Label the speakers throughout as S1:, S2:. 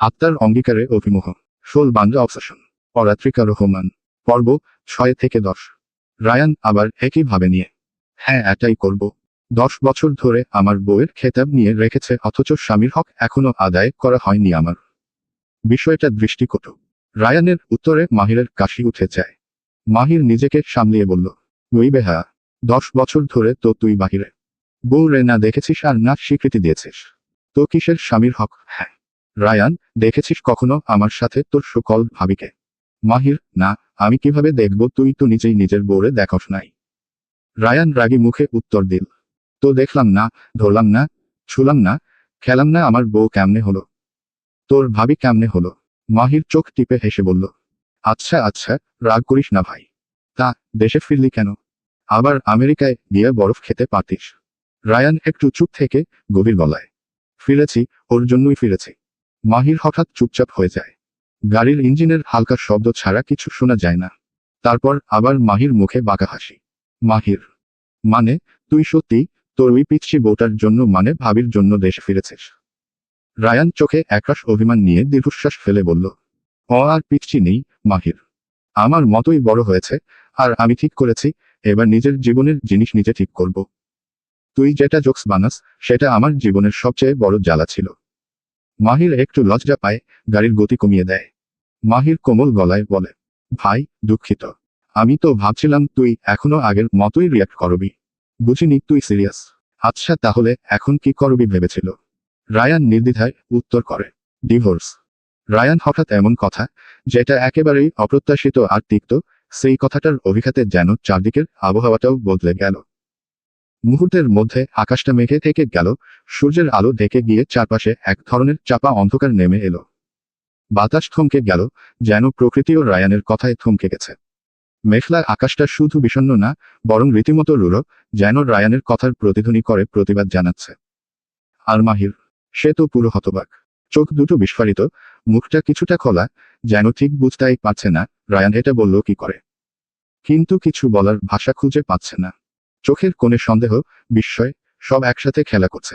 S1: আত্মার অঙ্গীকারে অভিমোহ। শোল বাংলা অবসেশন। পরাত্রিকা রহমান। পর্ব 6 থেকে 10। রায়ান আবার একইভাবে নিয়ে। হ্যাঁ, এটাই করব। 10 বছর ধরে আমার বউয়ের খেতাব নিয়ে রেখেছে, অথচ স্বামীর হক এখনো আদায় করা হয়নি আমার। বিষয়টা দৃষ্টিকটু। রায়ানের উত্তরে মাহিরের কাশি উঠে যায়। মাহির নিজেকে সামলিয়ে বলল, তুই বেহা। 10 বছর ধরে তো তুই বাহিরে। বউ রে না দেখেছিস আর না স্বীকৃতি দিয়েছিস। তো কিসের স্বামীর হক? হ্যাঁ। রায়ান, দেখেছিস কখনো আমার সাথে তোর সকল ভাবিকে? মাহির, না, আমি কিভাবে দেখব, তুই তো নিজেই নিজের বউরে দেখস নাই। রায়ান রাগী মুখে উত্তর দিল, তো দেখলাম না, ধরলাম না, ছুলাম না, খেলাম না, আমার বউ কেমনে হলো? তোর ভাবি কেমনে হলো? মাহির চোখ টিপে হেসে বলল, আচ্ছা আচ্ছা, রাগ করিস না ভাই। তা দেশে ফিরলি কেন? আবার আমেরিকায় গিয়ে বরফ খেতে পারতিস। রায়ান একটু চুপ থেকে গভীর গলায়, ফিরেছি, ওর জন্যই ফিরেছি। মাহির হঠাৎ চুপচাপ হয়ে যায়। গাড়ির ইঞ্জিনের হালকা শব্দ ছাড়া কিছু শোনা যায় না। তারপর আবার মাহির মুখে বাঁকা হাসি। মাহির, মানে তুই সত্যি তোর ওই পিচ্ছি বউটার জন্য, মানে ভাবির জন্য দেশে ফিরেছিস? রায়ান চোখে একরাশ অভিমান নিয়ে দীর্ঘশ্বাস ফেলে বলল, আর পিচ্ছি নেই মাহির। আমার মতোই বড় হয়েছে, আর আমি ঠিক করেছি এবার নিজের জীবনের জিনিস নিজে ঠিক করব। তুই যেটা জোকস বানাস সেটা আমার জীবনের সবচেয়ে বড় জ্বালা ছিল। মাহির একটু লজ্জা পায়, গাড়ির গতি কমিয়ে দেয়। মাহির কোমল গলায় বলে, ভাই দুঃখিত। আমি তো ভাবছিলাম তুই এখনো আগের মতোই রিয়াক্ট করবি। বুঝিনি তুই সিরিয়াস। আচ্ছা তাহলে এখন কি করবি ভেবেছিল? রায়ান নির্দ্বিধায় উত্তর করে, ডিভোর্স। রায়ান হঠাৎ এমন কথা, যেটা একেবারেই অপ্রত্যাশিত আর তিক্ত, সেই কথাটার অভিঘাতে যেন চারদিকের আবহাওয়াটাও বদলে গেল। মুহূর্তের মধ্যে আকাশটা মেঘে থেকে গেল, সূর্যের আলো ঢেকে গিয়ে চারপাশে এক ধরনের চাপা অন্ধকার নেমে এলো। বাতাস থমকে গেল, যেন প্রকৃতিও রায়ানের কথায় থমকে গেছে। মেঘলা আকাশটা শুধু বিষণ্ণ না, বরং রীতিমতো রূঢ়, যেন রায়ানের কথার প্রতিধ্বনি করে প্রতিবাদ জানাচ্ছে। আর মাহির, সে তো পুরো হতবাক। চোখ দুটো বিস্ফারিত, মুখটা কিছুটা খোলা, যেন ঠিক বুঝতেই পারছে না রায়ান এটা বলল কি করে। কিন্তু কিছু বলার ভাষা খুঁজে পাচ্ছে না। চোখের কোণে সন্দেহ, বিস্ময়, সব একসাথে খেলা করছে।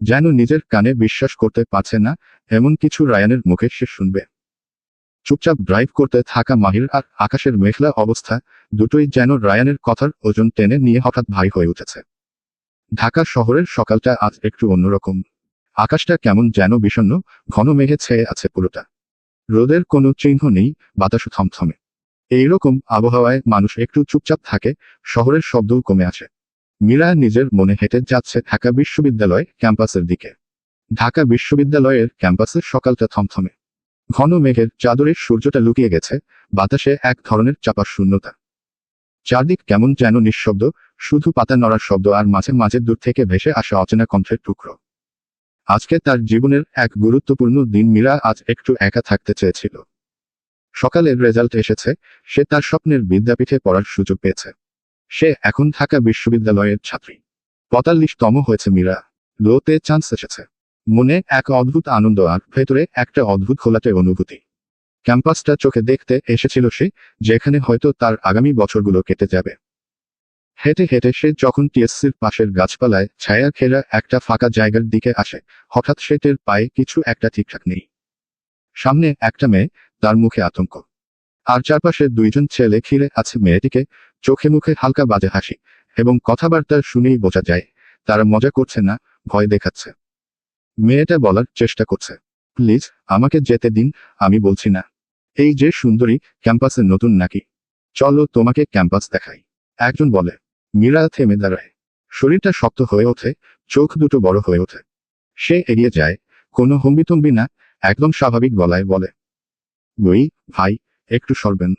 S1: যেন নিজের কানে বিশ্বাস করতে পারছে না এমন কিছু রায়ানের মুখে সে শুনবে। চুপচাপ ড্রাইভ করতে থাকা মাহির আর আকাশের মেঘলা অবস্থা, দুটোই যেন রায়ানের কথার ওজন টেনে নিয়ে হঠাৎ ভারী হয়ে উঠেছে। ঢাকা শহরের সকালটা আজ একটু অন্যরকম। আকাশটা কেমন যেন বিষণ্ণ, ঘন মেঘে ছেয়ে আছে পুরোটা। রোদের কোনো চিহ্ন নেই, বাতাসও থমথমে। এইরকম আবহাওয়ায় মানুষ একটু চুপচাপ থাকে, শহরের শব্দও কমে আসে। মীরা নিজের মনে হেঁটে যাচ্ছে ঢাকা বিশ্ববিদ্যালয় ক্যাম্পাসের দিকে। ঢাকা বিশ্ববিদ্যালয়ের ক্যাম্পাসের সকালটা থমথমে। ঘন মেঘের চাদরে সূর্যটা লুকিয়ে গেছে, বাতাসে এক ধরনের চাপা শূন্যতা। চারদিক কেমন যেন নিঃশব্দ, শুধু পাতা নড়ার শব্দ আর মাঝে মাঝে দূর থেকে ভেসে আসা অচেনা কণ্ঠের টুকরো। আজকে তার জীবনের এক গুরুত্বপূর্ণ দিন। মীরা আজ একটু একা থাকতে চেয়েছিল। সকালের রেজাল্ট এসেছে, সে তার স্বপ্নের বিদ্যাপীঠে পড়ার সুযোগ পেয়েছে। সে এখন ঢাকা বিশ্ববিদ্যালয়ের ছাত্রী। 45তম হয়েছে মীরা। লোতে চান্স এসেছে। মনে এক অদ্ভুত আনন্দ আর ভেতরে একটা অদ্ভুত খোলাটে অনুভূতি। ক্যাম্পাসটা চোখে দেখতে এসেছিল সে, যেখানে হয়তো তার আগামী বছরগুলো কেটে যাবে। হেঁটে হেঁটে সে যখন টিএসসির পাশের গাছপালায় ছায়া ঘেরা একটা ফাঁকা জায়গার দিকে আসে, হঠাৎ সে টের পায়ে কিছু একটা ঠিকঠাক নেই। সামনে একটা মেয়ে, তার মুখে আতঙ্ক। আর চারপাশে দুইজন ছেলে ঘিরে আছে মেয়েটিকে, চোখে মুখে হালকা বাজে হাসি, এবং কথাবার্তা শুনেই বোঝা যায় তারা মজা করছে না, ভয় দেখাচ্ছে। মেয়েটা বলার চেষ্টা করছে, প্লিজ আমাকে যেতে দিন, আমি বলছি না। এই যে সুন্দরী, ক্যাম্পাসে নতুন নাকি? চলো তোমাকে ক্যাম্পাস দেখাই। একজন বলে। মীরা থেমে দাঁড়ায়। শরীরটা শক্ত হয়ে ওঠে, চোখ দুটো বড় হয়ে ওঠে। সে এগিয়ে যায়, কোনো হম্বিতম্বি না, একদম স্বাভাবিক গলায় বলে, ওই ভাই, একটু সরবেন।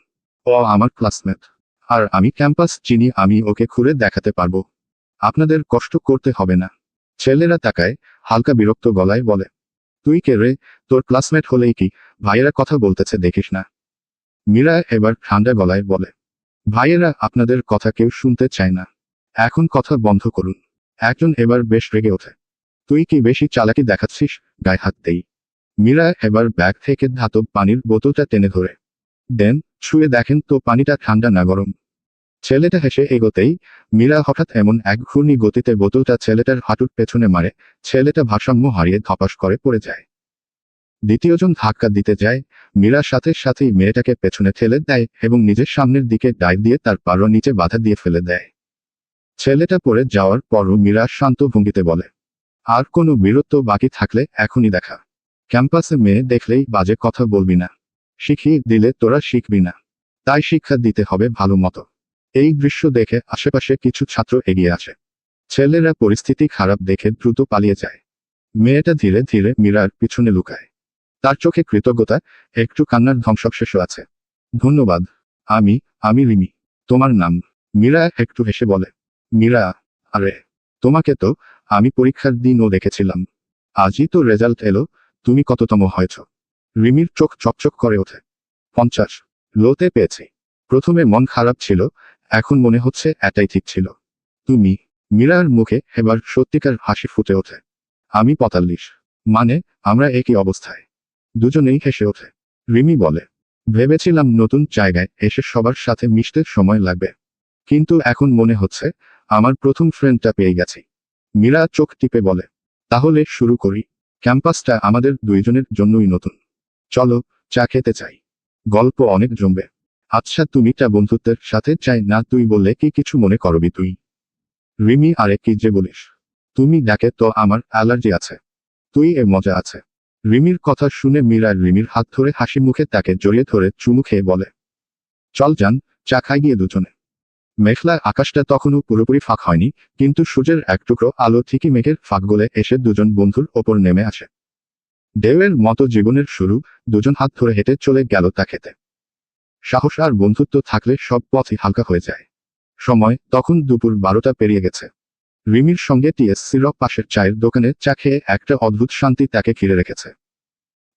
S1: ও আমার ক্লাসমেট। আর আমি ক্যাম্পাস চিনি, আমি ওকে ঘুরে দেখাতে পারবো। আপনাদের কষ্ট করতে হবে না। ছেলেরা তাকায়, হালকা বিরক্ত গলায় বলে, তুই কে রে? তোর ক্লাসমেট হলেই কি, ভাইয়েরা কথা বলতেছে দেখিস না? মীরা এবার ঠান্ডা গলায় বলে, ভাইয়েরা আপনাদের কথা কেউ শুনতে চায় না। এখন কথা বন্ধ করুন। একজন এবার বেশ রেগে ওঠে, তুই কি বেশি চালাকি দেখাচ্ছিস? গায়ে হাত দেই। মীরা এবার ব্যাগ থেকে ধাতব পানির বোতলটা টেনে ধরে দেন, ছুঁয়ে দেখেন তো পানিটা ঠান্ডা না গরম। ছেলেটা হেসে এগোতেই মীরা হঠাৎ এমন এক ঘূর্ণি গতিতে বোতলটা ছেলেটার হাঁটুর পেছনে মারে, ছেলেটা ভারসাম্য হারিয়ে ধপাস করে পড়ে যায়। দ্বিতীয়জন ধাক্কা দিতে যায়, মীরা সাথে সাথেই মেয়েটাকে পেছনে ঠেলে দেয় এবং নিজের সামনের দিকে ডাইভ দিয়ে তার পারো নিচে বাধা দিয়ে ফেলে দেয়। ছেলেটা পড়ে যাওয়ার পরও মীরা শান্ত ভঙ্গিতে বলে, আর কোনো বীরত্ব বাকি থাকলে এখনই দেখা। ক্যাম্পাসে মেয়ে দেখলেই বাজে কথা বলবি না, শিখিয়ে দিলে তোরা শিখবি না, তাই শিক্ষা দিতে হবে ভালো মতো। এই দৃশ্য দেখে আশেপাশে কিছু ছাত্র এগিয়ে আসে। ছেলেরা পরিস্থিতি খারাপ দেখে দ্রুত পালিয়ে যায়। মেয়েটা ধীরে ধীরে মীরার পিছনে লুকায়। তার চোখে কৃতজ্ঞতা, একটু কান্নার ধ্বংসাবশেষও আছে। ধন্যবাদ। আমি রিমি। তোমার নাম? মীরা একটু হেসে বলে, মীরা? আরে, তোমাকে তো আমি পরীক্ষার দিনও দেখেছিলাম। আজই তো রেজাল্ট এলো, তুমি কততম হয়েছ? রিমির চোখ চকচক করে ওঠে। 50 লোতে পেয়েছি। প্রথমে মন খারাপ ছিল, এখন মনে হচ্ছে এটাই ঠিক ছিল। তুমি? মীরার মুখে এবার সত্যিকার হাসি ফুটে ওঠে। আমি 45। মানে, আমরা একই অবস্থায়। দুজনেই হেসে ওঠে। রিমি বলে, ভেবেছিলাম নতুন জায়গায় এসে সবার সাথে মিশতে সময় লাগবে, কিন্তু এখন মনে হচ্ছে আমার প্রথম ফ্রেন্ডটা পেয়ে গেছি। মীরা চোখ টিপে বলে, তাহলে শুরু করি। ক্যাম্পাসটা আমাদের দুইজনের জন্যই নতুন। চলো, চা খেতে চাই। গল্প অনেক জমবে। আচ্ছা, তুমিটা বন্ধুত্বের সাথে চাই না তুই বললে কি কিছু মনে করবি তুই? রিমি, আরে কি যে বলিস, তুমি ডাকে তো আমার অ্যালার্জি আছে। তুই এ মজা আছে। রিমির কথা শুনে মীরা রিমির হাত ধরে হাসি মুখে তাকে জড়িয়ে ধরে চুমু খেয়ে বলে, চল যান, চা খাই গিয়ে দুজনে। মেঘলা আকাশটা তখনও পুরোপুরি ফাঁক হয়নি, কিন্তু সূর্যের এক টুকরো আলো ঠিকই মেঘের ফাঁক গলে এসে দুজন বন্ধুর ওপর নেমে আসে। ঢেউয়ের মতো জীবনের শুরু। দুজন হাত ধরে হেঁটে চলে গেল তা খেতে। সাহস আর বন্ধুত্ব থাকলে সব পথই হালকা হয়ে যায়। সময় তখন দুপুর 12টা পেরিয়ে গেছে। রিমির সঙ্গে টিএসসির পাশের চায়ের দোকানে চা খেয়ে একটা অদ্ভুত শান্তি তাকে ঘিরে রেখেছে।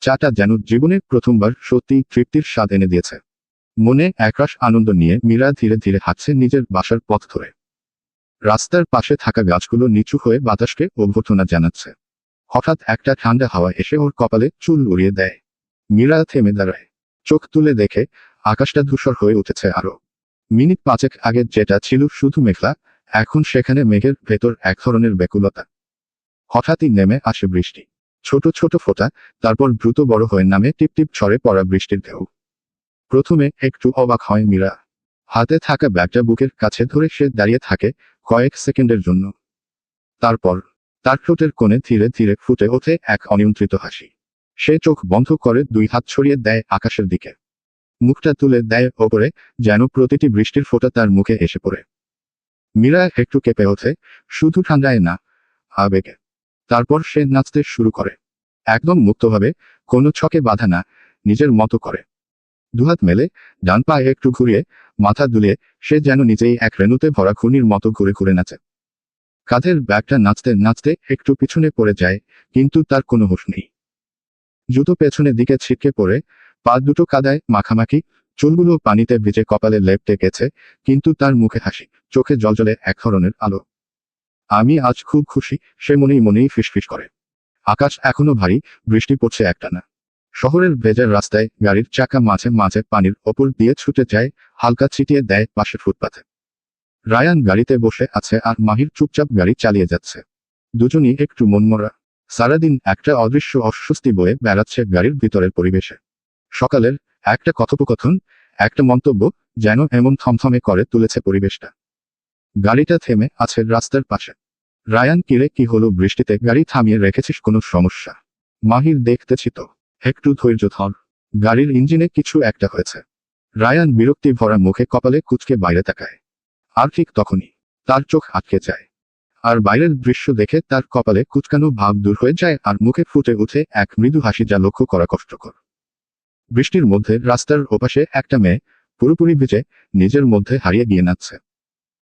S1: চাটা যেন জীবনে প্রথমবার সত্যি তৃপ্তির স্বাদ এনে দিয়েছে। মনে একরাশ আনন্দ নিয়ে মীরা ধীরে ধীরে হাঁটছে নিজের বাসার পথ ধরে। রাস্তার পাশে থাকা গাছগুলো নিচু হয়ে বাতাসকে অভ্যর্থনা জানাচ্ছে। হঠাৎ একটা ঠান্ডা হাওয়া এসে ওর কপালে চুল উড়িয়ে দেয়। মীরা থেমে দাঁড়ায়। চোখ তুলে দেখে আকাশটা ধূসর হয়ে উঠেছে আরো। মিনিট 5 আগে যেটা ছিল শুধু মেঘলা, এখন সেখানে মেঘের ভেতর এক ধরনের ব্যাকুলতা। হঠাৎই নেমে আসে বৃষ্টি। ছোট ছোট ফোঁটা, তারপর দ্রুত বড় হয়ে নামে টিপটিপ ঝরে পড়া বৃষ্টির ঢেউ। প্রথমে একটু অবাক হয় মীরা। হাতে থাকা ব্যাগটা বুকের কাছে ধরে সে দাঁড়িয়ে থাকে কয়েক সেকেন্ডের জন্য। তারপর তার ঠোঁটের কোণে ধীরে ধীরে ফুটে ওঠে এক অনিয়ন্ত্রিত হাসি। সে চোখ বন্ধ করে 2 হাত ছড়িয়ে দেয় আকাশের দিকে। মুখটা তুলে দেয় ওপরে, যেন প্রতিটি বৃষ্টির ফোঁটা তার মুখে এসে পড়ে। মীরা একটু কেঁপে ওঠে, শুধু ঠান্ডায় না, আবেগে। তারপর সে নাচতে শুরু করে। একদম মুক্তভাবে, কোনো ছকে বাধা না, নিজের মতো করে। দুহাত মেলে, ডান পা একটু ঘুরিয়ে, মাথা দুলিয়ে, সে যেন নিজেই এক রেণুতে ভরা ঘূর্ণির মতো ঘুরে ঘুরে নাচে। কাঁধের ব্যাগটা নাচতে নাচতে একটু পিছনে পড়ে যায়, কিন্তু তার কোনো হুঁশ নেই। জুতো পেছনের দিকে ছিটকে পড়ে, পা দুটো কাদায় মাখামাখি, চুলগুলো পানিতে ভিজে কপালে লেপ্টে গেছে, কিন্তু তার মুখে হাসি, চোখে জ্বলজ্বলে এক ধরনের আলো। আমি আজ খুব খুশি, সে মনেই মনেই ফিসফিস করে। আকাশ এখনো ভারী, বৃষ্টি পড়ছে একটানা। শহরের ভেজার রাস্তায় গাড়ির চাকা মাঝে মাঝে পানির ওপর দিয়ে ছুটে যায়, হালকা ছিটিয়ে দেয় পাশের ফুটপাথে। রায়ান গাড়িতে বসে আছে আর মাহির চুপচাপ গাড়ি চালিয়ে যাচ্ছে। দুজনই একটু মনমরা। সারাদিন একটা অদৃশ্য অস্বস্তি বয়ে বেড়াচ্ছে গাড়ির ভিতরের পরিবেশে। সকালের একটা কথোপকথন, একটা মন্তব্য, যেন এমন থমথমে করে তুলেছে পরিবেশটা। গাড়িটা থেমে আছে রাস্তার পাশে। রায়ান, কিরে কি হলো, বৃষ্টিতে গাড়ি থামিয়ে রেখেছিস, কোনো সমস্যা? মাহির, দেখতেছি তো, একটু ধৈর্য ধর, গাড়ির ইঞ্জিনে কিছু একটা হয়েছে। রায়ান বিরক্তি ভরা মুখে কপালে কুঁচকে বাইরে তাকায়। আর ঠিক তখনই তার চোখ আটকে যায়। আর বাইরের দৃশ্য দেখে তার কপালে কুচকানো ভাব দূর হয়ে যায় আর মুখে ফুটে উঠে এক মৃদু হাসি, যা লক্ষ্য করা কষ্টকর। বৃষ্টির মধ্যে রাস্তার ওপাশে একটা মেয়ে, পুরোপুরি ভিজে, নিজের মধ্যে হারিয়ে গিয়ে নাচছে।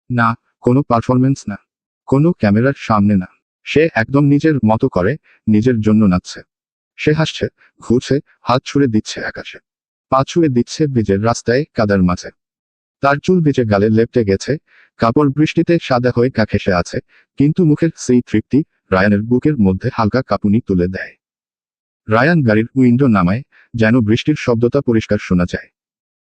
S1: না, কোনো পারফরমেন্স না, কোনো ক্যামেরার সামনে না। সে একদম নিজের মতো করে, নিজের জন্য নাচছে। সে হাসছে, ঘুরছে, হাত ছুঁড়ে দিচ্ছে আকাশে, পা ছুঁড়ে দিচ্ছে ভিজের রাস্তায় কাদার মাঝে। তার চুল ভিজে গালে লেপ্টে গেছে, কাপড় বৃষ্টিতে সাদা হয়ে গা ঘেঁষে আছে, কিন্তু মুখের সেই তৃপ্তি রায়ানের বুকের মধ্যে হালকা কাঁপুনি তুলে দেয়। রায়ান গাড়ির উইন্ডো নামায়, যেন বৃষ্টির শব্দটা পরিষ্কার শোনা যায়।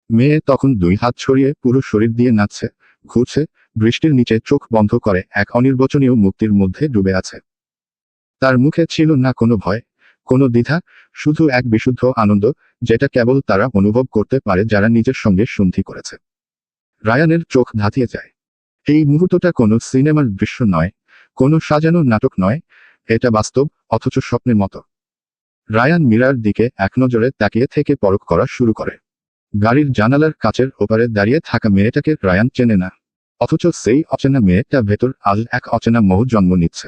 S1: মেয়ে তখন 2 হাত ছড়িয়ে পুরো শরীর দিয়ে নাচছে, ঘুরছে, বৃষ্টির নিচে চোখ বন্ধ করে এক অনির্বচনীয় মুক্তির মধ্যে ডুবে আছে। তার মুখে ছিল না কোনো ভয়, কোনো দ্বিধা, শুধু এক বিশুদ্ধ আনন্দ, যেটা কেবল তারা অনুভব করতে পারে যারা নিজের সঙ্গে সন্ধি করেছে। রায়ানের চোখ ধাঁধিয়ে যায়। এই মুহূর্তটা কোনো সিনেমার দৃশ্য নয়, কোনো সাজানো নাটক নয়, এটা বাস্তব, অথচ স্বপ্নের মতো। রায়ান মীরার দিকে এক নজরে তাকিয়ে থেকে পরখ করা শুরু করে। গাড়ির জানালার কাচের ওপারে দাঁড়িয়ে থাকা মেয়েটাকে রায়ান চেনে না, অথচ সেই অচেনা মেয়েটা ভেতর আজ এক অচেনা মোহ জন্ম নিচ্ছে।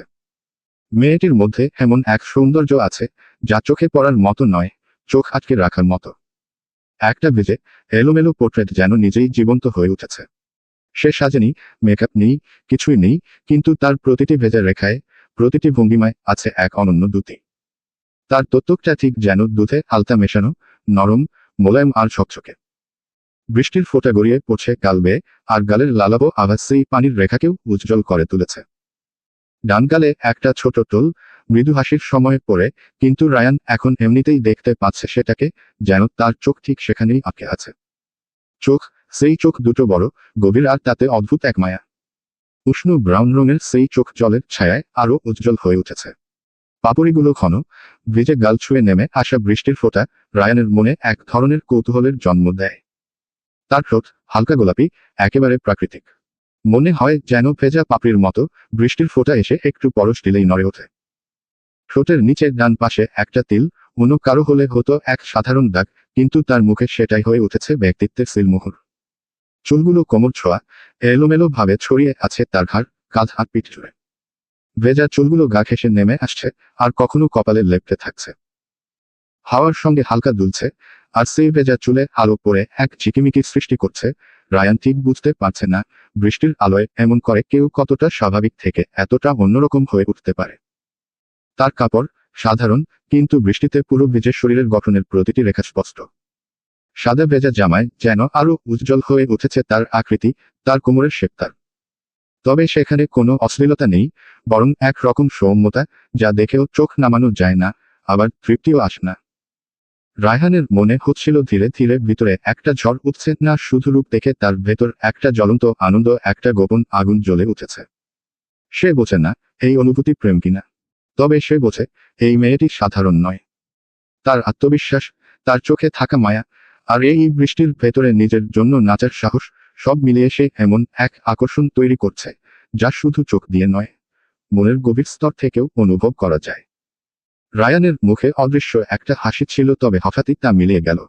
S1: মেয়েটির মধ্যে এমন এক সৌন্দর্য আছে যা চোখে পড়ার মতো নয়, চোখ আটকে রাখার মতো। একটা ভিজে এলোমেলো পোর্ট্রেট যেন নিজেই জীবন্ত হয়ে উঠেছে। সে সাজেনি, মেকআপ নেই, কিছুই নেই, কিন্তু তার প্রতিটি ভেজা রেখায়, প্রতিটি ভঙ্গিমায় আছে এক অনন্য দ্যুতি। তার তত্ত্বটা ঠিক যেন দুধে আলতা মেশানো, নরম, মোলায়েম আর ঝকঝকে। বৃষ্টির ফোঁটা গড়িয়ে পড়ছে গাল বেয়ে, আর গালের লালাবো আভাস সেই পানির রেখাকেও উজ্জ্বল করে তুলেছে। ডান গালে একটা ছোট টোল, মৃদু হাসির সময় পড়ে, কিন্তু রায়ান এখন এমনিতেই দেখতে পাচ্ছে সেটাকে, যেন তার চোখ ঠিক সেখানেই আটকে আছে। চোখ, সেই চোখ দুটো বড়, গভীর আর তাতে অদ্ভুত এক মায়া। উষ্ণ ব্রাউন রঙের সেই চোখ জলের ছায়ায় আরো উজ্জ্বল হয়ে উঠেছে। পাপড়িগুলো ঘন, ভিজে গাল ছুঁয়ে নেমে আসা বৃষ্টির ফোঁটা রায়ানের মনে এক ধরনের কৌতূহলের জন্ম দেয়। তার ঠোঁট হালকা গোলাপি, একেবারে প্রাকৃতিক। মনে হয় যেন ভেজা পাপড়ির মতো বৃষ্টির ফোঁটা এসে একটু পরশ দিলেই নড়ে ওঠে। ঠোঁটের নিচে ডান পাশে একটা তিল, অন্য কারো হলে হতো এক সাধারণ দাগ, কিন্তু তার মুখে সেটাই হয়ে উঠেছে ব্যক্তিত্বের সিলমোহর। চুলগুলো কোমর ছোঁয়া, এলোমেলো ভাবে ছড়িয়ে আছে তার ঘাড়, কাঁধ আর পিঠ জুড়ে। ভেজা চুলগুলো গা ঘেঁষে নেমে আসছে, আর কখনো কপালে লেপ্টে থাকছে। হাওয়ার সঙ্গে হালকা দুলছে, আর সেই ভেজা চুলে আলো পড়ে এক ঝিকিমিকি সৃষ্টি করছে। রায়ান ঠিক বুঝতে পারছে না, বৃষ্টির আলোয় এমন করে কেউ কতটা স্বাভাবিক থেকে এতটা অন্যরকম হয়ে উঠতে পারে। তার কাপড় সাধারণ, কিন্তু বৃষ্টিতে পুরো ভিজে শরীরের গঠনের প্রতিটি রেখা স্পষ্ট। সাদা ভেজা জামায় যেন আরো উজ্জ্বল হয়ে উঠেছে তার আকৃতি, তার কোমরের শেপতার। তবে সেখানে কোনো অশ্লীলতা নেই, বরং এক রকম সৌম্যতা, যা দেখেও চোখ নামানো যায় না, আবার তৃপ্তিও আসে না। রায়হানের মনে হচ্ছিল ধীরে ধীরে ভিতরে একটা ঝড় উঠছে, না শুধু রূপ দেখে তার ভেতর একটা জ্বলন্ত আনন্দ, একটা গোপন আগুন জ্বলে উঠেছে। সে বোঝে না এই অনুভূতি প্রেম কিনা, তবে সে বোঝে এই মেয়েটি সাধারণ নয়। তার আত্মবিশ্বাস, তার চোখে থাকা মায়া, আর এই বৃষ্টির ভেতরে নিজের জন্য নাচার সাহস, সব মিলিয়ে সে এমন এক আকর্ষণ তৈরি করছে, যা শুধু চোখ দিয়ে নয়, মনের গভীর স্তর থেকেও অনুভব করা যায়। রায়ানের মুখে অদৃশ্য একটা হাসি ছিল, তবে হঠাৎই তা মিলিয়ে গেল।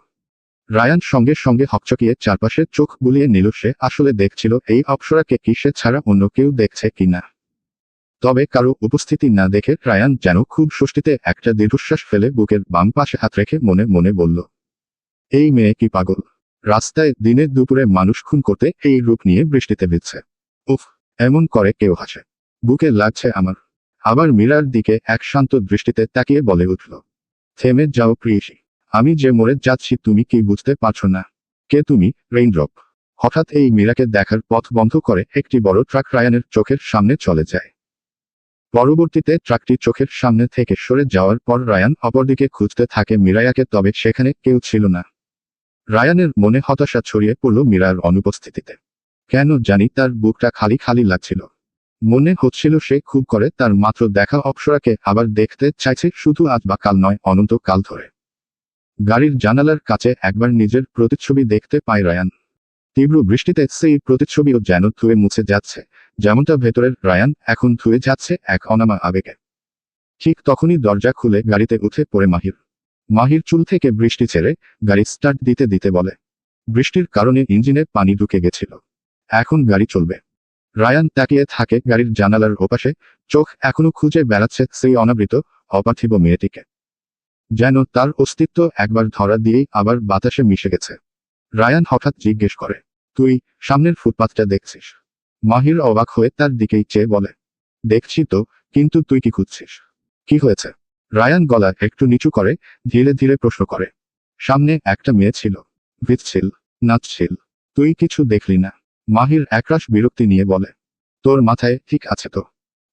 S1: রায়ান সঙ্গে সঙ্গে হকচকিয়ে চারপাশে চোখ বুলিয়ে নিল। সে আসলে দেখছিল এই অপ্সরাকে কি সে ছাড়া অন্য কেউ দেখছে কিনা। তবে কারো উপস্থিতি না দেখে রায়ান যেন খুব স্বস্তিতে একটা দীর্ঘশ্বাস ফেলে বুকের বাম পাশে হাত রেখে মনে মনে বলল, এই মেয়ে কি পাগল? রাস্তায় দিনে দুপুরে মানুষ খুন করতে এই রূপ নিয়ে বৃষ্টিতে ভিজছে। উফ, এমন করে কেউ হাসে? বুকে লাগছে আমার। আবার মীরার দিকে এক শান্ত দৃষ্টিতে তাকিয়ে বলে উঠল, থেমে যাও প্রিয়সী, আমি যে মরে যাচ্ছি তুমি কি বুঝতে পারছো না? কে তুমি, রেইনড্রপ? হঠাৎ এই মীরাকে দেখার পথ বন্ধ করে একটি বড় ট্রাক রায়ানের চোখের সামনে চলে যায়। পরবর্তীতে ট্রাকটি চোখের সামনে থেকে সরে যাওয়ার পর রায়ান অপরদিকে খুঁজতে থাকে মীরায়াকে, তবে সেখানে কেউ ছিল না। রায়ানের মনে হতাশা ছড়িয়ে পড়ল মীরার অনুপস্থিতিতে। কেন জানি তার বুকটা খালি খালি লাগছিল। মনে হচ্ছিল সে খুব করে তার মাত্র দেখা অপ্সরাকে আবার দেখতে চাইছে, শুধু আজ বা কাল নয়, অনন্ত কাল ধরে। গাড়ির জানালার কাছে একবার নিজের প্রতিচ্ছবি দেখতে পায় রায়ান। তীব্র বৃষ্টিতে সেই প্রতিচ্ছবিও যেন ধুয়ে মুছে যাচ্ছে, যেমনটা ভেতরের রায়ান এখন ধুয়ে যাচ্ছে এক অনামা আবেগে। ঠিক তখনই দরজা খুলে গাড়িতে উঠে পড়ে মাহির। মাহির চুল থেকে বৃষ্টি ছেড়ে গাড়ি স্টার্ট দিতে দিতে বলে, বৃষ্টির কারণে ইঞ্জিনে পানি ঢুকে গেছিল, এখন গাড়ি চলবে। রায়ান তাকিয়ে থাকে গাড়ির জানালার ওপাশে, চোখ এখনো খুঁজে বেড়াচ্ছে সেই অনাবৃত অপার্থিব মেয়েটিকে। যেন তার অস্তিত্ব একবার ধরা দিয়েই আবার বাতাসে মিশে গেছে। রায়ান হঠাৎ জিজ্ঞেস করে, তুই সামনের ফুটপাথটা দেখছিস? মাহির অবাক হয়ে তার দিকেই চেয়ে বলে, দেখছি তো, কিন্তু তুই কি খুঁজছিস? কি হয়েছে? রায়ান গলা একটু নিচু করে ধীরে ধীরে প্রশ্ন করে। সামনে একটা মেয়ে ছিল, ভিজছিল, নাচছিল। তুই কিছু দেখলি না? মাহির একরাশ বিরক্তি নিয়ে বলে, তোর মাথায় ঠিক আছে তো?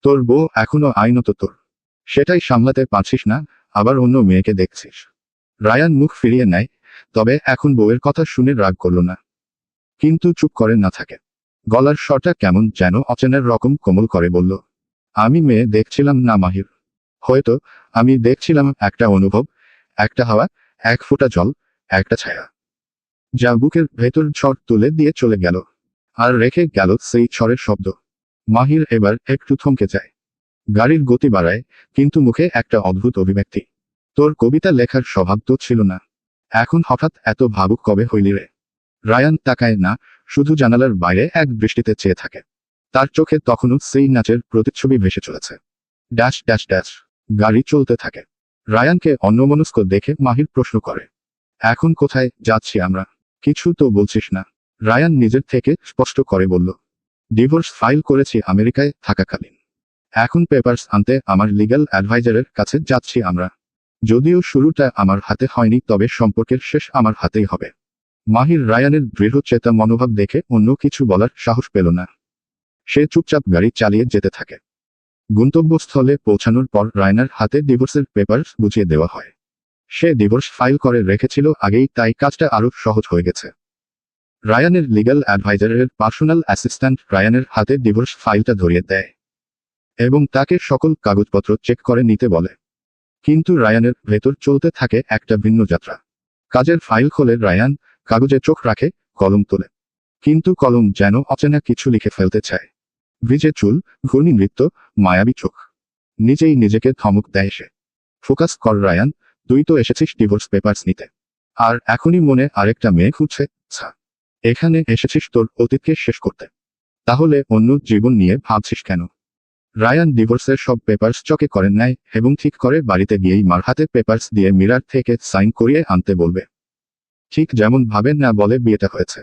S1: তোর বউ এখনো আইনত তোর, সেটাই সামলাতে পারছিস না, আবার অন্য মেয়েকে দেখছিস। রায়ান মুখ ফিরিয়ে নেয়, তবে এখন বউয়ের কথা শুনে রাগ করল না, কিন্তু চুপ করে না থাকে। গলার স্বরটা কেমন যেন অচেনার রকম কোমল করে বলল, আমি মেয়ে দেখছিলাম না মাহির। হয়তো আমি দেখছিলাম একটা অনুভব, একটা হাওয়া, এক ফোঁটা জল, একটা ছায়া, যা বুকের ভেতর ঝড় তুলে দিয়ে চলে গেল। আর রেখে গেল সেই ঝড়ের শব্দ। মাহির এবার একটু থমকে যায়। গাড়ির গতি বাড়ায়, কিন্তু মুখে একটা অদ্ভুত অভিব্যক্তি। তোর কবিতা লেখার স্বভাব তো ছিল না, এখন হঠাৎ এত ভাবুক কবে হইলি রে? রায়ান তাকায় না, শুধু জানালার বাইরে এক দৃষ্টিতে চেয়ে থাকে। তার চোখে তখনও সেই নাচের প্রতিচ্ছবি ভেসে চলেছে। Dash dash dash. গাড়ি চলতে থাকে। রায়ানকে অন্যমনস্ক দেখে মাহির প্রশ্ন করে, এখন কোথায় যাচ্ছি আমরা? কিছু তো বলছিস না। রায়ান নিজের থেকে স্পষ্ট করে বলল, ডিভোর্স ফাইল করেছি আমেরিকায় থাকাকালীন। এখন পেপারস আনতে আমার লিগ্যাল অ্যাডভাইজারের কাছে যাচ্ছি আমরা। যদিও শুরুটা আমার হাতে হয়নি, তবে সম্পর্কের শেষ আমার হাতেই হবে। মাহির রায়ানের দৃঢ় চেতা মনোভাব দেখে অন্য কিছু বলার সাহস পেল না। সে চুপচাপ গাড়ি চালিয়ে যেতে থাকে। গন্তব্যস্থলে পৌঁছানোর পর রায়নার হাতে ডিভোর্সের পেপারস বুঝিয়ে দেওয়া হয়। সে ডিভোর্স ফাইল করে রেখেছিল আগেই, তাই কাজটা আরো সহজ হয়ে গেছে। রায়ানের লিগ্যাল অ্যাডভাইজারের পার্সোনাল অ্যাসিস্ট্যান্ট রায়ানের হাতে ডিভোর্স ফাইলটা ধরিয়ে দেয় এবং তাকে সকল কাগজপত্র চেক করে নিতে বলে। কিন্তু রায়ানের ভেতর চলতে থাকে একটা ভিন্ন যাত্রা। কাজের ফাইল খোলে রায়ান, কাগজে চোখ রাখে, কলম তোলে। কিন্তু কলম যেন অচেনা কিছু লিখে ফেলতে চায়। ভিজে চুল, ঘূর্ণি নৃত্য, মায়াবী চোখ। নিজেই নিজেকে ধমক দেয় সে। ফোকাস কর রায়ান, তুই তো এসেছিস ডিভোর্স পেপারস নিতে। আর এখনই মনে আরেকটা মেয়ে খুঁজছে? ছা, এখানে এসেছিস তোর অতীতকে শেষ করতে। তাহলে অন্য জীবন নিয়ে ভাবছিস কেন? রায়ান ডিভোর্সের সব পেপারস চকে করে নেয় এবং ঠিক করে বাড়িতে গিয়েই মার হাতে পেপারস দিয়ে মিরার থেকে সাইন করিয়ে আনতে বলবে। ঠিক যেমন ভাবেন না বলে বিয়েটা হয়েছে।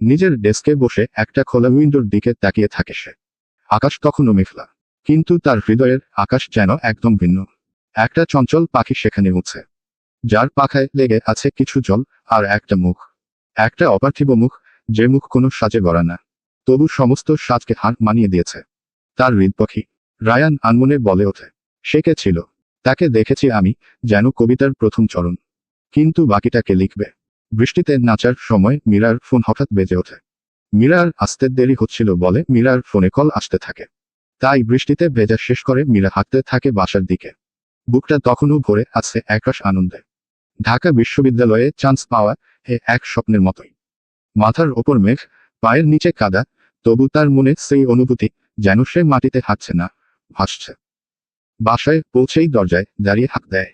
S1: নিজের ডেস্কে বসে একটা খোলা উইন্ডোর দিকে তাকিয়ে থাকে সে। আকাশ তখনও মেঘলা, কিন্তু তার হৃদয়ের আকাশ যেন একদম ভিন্ন। একটা চঞ্চল পাখি সেখানে উঠছে, যার পাখায় লেগে আছে কিছু জল আর একটা মুখ। একটা অপার্থিব মুখ, যে মুখ কোনো সাজে গড়া না, তবু সমস্ত সাজকে হার মানিয়ে দিয়েছে। তার হৃদপাখি। রায়ান আনমনে বলে ওঠে, সে কে ছিল? তাকে দেখেছি আমি, যেন কবিতার প্রথম চরণ। কিন্তু বাকিটা কে লিখবে? বৃষ্টিতে নাচার সময় মীরার ফোন হঠাৎ বেজে ওঠে। মীরার আসতে দেরি হচ্ছিল বলে মীরার ফোনে কল আসতে থাকে। তাই বৃষ্টিতে ভেজা শেষ করে মীরা হাঁটতে থাকে বাসার দিকে। বুকটা তখনও ভরে আছে একরাশ আনন্দে। ঢাকা বিশ্ববিদ্যালয়ে চান্স পাওয়া এক স্বপ্নের মতোই। মাথার ওপর মেঘ, পায়ের নিচে কাদা, তবু তার মনে সেই অনুভূতি, যেন সে মাটিতে হাঁটছে না, ভাসছে। বাসায় পৌঁছেই দরজায় দাঁড়িয়ে হাঁক দেয়,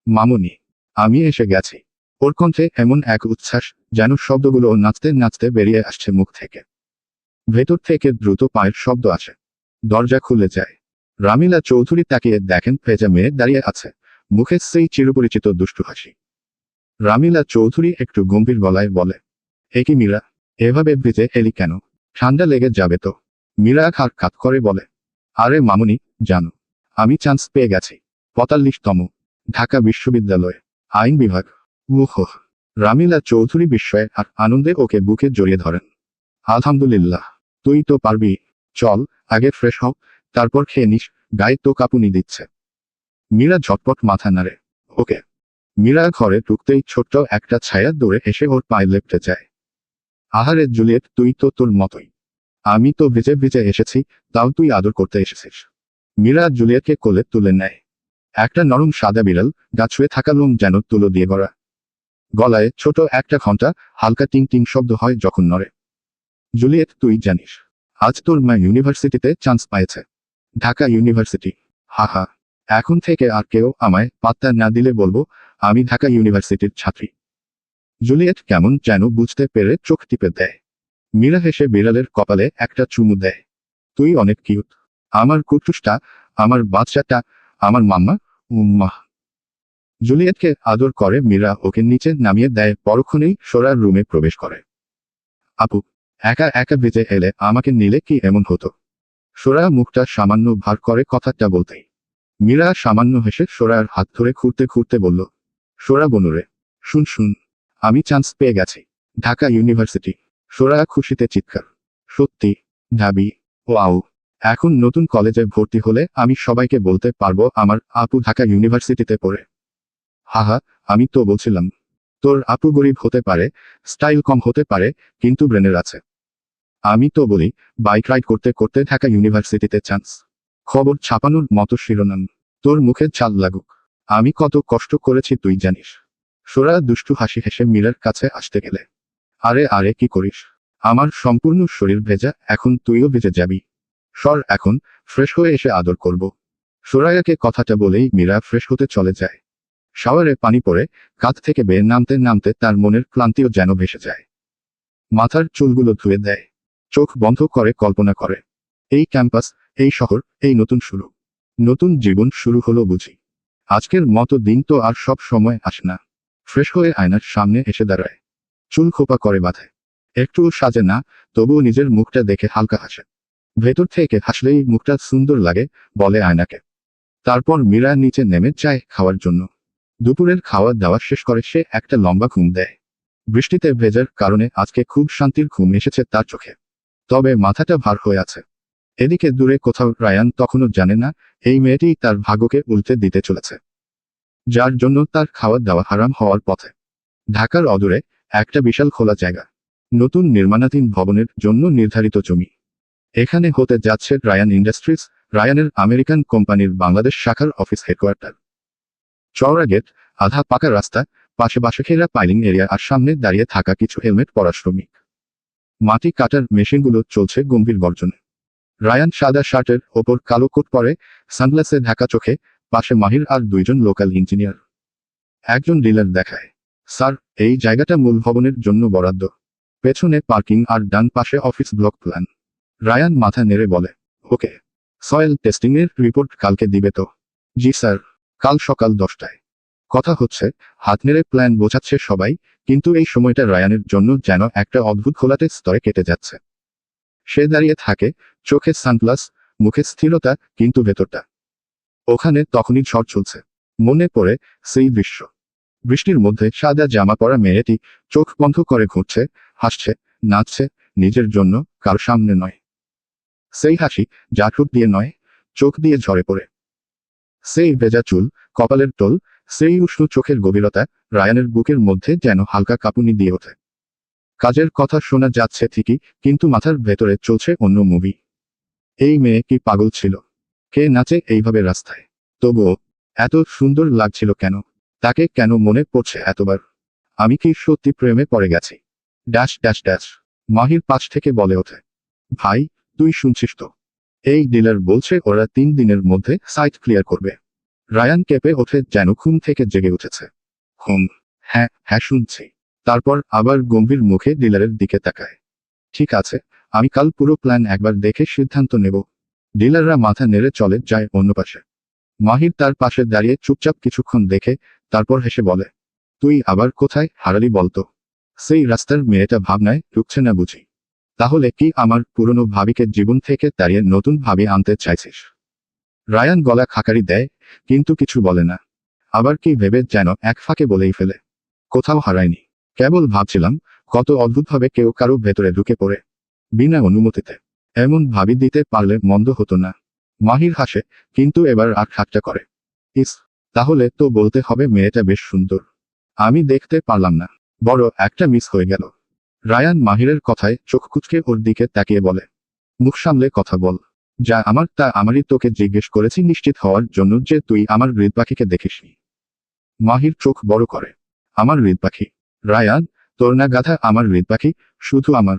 S1: মামুনি, আমি এসে গেছি। ওর কণ্ঠে এমন এক উচ্ছ্বাস, যেন শব্দগুলো নাচতে নাচতে বেরিয়ে আসছে মুখ থেকে। ভেতর থেকে দ্রুত পায়ের শব্দ আসে। দরজা খুলে যায়। রামিলা চৌধুরী তাকিয়ে দেখেন ভেজা মেয়ে দাঁড়িয়ে আছে, মুখে সেই চিরপরিচিত দুষ্টু হাসি। রামিলা চৌধুরী একটু গম্ভীর গলায় বলে, এ কি মীরা, এভাবে ভিজে এলি কেন? ঠান্ডা লেগে যাবে তো। মীরা খাট খাট করে বলে, আরে মামুনি, জানো, আমি চান্স পেয়ে গেছি। 45তম। ঢাকা বিশ্ববিদ্যালয়ে আইন বিভাগ। উহ। রামিলা চৌধুরী বিস্ময়ে আর আনন্দে ওকে বুকে জড়িয়ে ধরেন। আলহামদুলিল্লাহ, তুই তো পারবি। চল, আগে ফ্রেশ হও, তারপর খেয়ে নিস, গায়ে তো কাঁপুনি দিচ্ছে। মীরা ঝটপট মাথা নাড়ে, ওকে। মীরা ঘরে ঢুকতেই ছোট্ট একটা ছায়া দৌড়ে এসে ওর পায়ে লেপ্টে যায়। আহারে জুলিয়েট, তুই তো তোর মতোই। আমি তো ভিজে ভিজে এসেছি, তাও তুই আদর করতে এসেছিস। মীরা জুলিয়েটকে কোলে তুলে নেয়। একটা নরম সাদা বিড়াল, গা ছুঁয়ে থাকা লোম যেন তুলো দিয়ে গড়া। গলায় ছোট একটা ঘণ্টা, হালকা টিং টিং শব্দ হয় যখন নড়ে। জুলিয়েট, তুই জানিস, আজ তোর মা ইউনিভার্সিটিতে চান্স পাইছে। ঢাকা ইউনিভার্সিটি। হা হা। এখন থেকে আর কেউ আমায় পাত্তা না দিলে বলবো, আমি ঢাকা ইউনিভার্সিটির ছাত্রী। জুলিয়েট কেমন যেন বুঝতে পেরে চোখ টিপে দেয়। মীরা হেসে বিড়ালের কপালে একটা চুমু দেয়। তুই অনেক কিউট, আমার কুটুসটা, আমার বাচ্চাটা, আমার মাম্মা, উম্মা। জুলিয়েটকে আদর করে মীরা ওকে নিচে নামিয়ে দেয়, পরক্ষণেই সোরার রুমে প্রবেশ করে। আপু, একা একা ভিজে এলে আমাকে নিলে কি এমন হতো? সোরা মুখটা সামান্য ভার করে কথাটা বলতেই। মীরা সামান্য হেসে সোরার হাত ধরে ঘুরতে ঘুরতে বলল, সোরা বনুরে, শুন শুন, আমি চান্স পেয়ে গেছি। ঢাকা ইউনিভার্সিটি। সোরা খুশিতে চিৎকার। সত্যি? ঢাবি? ও আউ। এখন নতুন কলেজে ভর্তি হলে আমি সবাইকে বলতে পারবো আমার আপু ঢাকা ইউনিভার্সিটিতে পড়ে। হাহা, আমি তো বলছিলাম, তোর আপু গরিব হতে পারে, স্টাইল কম হতে পারে, কিন্তু ব্রেনের আছে। আমি তো বলি, বাইক রাইড করতে করতে ঢাকা ইউনিভার্সিটিতে চান্স। খবর ছাপানোর মতো শিরোনাম। তোর মুখে চাল লাগুক। আমি কত কষ্ট করেছি তুই জানিস। সোরা দুষ্টু হাসি হেসে মীরার কাছে আসতে গেলে, আরে আরে কি করিস? আমার সম্পূর্ণ শরীর ভেজা, এখন তুইও ভিজে যাবি। সর এখন, ফ্রেশ হয়ে এসে আদর করব। সোরায়াকে কথাটা বলেই মীরা ফ্রেশ হতে চলে যায়। শাওয়ারে পানি পড়ে কাঁধ থেকে বেয়ে নামতে নামতে তার মনের ক্লান্তিও যেন ভেসে যায়। মাথার চুলগুলো ধুয়ে দেয়, চোখ বন্ধ করে কল্পনা করে, এই ক্যাম্পাস, এই শহর, এই নতুন শুরু। নতুন জীবন শুরু হলো বুঝি। আজকের মতো দিন তো আর সব সময় আসে না। ফ্রেশ হয়ে আয়নার সামনে এসে দাঁড়ায়, চুল খোপা করে বাঁধে। একটুও সাজে না, তবুও নিজের মুখটা দেখে হালকা হাসে। ভেতর থেকে হাসলেই মুখটা সুন্দর লাগে, বলে আয়নাকে। তারপর মীরা নিচে নেমে যায় খাওয়ার জন্য। দুপুরের খাওয়া দাওয়া শেষ করে সে একটা লম্বা ঘুম দেয়। বৃষ্টিতে ভেজার কারণে আজকে খুব শান্তির ঘুম এসেছে তার চোখে। তবে মাথাটা ভার হয়ে আছে। এদিকে দূরে কোথাও রায়ান তখনও জানে না এই মেয়েটি তার ভাগ্যকে উল্টে দিতে চলেছে, যার জন্য তার খাওয়া দাওয়া হারাম হওয়ার পথে। ঢাকার অদূরে একটা বিশাল খোলা জায়গা, নতুন নির্মাণাধীন ভবনের জন্য নির্ধারিত জমি। এখানে হতে যাচ্ছে রায়ান ইন্ডাস্ট্রিজ, রায়ানের আমেরিকান কোম্পানির বাংলাদেশ শাখার অফিস হেডকোয়ার্টার। চওড়া গেট, আধা পাকা রাস্তা, পাশে বাঁশেঘেরা পাইলিং এরিয়া আর সামনে দাঁড়িয়ে থাকা কিছু হেলমেট পরা শ্রমিক। মাটি কাটার মেশিনগুলো চলছে গম্ভীর গর্জনে। রায়ান সাদা শার্টের ওপর কালো কোট পরে, সানগ্লাসে ঢাকা চোখে, পাশে মাহির আর দুইজন লোকাল ইঞ্জিনিয়ার। একজন ডিলার দেখায়, স্যার, এই জায়গাটা মূল ভবনের জন্য বরাদ্দ। পেছনে পার্কিং আর ডান পাশে অফিস ব্লক প্ল্যান। রায়ান মাথা নেড়ে বলে, ওকে। সয়েল টেস্টিং এর রিপোর্ট কালকে দিবে তো? জি স্যার, কাল সকাল 10টায়। কথা হচ্ছে, হাত নেড়ে প্ল্যান বোঝাচ্ছে সবাই, কিন্তু এই সময়টা রায়ানের জন্য যেন একটা অদ্ভুত ঘোলাটে স্তরে কেটে যাচ্ছে। সে দাঁড়িয়ে থাকে, চোখে সানগ্লাস, মুখে স্থিরতা, কিন্তু ভেতরটা। ওখানে তখনই ঝড় চলছে। মনে পড়ে সেই দৃশ্য। বৃষ্টির মধ্যে সাদা জামা পরা মেয়েটি চোখ বন্ধ করে ঘুরছে, হাসছে, নাচছে, নিজের জন্য, কার সামনে নয়। সেই হাসি, যা ঠোঁট দিয়ে নয়, চোখ দিয়ে ঝরে পড়ে। সেই ভেজা চুল, কপালের টোল, সেই উষ্ণ চোখের গভীরতা, রায়ানের বুকের মধ্যে যেন হালকা কাঁপুনি দিয়ে ওঠে। কাজের কথা শোনা যাচ্ছে ঠিকই, কিন্তু মাথার ভেতরে চলছে অন্য মুভি। এই মেয়ে কি পাগল ছিল? কে নাচে এইভাবে রাস্তায়? তবুও এত সুন্দর লাগছিল কেন? তাকে কেন মনে পড়ছে এতবার? আমি কি সত্যি প্রেমে পড়ে গেছি? Dash dash dash. মাহির পাশ থেকে বলে ওঠে, ভাই, তুই শুনছিস তো? এই ডিলার বলছে ওরা 3 দিনের মধ্যে সাইট ক্লিয়ার করবে। রায়ান কেঁপে ওঠে যেন ঘুম থেকে জেগে উঠেছে। হুম, হ্যাঁ হ্যাঁ শুনছি। তারপর আবার গম্ভীর মুখে ডিলারের দিকে তাকায়। ঠিক আছে, আমি কাল পুরো প্ল্যান একবার দেখে সিদ্ধান্ত নেব। ডিলাররা মাথা নেড়ে চলে যায় অন্য পাশে। মাহির তার পাশে দাঁড়িয়ে চুপচাপ কিছুক্ষণ দেখে, তারপর হেসে বলে, তুই আবার কোথায় হারালি বলতো? সেই রাস্তার মেয়েটা ভাবনায় ঢুকছে না বুঝি? তাহলে কি আমার পুরনো ভাবিকে জীবন থেকে তাড়িয়ে নতুন ভাবি আনতে চাইছিস? রায়ান গলা খাকারি দেয়, কিন্তু কিছু বলে না। আবার কি ভেবে যেন এক ফাঁকে বলেই ফেলে, কোথাও হারায়নি। কেবল ভাবছিলাম, কত অদ্ভুতভাবে কেউ কারো ভেতরে ঢুকে পড়ে, বিনা অনুমতিতে। এমন ভাবি দিতে পারলে মন্দ হতো না। মাহির হাসে, কিন্তু এবার আর ঠাট্টা করে। ইস, তাহলে তো বলতে হবে মেয়েটা বেশ সুন্দর। আমি দেখতে পারলাম না, বড় একটা মিস হয়ে গেল। রায়ান মাহিরের কথায় চোখ কুঁচকে ওর দিকে তাকিয়ে বলে, মুখ সামলে কথা বল। যা আমার তা আমারই, তোকে জিজ্ঞেস করেছি নিশ্চিত হওয়ার জন্য যে তুই আমার হৃদ পাখিকে দেখিসনি। মাহির চোখ বড় করে, আমার হৃদ পাখি? রায়ান, তোর না গাধা আমার হৃদ পাখি, শুধু আমার।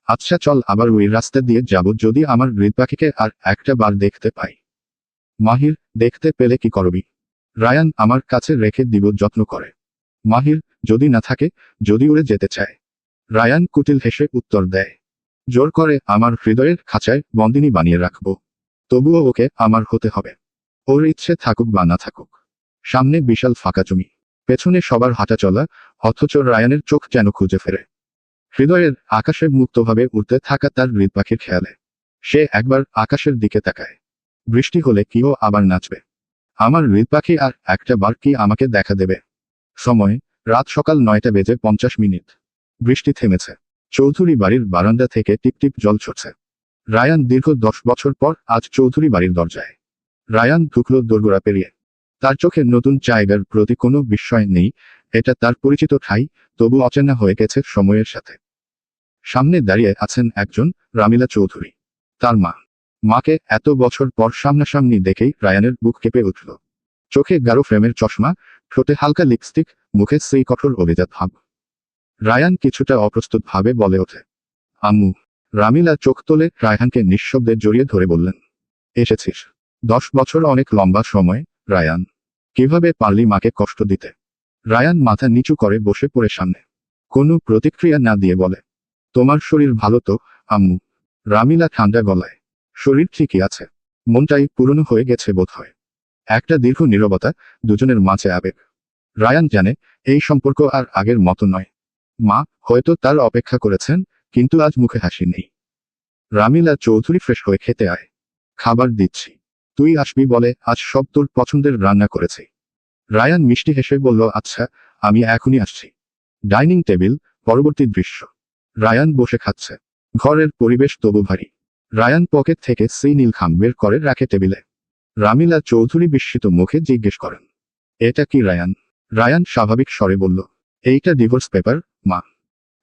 S1: আচ্ছা চল আবার ওই রাস্তা দিয়ে যাব যদি আমার হৃদ পাখিকে আর একটা বার দেখতে পাই। মাহির, দেখতে পেলে কি করবি? রায়ান, আমার কাছে রেখে দিব যত্ন করে। মাহির, যদি না থাকে, যদি উড়ে যেতে চায়? রায়ান কুটিল হেসে উত্তর দেয়, জোর করে আমার হৃদয়ের খাঁচায় বন্দিনী বানিয়ে রাখবো। তবুও ওকে আমার হতে হবে। ওর ইচ্ছে থাকুক বা না থাকুক। সামনে বিশাল ফাঁকা জমি, পেছনে সবার হাঁটা চলা, অথচ রায়ানের চোখ যেন খুঁজে ফেরে হৃদয়ের আকাশে মুক্তভাবে উড়তে থাকা তার হৃদ পাখির খেয়ালে। সে একবার আকাশের দিকে তাকায়। বৃষ্টি হলে কিও আবার নাচবে? আমার হৃদ পাখি আর একটা বার কি আমাকে দেখা দেবে? সময়, রাত সকাল 9:50। বৃষ্টি থেমেছে। চৌধুরী বাড়ির বারান্দা থেকে টিপটিপ জল ঝরছে। রায়ান দীর্ঘ 10 বছর পর আজ চৌধুরী বাড়ির দরজায়। রায়ান ঢুকলো দোরগোড়া পেরিয়ে। তার চোখে নতুন জায়গার প্রতি কোনো বিস্ময় নেই, এটা তার পরিচিত ঠাঁই, তবু অচেনা হয়ে গেছে সময়ের সাথে। সামনে দাঁড়িয়ে আছেন একজন, রামিলা চৌধুরী। তার মা। মাকে এত বছর পর সামনাসামনি দেখেই রায়ানের বুক কেঁপে উঠল। চোখে গাঢ় ফ্রেমের চশমা, ঠোঁটে হালকা লিপস্টিক, মুখে সেই কঠোর অভিজাত ভাব। রায়ান কিছুটা অপ্রস্তুত ভাবে বলে ওঠে, আম্মু। রামিলা চোখ তোলে রায়হানকে নিঃশব্দে জড়িয়ে ধরে বললেন, এসেছিস? 10 বছর অনেক লম্বা সময়, রায়ান। কিভাবে পারলি মাকে কষ্ট দিতে? রায়ান মাথা নিচু করে বসে পড়ে সামনে। কোনো প্রতিক্রিয়া না দিয়ে বলে, তোমার শরীর ভালো তো, আম্মু? রামিলা ঠান্ডা গলায়, শরীর ঠিকই আছে, মনটাই পুরনো হয়ে গেছে বোধহয়। একটা দীর্ঘ নীরবতা, দুজনের মাঝে আবেগ। রায়ান জানে এই সম্পর্ক আর আগের মতো নয়। মা হয়তো তার অপেক্ষা করেছেন, কিন্তু আজ মুখে হাসি নেই। রামিলা চৌধুরী ফ্রেশ হয়ে খেতে আয়। খাবার দিচ্ছি। তুই আসবি বলে আজ সব তোর পছন্দের রান্না করেছি। রায়ান মিষ্টি হেসে বলল, আচ্ছা, আমি এখনই আসছি। ডাইনিং টেবিল, পরবর্তী দৃশ্য। রায়ান বসে খাচ্ছে। ঘরের পরিবেশ তবু ভারী। রায়ান পকেট থেকে সেই নীল খাম বের করে রাখে টেবিলে। রামিলা চৌধুরী বিস্মিত মুখে জিজ্ঞেস করেন, এটা কি রায়ান? রায়ান স্বাভাবিক স্বরে বলল, এইটা ডিভোর্স পেপার, মা।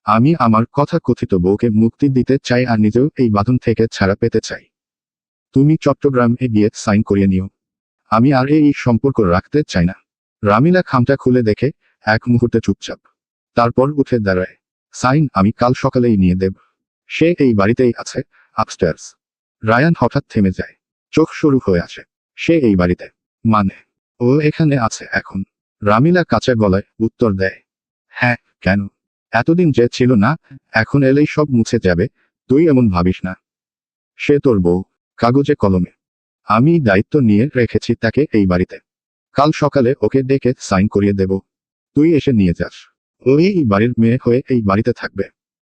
S1: আমি আমার কথা কথিত বউকে মুক্তি দিতে চাই আর নিজেও এই বাঁধন থেকে ছাড়া পেতে চাই। তুমি চট্টগ্রামে গিয়ে সাইন করিয়ে নিও। আমি আর এই সম্পর্ক রাখতে চাই না। রামিলা খামটা খুলে দেখে এক মুহূর্তে চুপচাপ। তারপর উঠে দাঁড়ায়। সাইন আমি কাল সকালেই নিয়ে দেব। সে এই বাড়িতেই আছে, আপস্টেয়ার্স। রায়ান হঠাৎ থেমে যায়। চোখ সরু হয়ে আসে। সে এই বাড়িতে? মানে, ও এখানে আছে এখন? রামিলা কাঁচা গলায় উত্তর দেয়, হ্যাঁ, কেন? এতদিন যে ছিল না, এখন এলেই সব মুছে যাবে, তুই এমন ভাবিস না। সে তোর বউ, কাগজে কলমে। আমি দায়িত্ব নিয়ে রেখেছি তাকে এই বাড়িতে। কাল সকালে ওকে ডেকে সাইন করিয়ে দেব। তুই এসে নিয়ে যাস। ও এই বাড়ির মেয়ে হয়ে এই বাড়িতে থাকবে।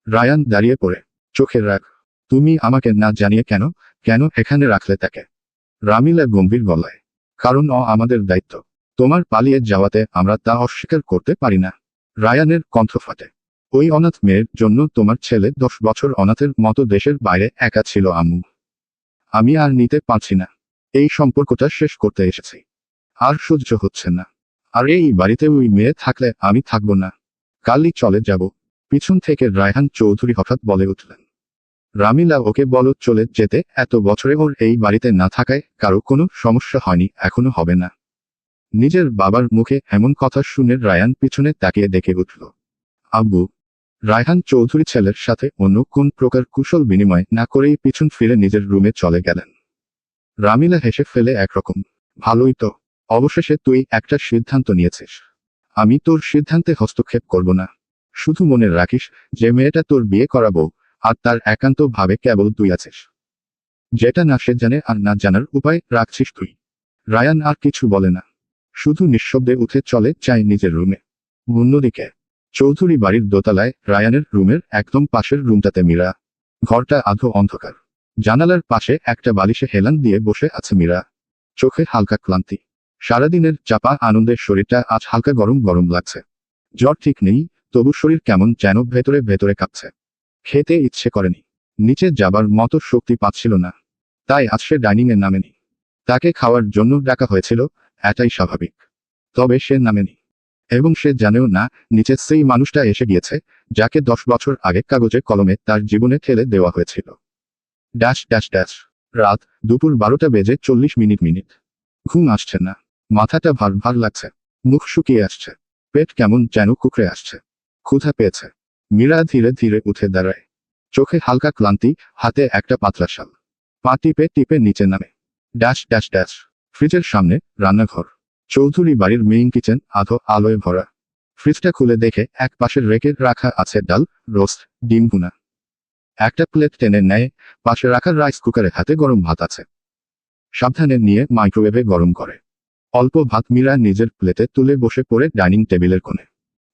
S1: রায়ান দাঁড়িয়ে পড়ে, চোখে রাগ। তুমি আমাকে না জানিয়ে কেন কেন এখানে রাখলে তাকে? রামিলা গম্ভীর গলায়, কারণ ও আমাদের দায়িত্ব। তোমার পালিয়ে যাওয়াতে আমরা তা অস্বীকার করতে পারি না। রায়ানের কণ্ঠ ফাটে। ওই অনাথ মেয়ের জন্য তোমার ছেলে 10 বছর অনাথের মতো দেশের বাইরে একা ছিল আম্মু। আমি আর নিতে পারছি না। এই সম্পর্কটা শেষ করতে এসেছি। আর সহ্য হচ্ছে না। আর এই বাড়িতে ওই মেয়ে থাকলে আমি থাকবো না। কালই চলে যাব। পিছন থেকে রায়হান চৌধুরী হঠাৎ বলে উঠলেন, রামিলা ওকে বলো চলে যেতে, এত বছরে ওর এই বাড়িতে না থাকায় কারো কোনো সমস্যা হয়নি, এখনো হবে না। নিজের বাবার মুখে এমন কথা শুনে রায়ান পিছনে তাকিয়ে দেখে উঠল। আব্বু। রায়হান চৌধুরী ছেলের সাথে অন্য কোন প্রকার কুশল বিনিময় না করেই পিছন ফিরে নিজের রুমে চলে গেলেন। রামিলা হেসে ফেলে একরকম, ভালোই তো। অবশেষে তুই একটা সিদ্ধান্ত নিয়েছিস। আমি তোর সিদ্ধান্তে হস্তক্ষেপ করব না। শুধু মনে রাখিস যে মেয়েটা তোর বিয়ে করাবো, আর তার একান্ত ভাবে কেবল তুই আছিস। যেটা না সে জানে আর না জানার উপায় রাখছিস তুই। রায়ান আর কিছু বলে না। শুধু নিঃশব্দে উঠে চলে যায় নিজের রুমে। অন্যদিকে চৌধুরী বাড়ির দোতলায় রায়ানের রুমের একদম পাশের রুমটাতে মীরা। ঘরটা আধো অন্ধকার। জানালার পাশে একটা বালিশে হেলান দিয়ে বসে আছে মীরা। চোখে হালকা ক্লান্তি। সারাদিনের চাপা আনন্দের শরীরটা আজ হালকা গরম গরম লাগছে। জ্বর ঠিক নেই, তবু শরীর কেমন যেন ভেতরে ভেতরে কাঁপছে। খেতে ইচ্ছে করেনি। নিচে যাবার মতো শক্তি পাচ্ছিল না। তাই আজ সে ডাইনিংয়ে নামেনি। তাকে খাওয়ার জন্য ডাকা হয়েছিল, এটাই স্বাভাবিক। তবে সে নামেনি। এবং সে জানেও না নিচে সেই মানুষটা এসে গিয়েছে, যাকে 10 বছর আগে কাগজে কলমে তার জীবনে ঠেলে দেওয়া হয়েছিল। Dash dash dash. রাত দুপুর 12টা বেজে 40 মিনিট। ঘুম আসছে না। মাথাটা ভার ভার লাগছে। মুখ শুকিয়ে আসছে। পেট কেমন যেন কুকড়ে আসছে। ক্ষুধা পেয়েছে। মীরা ধীরে ধীরে উঠে দাঁড়ায়। চোখে হালকা ক্লান্তি, হাতে একটা পাতলা শাল। পা টিপে টিপে নিচে নামে। Dash dash dash. ফ্রিজের সামনে রান্নাঘর। চৌধুরী বাড়ির মেইন কিচেন আধো আলোয় ভরা। ফ্রিজটা খুলে দেখে এক পাশে রেখে রাখা আছে ডাল, রোস্ট, ডিম ভুনা। একটা প্লেট টেনে নেয়, পাশে রাখা রাইস কুকারে হাতে গরম ভাত আছে। সাবধানে নিয়ে মাইক্রোওয়েভে গরম করে। অল্প ভাত মীরা নিজের প্লেটে তুলে বসে পড়ে ডাইনিং টেবিলের কোণে।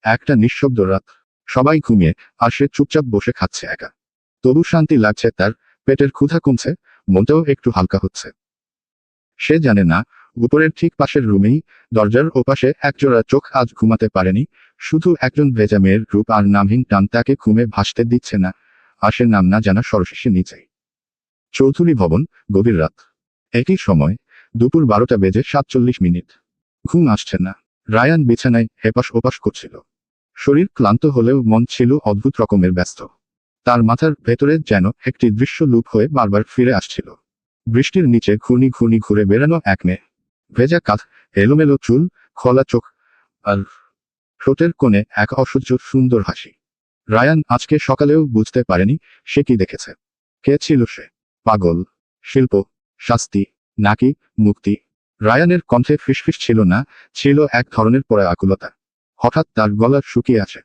S1: একটা নিঃশব্দ রাত। সবাই ঘুমিয়ে, আর সে চুপচাপ বসে খাচ্ছে একা। তবু শান্তি লাগছে তার, পেটের ক্ষুধা কমছে, মনটাও একটু হালকা হচ্ছে। সে জানে না, উপরের ঠিক পাশের রুমেই, দরজার ওপাশে একজোড়া চোখ আজ ঘুমাতে পারেনি, শুধু একজন ভেজা মেয়ের রূপ আর নামহীন টান তাকে ঘুমে ভাসতে দিচ্ছে না। আর সে নাম না জানা সরশেষে নিচেই। চৌধুরী ভবন, গভীর রাত। একই সময়, দুপুর 12টা বেজে 47 মিনিট। ঘুম আসছে না। রায়ান বিছানায় হেপাস ওপাস করছিল। শরীর ক্লান্ত হলেও মন ছিল অদ্ভুত রকমের ব্যস্ত। তার মাথার ভেতরে যেন একটি দৃশ্য লুপ হয়ে বারবার ফিরে আসছিল। বৃষ্টির নিচে ঘূর্ণি ঘূর্ণি ঘুরে বেড়ানো এক মেয়ে। ভেজা কাঁধ, এলোমেলো চুল, খোলা চোখ, আর ঠোঁটের কোণে এক অসহ্য সুন্দর হাসি। রায়ান আজকে সকালেও বুঝতে পারেনি সে কি দেখেছে। কে ছিল সে? পাগল, শিল্প, শাস্তি, নাকি মুক্তি? রায়ানের কণ্ঠে ফিসফিস ছিল না, ছিল এক ধরনের পড়া আকুলতা। হঠাৎ তার গলা শুকিয়ে আসে।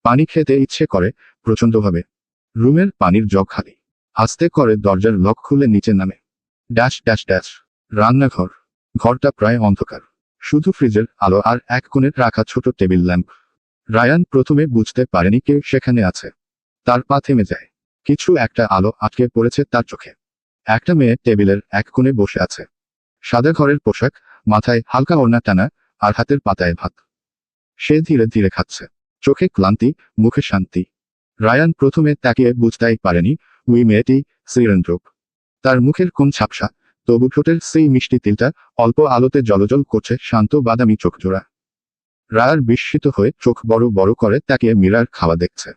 S1: পানি খেতে ইচ্ছে করে প্রচণ্ডভাবে। রুমের পানির জগ খালি। আস্তে করে দরজার লক খুলে নিচে নামে। Dash dash dash. রান্নাঘর। ঘরটা প্রায় অন্ধকার। শুধু ফ্রিজের আলো আর এক কোণে রাখা ছোট টেবিল ল্যাম্প। রায়ান প্রথমে বুঝতে পারেনি কেউ সেখানে আছে। তার পা থেমে যায়। কিছু একটা আলো আটকে পড়েছে তার চোখে। একটা মেয়ে টেবিলের এক কোণে বসে আছে। সাদা ঘরের পোশাক, মাথায় হালকা ওড়না টানা, আর হাতের পাতায় ভাত। সে ধীরে ধীরে খাচ্ছে। চোখে ক্লান্তি, মুখে শান্তি। রায়ান প্রথমে তাকিয়ে বুঝতেই পারেনি ওই মেয়েটি শ্রীরেন্দ্রপ। তার মুখের কোণ ঝাপসা, তবু ঠোঁটের সেই মিষ্টি তিলটা অল্প আলোতে জলজল করছে শান্ত বাদামি চোখজোড়া। রায়ার বিস্মিত হয়ে চোখ বড় বড় করে তাকিয়ে মীরার খাওয়া দেখছে।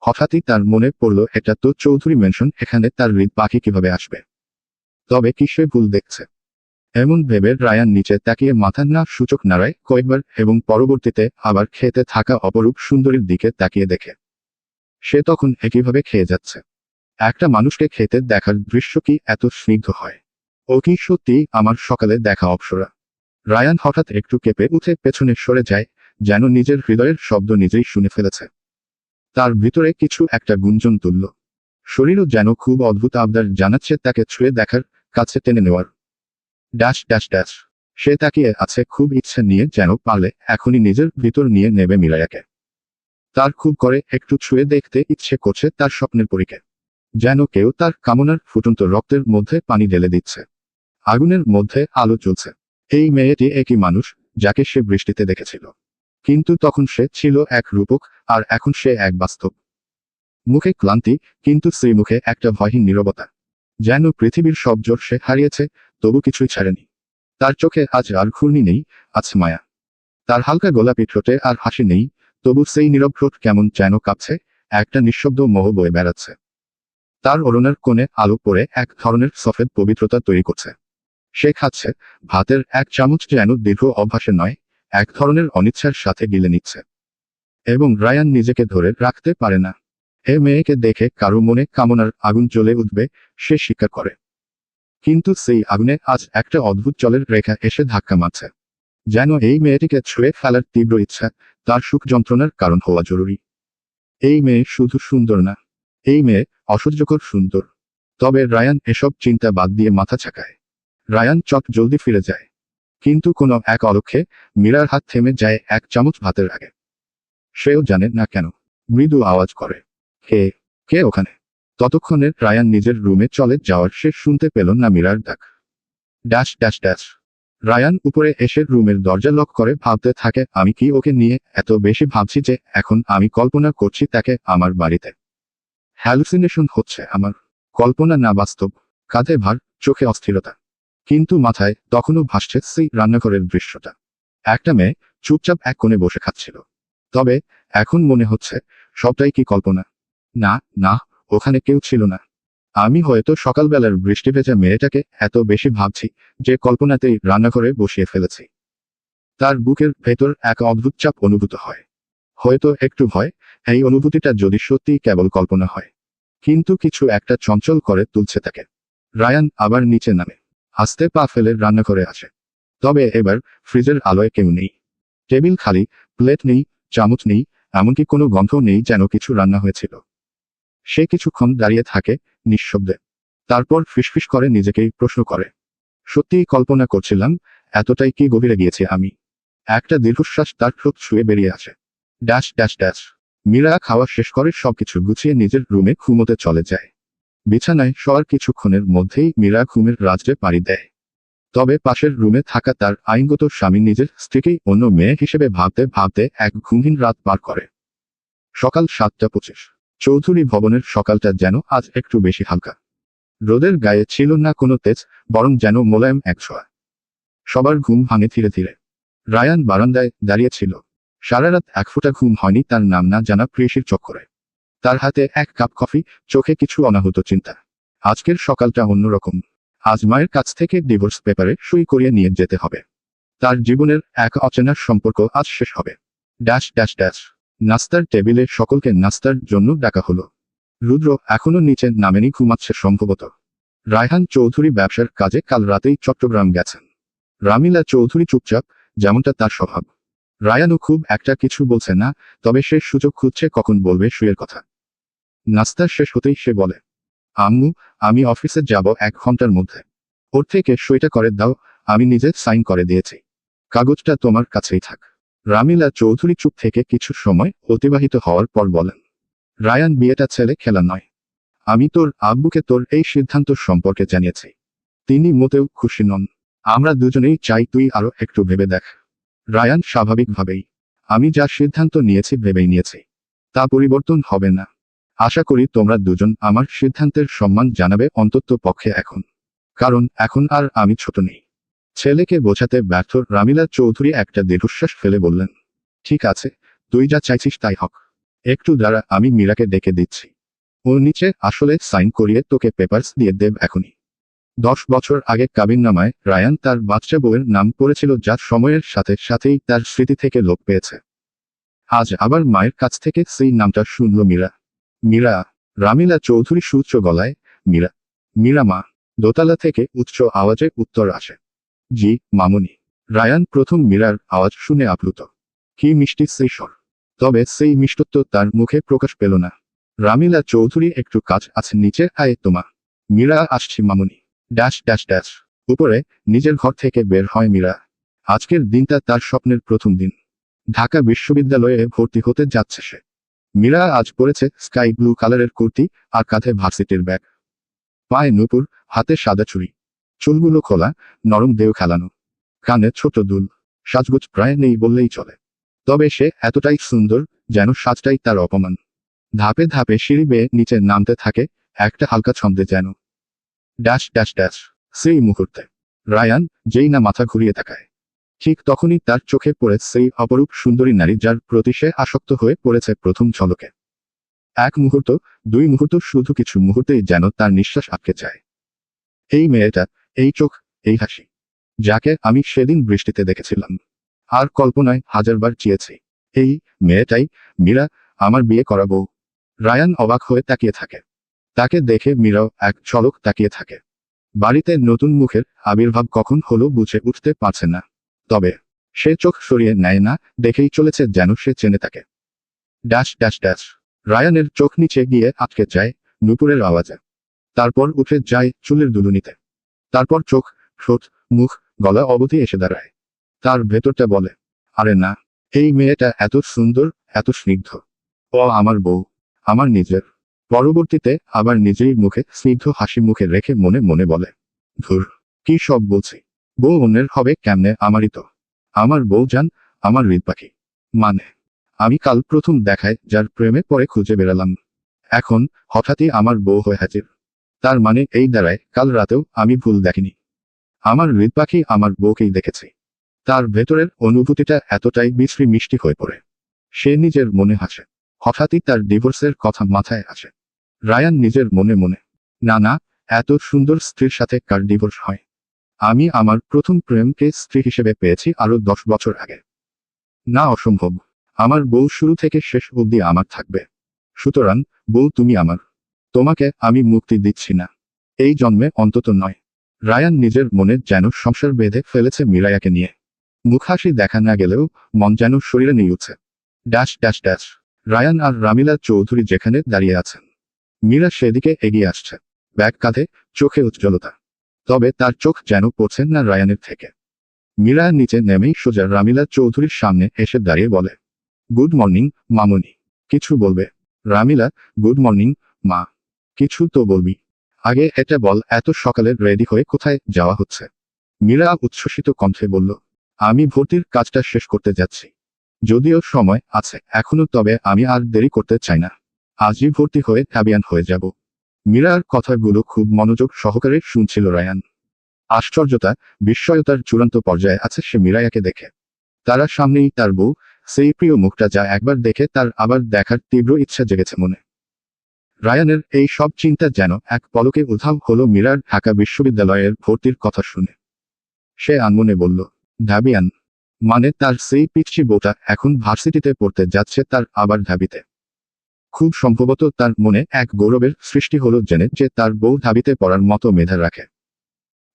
S1: হঠাৎই তার মনে পড়ল এটা তো চৌধুরী মেনশন, এখানে তার হৃদ পাখি কিভাবে আসবে? তবে কি সে ভুল দেখছে? এমন ভেবে রায়ান নিচে তাকিয়ে মাথা না সূচক নাড়ায় কয়েকবার এবং পরবর্তীতে আবার খেতে থাকা অপরূপ সুন্দরীর দিকে তাকিয়ে দেখে। সে তখন একইভাবে খেয়ে যাচ্ছে। একটা মানুষকে খেতে দেখার দৃশ্য কি এত স্নিগ্ধ হয়? ও কি সত্যি আমার সকালে দেখা অপ্সরা? রায়ান হঠাৎ একটু কেঁপে উঠে পেছনে সরে যায়, যেন নিজের হৃদয়ের শব্দ নিজেই শুনে ফেলেছে। তার ভিতরে কিছু একটা গুঞ্জন তুলল। শরীরও যেন খুব অদ্ভুত আবদার জানাচ্ছে তাকে ছুঁয়ে দেখার, কাছে টেনে নেওয়ার। Dash dash dash. সে তাকিয়ে আছে খুব ইচ্ছা নিয়ে, যেন পারলে এখনই নিজের ভিতর নিয়ে নেবে মিরায়াকে। তার খুব করে একটু ছুঁয়ে দেখতে ইচ্ছে করছে তার স্বপ্নের পরীকে। যেন কেউ তার কামনার ফুটন্ত রক্তের মধ্যে পানি ঢেলে দিচ্ছে। আগুনের মধ্যে আলো জ্বলছে। এই মেয়েটি একই মানুষ যাকে সে বৃষ্টিতে দেখেছিল। কিন্তু তখন সে ছিল এক রূপক, আর এখন সে এক বাস্তব। মুখে ক্লান্তি, কিন্তু সেই মুখে একটা ভয়হীন নীরবতা। যেন পৃথিবীর সব জোর সে হারিয়েছে, তবু কিছুই ছাড়েনি। তার চোখে আজ আর ঘূর্ণি নেই, আছে মায়া। তার হালকা গোলাপি ঠোঁটে আর হাসি নেই, তবু সেই নীরব ঠোঁট কেমন যেন কাঁপছে, একটা নিঃশব্দ মোহ বয়ে বেড়াচ্ছে। তার ওড়নার কোণে আলো পড়ে এক ধরনের সফেদ পবিত্রতা তৈরি করছে। সে খাচ্ছে, ভাতের এক চামচ যেন দীর্ঘ অভ্যাসে নয়, এক ধরনের অনিচ্ছার সাথে গিলে নিচ্ছে। এবং রায়ান নিজেকে ধরে রাখতে পারে না। এ মেয়েকে দেখে কারো মনে কামনার আগুন জ্বলে উঠবে, সে স্বীকার করে। কিন্তু সেই আগুনে আজ একটা অদ্ভুত জলের রেখা এসে ধাক্কা মারছে। যেন এই মেয়েটিকে ছুঁয়ে ফেলার তীব্র ইচ্ছা তার সুখ যন্ত্রণার কারণ হওয়া জরুরি। এই মেয়ে শুধু সুন্দর না, এই মেয়ে অসহ্যকর সুন্দর। তবে রায়ান এসব চিন্তা বাদ দিয়ে মাথা ছাকায়। রায়ান চট জলদি ফিরে যায়। কিন্তু কোনো এক অলক্ষ্যে মীরার হাত থেমে যায় এক চামচ ভাতের আগে। সেও জানে না কেন। মৃদু আওয়াজ করে, কে? কে ওখানে? ততক্ষণে রায়ান নিজের রুমে চলে যাওয়ার সে শুনতে পেল না মীরার ডাক। Dash dash dash. রায়ান উপরে এসে রুমের দরজা লক করে ভাবতে থাকে, আমি কি ওকে নিয়ে এত বেশি ভাবছি যে এখন আমি কল্পনা করছি তাকে আমার বাড়িতে। হ্যালুসিনেশন হচ্ছে আমার। কল্পনা না বাস্তব। কাঁধে ভার, চোখে অস্থিরতা। কিন্তু মাথায় তখনও ভাসছে সেই রান্নাঘরের দৃশ্যটা। একটা মেয়ে চুপচাপ এক কোণে বসে খাচ্ছিল। তবে এখন মনে হচ্ছে সবটাই কি কল্পনা? না না, ওখানে কেউ ছিল না। আমি হয়তো সকালবেলার বৃষ্টি ভেজা মেয়েটাকে এত বেশি ভাবছি যে কল্পনাতেই রান্নাঘরে বসিয়ে ফেলেছি। তার বুকের ভেতর এক অদ্ভুত চাপ অনুভূত হয়। হয়তো একটু ভয়, এই অনুভূতিটা যদি সত্যি কেবল কল্পনা হয়। কিন্তু কিছু একটা চঞ্চল করে তুলছে তাকে। রায়ান আবার নিচে নামে। আস্তে পা ফেলে রান্নাঘরে আসে। তবে এবার ফ্রিজের আলোয় কেউ নেই। টেবিল খালি, প্লেট নেই, চামচ নেই, এমনকি কোনো গন্ধ নেই যেন কিছু রান্না হয়েছিল। সে কিছুক্ষণ দাঁড়িয়ে থাকে, নিঃশব্দে। তারপর ফিসফিস করে নিজেকেই প্রশ্ন করে, সত্যিই কল্পনা করছিলাম? এতটাই কি গভীরে গিয়েছি আমি? একটা দীর্ঘশ্বাস তার ঠোঁট ছুঁয়ে বেরিয়ে আসে। Dash dash dash. মীরা খাওয়া শেষ করে সবকিছু গুছিয়ে নিজের রুমে ঘুমোতে চলে যায়। বিছানায় শোয়ার কিছুক্ষণের মধ্যেই মীরা ঘুমের রাজ্যে পাড়ি দেয়। তবে পাশের রুমে থাকা তার আইনগত স্বামী নিজের স্ত্রীকেই অন্য মেয়ে হিসেবে ভাবতে ভাবতে এক ঘুমহীন রাত পার করে। সকাল 7:25। চৌধুরী ভবনের সকালটা যেন আজ একটু বেশি হালকা। রোদের গায়ে ছিল না কোনো তেজ, বরং যেন মোলায়েম এক ছোঁয়া। সবার ঘুম ভাঙে ধীরে ধীরে। রায়ান বারান্দায় দাঁড়িয়ে ছিল। সারা রাত এক ফোঁটা ঘুম হয়নি তার নাম না জানা প্রেয়সীর চক্করে। তার হাতে এক কাপ কফি, চোখে কিছু অনাহুত চিন্তা। আজকের সকালটা অন্যরকম। আজ মায়ের কাছ থেকে ডিভোর্স পেপারে সই করিয়ে নিয়ে যেতে হবে। তার জীবনের এক অচেনা সম্পর্ক আজ শেষ হবে। Dash dash dash. নাস্তার টেবিলে সকলকে নাস্তার জন্য ডাকা হলো। রুদ্র এখনো নিচে নামেনি, ঘুমাচ্ছে সম্ভবত। রায়হান চৌধুরী ব্যবসার কাজে কাল রাতেই চট্টগ্রাম গেছেন। রামিলা চৌধুরী চুপচাপ, যেমনটা তার স্বভাব। রায়ানও খুব একটা কিছু বলছে না, তবে সে সুযোগ খুঁজছে কখন বলবে সইয়ের কথা। নাস্তা শেষ হতেই সে বলে, আম্মু, আমি অফিসে যাব 1 ঘন্টার মধ্যে। ওর থেকে সইটা করে দাও, আমি নিজে সাইন করে দিয়েছি। কাগজটা তোমার কাছেই থাক। রামিলা চৌধুরী চুপ থেকে কিছু সময় অতিবাহিত হওয়ার পর বলেন, রায়ান, বিয়েটা ছেলে খেলা নয়। আমি তোর আব্বুকে তোর এই সিদ্ধান্ত সম্পর্কে জানিয়েছি। তিনি মোটেও খুশি নন। আমরা দুজনেই চাই তুই আরো একটু ভেবে দেখ। রায়ান স্বাভাবিকভাবেই, আমি যা সিদ্ধান্ত নিয়েছি ভেবেই নিয়েছি, তা পরিবর্তন হবে না। আশা করি তোমরা দুজন আমার সিদ্ধান্তের সম্মান জানাবে, অন্তত পক্ষে এখন। কারণ এখন আর আমি ছোট নেই। ছেলেকে বোঝাতে ব্যর্থ রামিলা চৌধুরী একটা দীর্ঘশ্বাস ফেলে বললেন, ঠিক আছে, তুই যা চাইছিস তাই হোক। একটু দাঁড়া, আমি মীরাকে ডেকে দিচ্ছি। ও নিচে আসলে সাইন করিয়ে তোকে পেপারস দিয়ে দেব এখনই। 10 বছর আগে কাবিননামায় রায়ান তার বাচ্চা বউয়ের নাম পড়েছিল, যা সময়ের সাথে সাথেই তার স্মৃতি থেকে লোপ পেয়েছে। আজ আবার মায়ের কাছ থেকে সেই নামটা শুনল মীরা। মীরা। রামিলা চৌধুরী সুউচ্চ গলায়, মীরা, মীরা মা। দোতলা থেকে উচ্চ আওয়াজে উত্তর আসে, জি মামুনি। রায়ান প্রথম মীরার আওয়াজ শুনে আপ্লুত। কি মিষ্টি সেই স্বর! তবে সেই মিষ্টত্ব তার মুখে প্রকাশ পেল না। রামিলা চৌধুরী, একটু কাজ আছে, নিচে আয় তোমা। মীরা, আসছি মামুনি। Dash dash dash. উপরে নিজের ঘর থেকে বের হয় মীরা। আজকের দিনটা তার স্বপ্নের প্রথম দিন। ঢাকা বিশ্ববিদ্যালয়ে ভর্তি হতে যাচ্ছে সে। মীরা আজ পরেছে স্কাই ব্লু কালারের কুর্তি আর কাঁধে ভার্সিটির ব্যাগ। পায়ে নূপুর, হাতে সাদা চুড়ি। চুলগুলো খোলা, নরম দেও খেলানো। কানে ছোট দুল। সাজগোজ প্রায় নেই বললেই চলে। তবে সে এতটাই সুন্দর, যেন সাজটাই তার অপমান। ধাপে ধাপে সিঁড়ি বেয়ে নিচে নামতে থাকে, একটা হালকা ছন্দে যেন। Dash dash dash. সেই মুহূর্তে রায়ান যেই না মাথা ঘুরিয়ে তাকায়, ঠিক তখনই তার চোখে পড়ে সেই অপরূপ সুন্দরী নারী, যার প্রতি সে আসক্ত হয়ে পড়েছে প্রথম ঝলকে। 1 মুহূর্ত, 2 মুহূর্ত, শুধু কিছু মুহূর্তেই যেন তার নিঃশ্বাস আটকে যায়। এই মেয়েটা, এই চোখ, এই হাসি, যাকে আমি সেদিন বৃষ্টিতে দেখেছিলাম আর কল্পনায় 1000বার চেয়েছি। এই মেয়েটাই মীরা, আমার বিয়ে করা বউ। রায়ান অবাক হয়ে তাকিয়ে থাকে। তাকে দেখে মীরাও এক ঝলক তাকিয়ে থাকে। বাড়িতে নতুন মুখের আবির্ভাব কখন হলো বুঝে উঠতে পারছে না। তবে সে চোখ সরিয়ে নেয় না, দেখেই চলেছে যেন সে চেনে তাকে। Dash dash dash. রায়ানের চোখ নিচে গিয়ে আটকে যায় নূপুরের আওয়াজে। তারপর উঠে যায় চুলের দুলুনিতে। তারপর চোখ, ঠোঁট, মুখ, গলা অবধি এসে দাঁড়ায়। তার ভেতরটা বলে, আরে না, এই মেয়েটা এত সুন্দর, এত স্নিগ্ধ। ও আমার বউ, আমার নিজের। পরবর্তীতে আবার নিজেই মুখে স্নিগ্ধ হাসি মুখে রেখে মনে মনে বলে, ধুর, কি সব বলছি। বউ অন্যের হবে কেমনে, আমারই তো। আমার বউ জান, আমার হৃদ পাখি। মানে, আমি কাল প্রথম দেখায় যার প্রেমে পরে খুঁজে বেড়ালাম, এখন হঠাৎই আমার বউ হয়ে হাজির। তার মানে এই দাঁড়ায় কাল রাতেও আমি ভুল দেখিনি। আমার হৃদ পাখি আমার বউকেই দেখেছি। তার ভেতরের অনুভূতিটা এতটাই বিশ্রী মিষ্টি হয়ে পড়ে। সে নিজের মনে হাসে। হঠাৎই তার ডিভোর্সের কথা মাথায় আসে। রায়ান নিজের মনে মনে, না না, এত সুন্দর স্ত্রীর সাথে কার ডিভোর্স হয়? আমি আমার প্রথম প্রেমকে স্ত্রী হিসেবে পেয়েছি আরো 10 বছর আগে। না, অসম্ভব। আমার বউ শুরু থেকে শেষ অবধি আমার থাকবে। সুতরাং বউ তুমি আমার। তোমাকে আমি মুক্তি দিচ্ছি না, এই জন্মে অন্তত নয়। রায়ান নিজের মনে যেন সংসার বেঁধে ফেলেছে মীরায়াকে নিয়ে। মুখহাসি দেখা না গেলেও মন যেন শরীরে নিউছে। Dash dash dash. রায়ান আর রামিলা চৌধুরী যেখানে দাঁড়িয়ে আছেন, মীরা সেদিকে এগিয়ে আসছে, ব্যাগ কাঁধে, চোখে উজ্জ্বলতা। তবে তার চোখ যেন পড়ছেন না রায়ানের থেকে। মীরা নিচে নেমেই সোজা রামিলা চৌধুরীর সামনে এসে দাঁড়িয়ে বলে, গুড মর্নিং মামুনি। কিছু বলবে? রামিলা, গুড মর্নিং মা। কিছু তো বলবি। আগে এটা বল, এত সকালে রেডি হয়ে কোথায় যাওয়া হচ্ছে? মীরা উচ্ছ্বসিত কণ্ঠে বলল, আমি ভর্তির কাজটা শেষ করতে যাচ্ছি। যদিও সময় আছে এখনো, তবে আমি আর দেরি করতে চাই না। আজই ভর্তি হয়ে ক্যাবিয়ান হয়ে যাব। মীরার কথাগুলো খুব মনোযোগ সহকারে শুনছিল রায়ান। আশ্চর্যতা, বিস্ময়তার চূড়ান্ত পর্যায়ে আছে সে মীরায়াকে দেখে। তারা সামনেই তার বউ, সেই প্রিয় মুখটা যা একবার দেখে তার আবার দেখার তীব্র ইচ্ছা জেগেছে মনে। রায়ানের এই সব চিন্তা যেন এক পলকে উধাও হলো মীরার ঢাকা বিশ্ববিদ্যালয়ের ভর্তির কথা শুনে। সে আনমনে বলল, ঢাবিয়ান মানে তার সেই পিচ্চি বউটা এখন ভার্সিটিতে পড়তে যাচ্ছে, তার আবার ঢাবিতে। খুব সম্ভবত তার মনে এক গৌরবের সৃষ্টি হলো জেনে যে তার বউ ঢাবিতে পড়ার মতো মেধা রাখে।